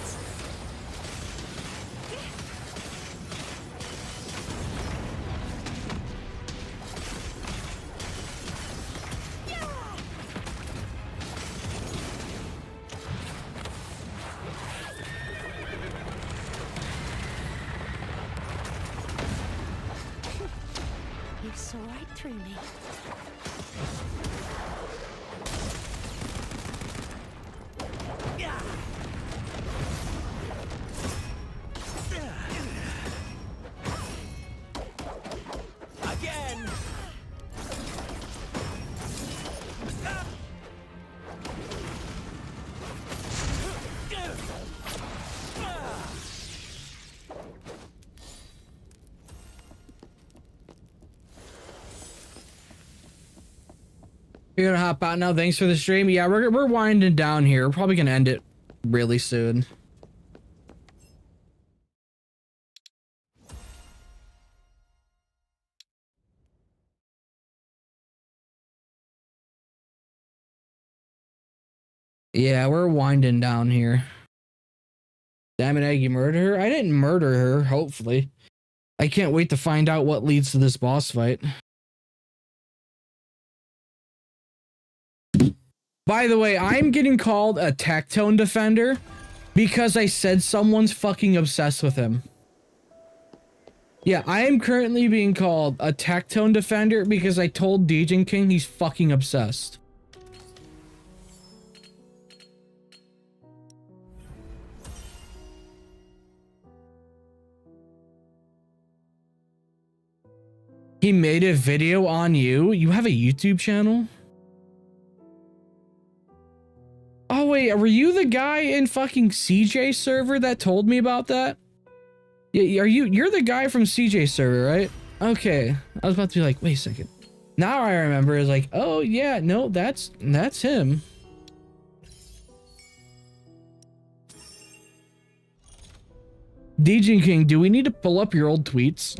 You saw right through me. Again. You're gonna hop out now. Thanks for the stream. Yeah, we're winding down here. We're probably gonna end it really soon. Yeah, we're winding down here. Damn it, Egg, you murdered her? I didn't murder her, hopefully. I can't wait to find out what leads to this boss fight. By the way, I'm getting called a Tectone Defender because I said someone's fucking obsessed with him. Yeah, I am currently being called a Tectone Defender because I told Dejin King he's fucking obsessed. He made a video on you? You have a YouTube channel? Oh wait, were you the guy in fucking CJ server that told me about that? Yeah, you're the guy from CJ server, right? Okay. I was about to be like, wait a second. Now I remember. It's like, oh yeah, no, that's him. DJ King, do we need to pull up your old tweets?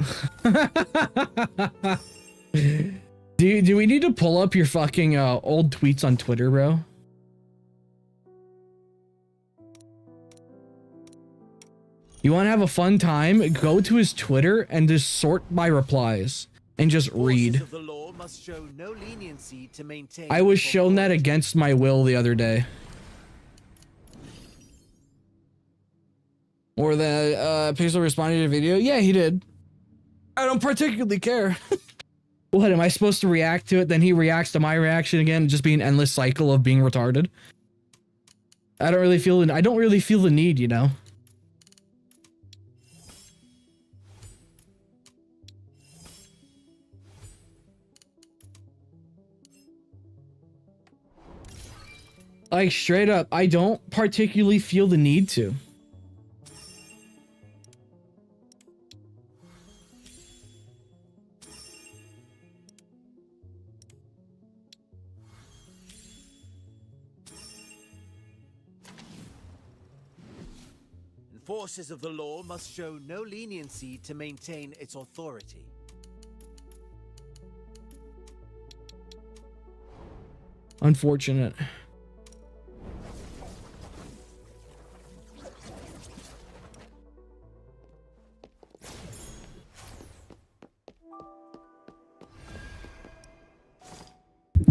do we need to pull up your fucking old tweets on Twitter, bro? You want to have a fun time? Go to his Twitter and just sort by replies and just read. Of the law must show no leniency to maintain. I was shown that against my will the other day. Or the Pixel responded to the video. Yeah, he did. I don't particularly care. What, am I supposed to react to it? Then he reacts to my reaction again, just be an endless cycle of being retarded. I don't really feel the need, you know. Like, straight up, I don't particularly feel the need to. forces of the law must show no leniency to maintain its authority. Unfortunate.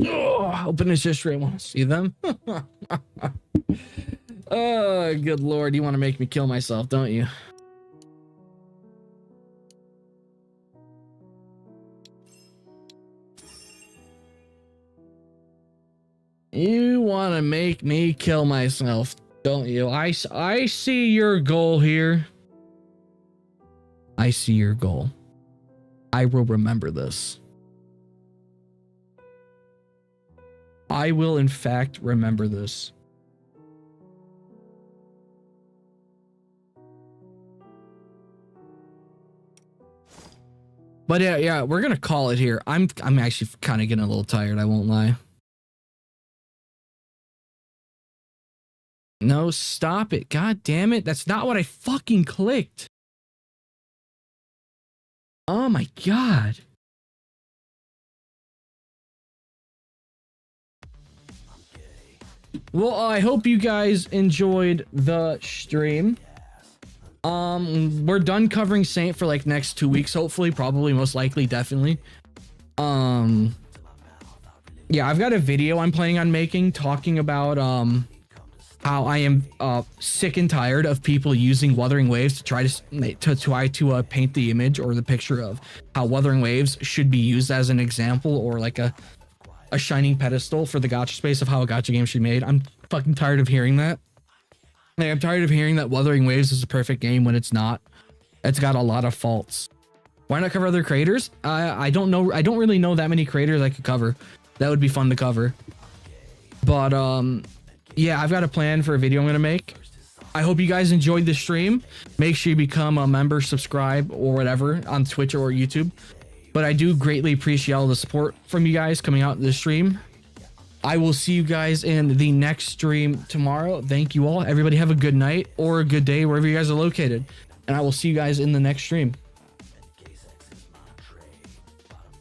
Oh, open his history. I want to see them. Oh, good lord. You want to make me kill myself, don't you? You want to make me kill myself, don't you? I see your goal here. I see your goal. I will remember this. I will, in fact, remember this. But yeah, we're gonna call it here. I'm actually kind of getting a little tired. I won't lie. No, stop it! God damn it! That's not what I fucking clicked. Oh my god. Well, I hope you guys enjoyed the stream. We're done covering Saint for like next 2 weeks, hopefully, probably, most likely, definitely. Yeah, I've got a video I'm planning on making talking about how I am sick and tired of people using Wuthering Waves to try to paint the image or the picture of how Wuthering Waves should be used as an example or like a shining pedestal for the gacha space of how a gacha game should be made. I'm fucking tired of hearing that. Like, I'm tired of hearing that Wuthering Waves is a perfect game when it's not. It's got a lot of faults. Why not cover other creators? I don't know. I don't really know that many creators I could cover. That would be fun to cover. But yeah, I've got a plan for a video I'm gonna make. I hope you guys enjoyed the stream. Make sure you become a member, subscribe, or whatever on Twitch or YouTube. But I do greatly appreciate all the support from you guys coming out to the stream. I will see you guys in the next stream tomorrow. Thank you all. Everybody have a good night or a good day wherever you guys are located. And I will see you guys in the next stream.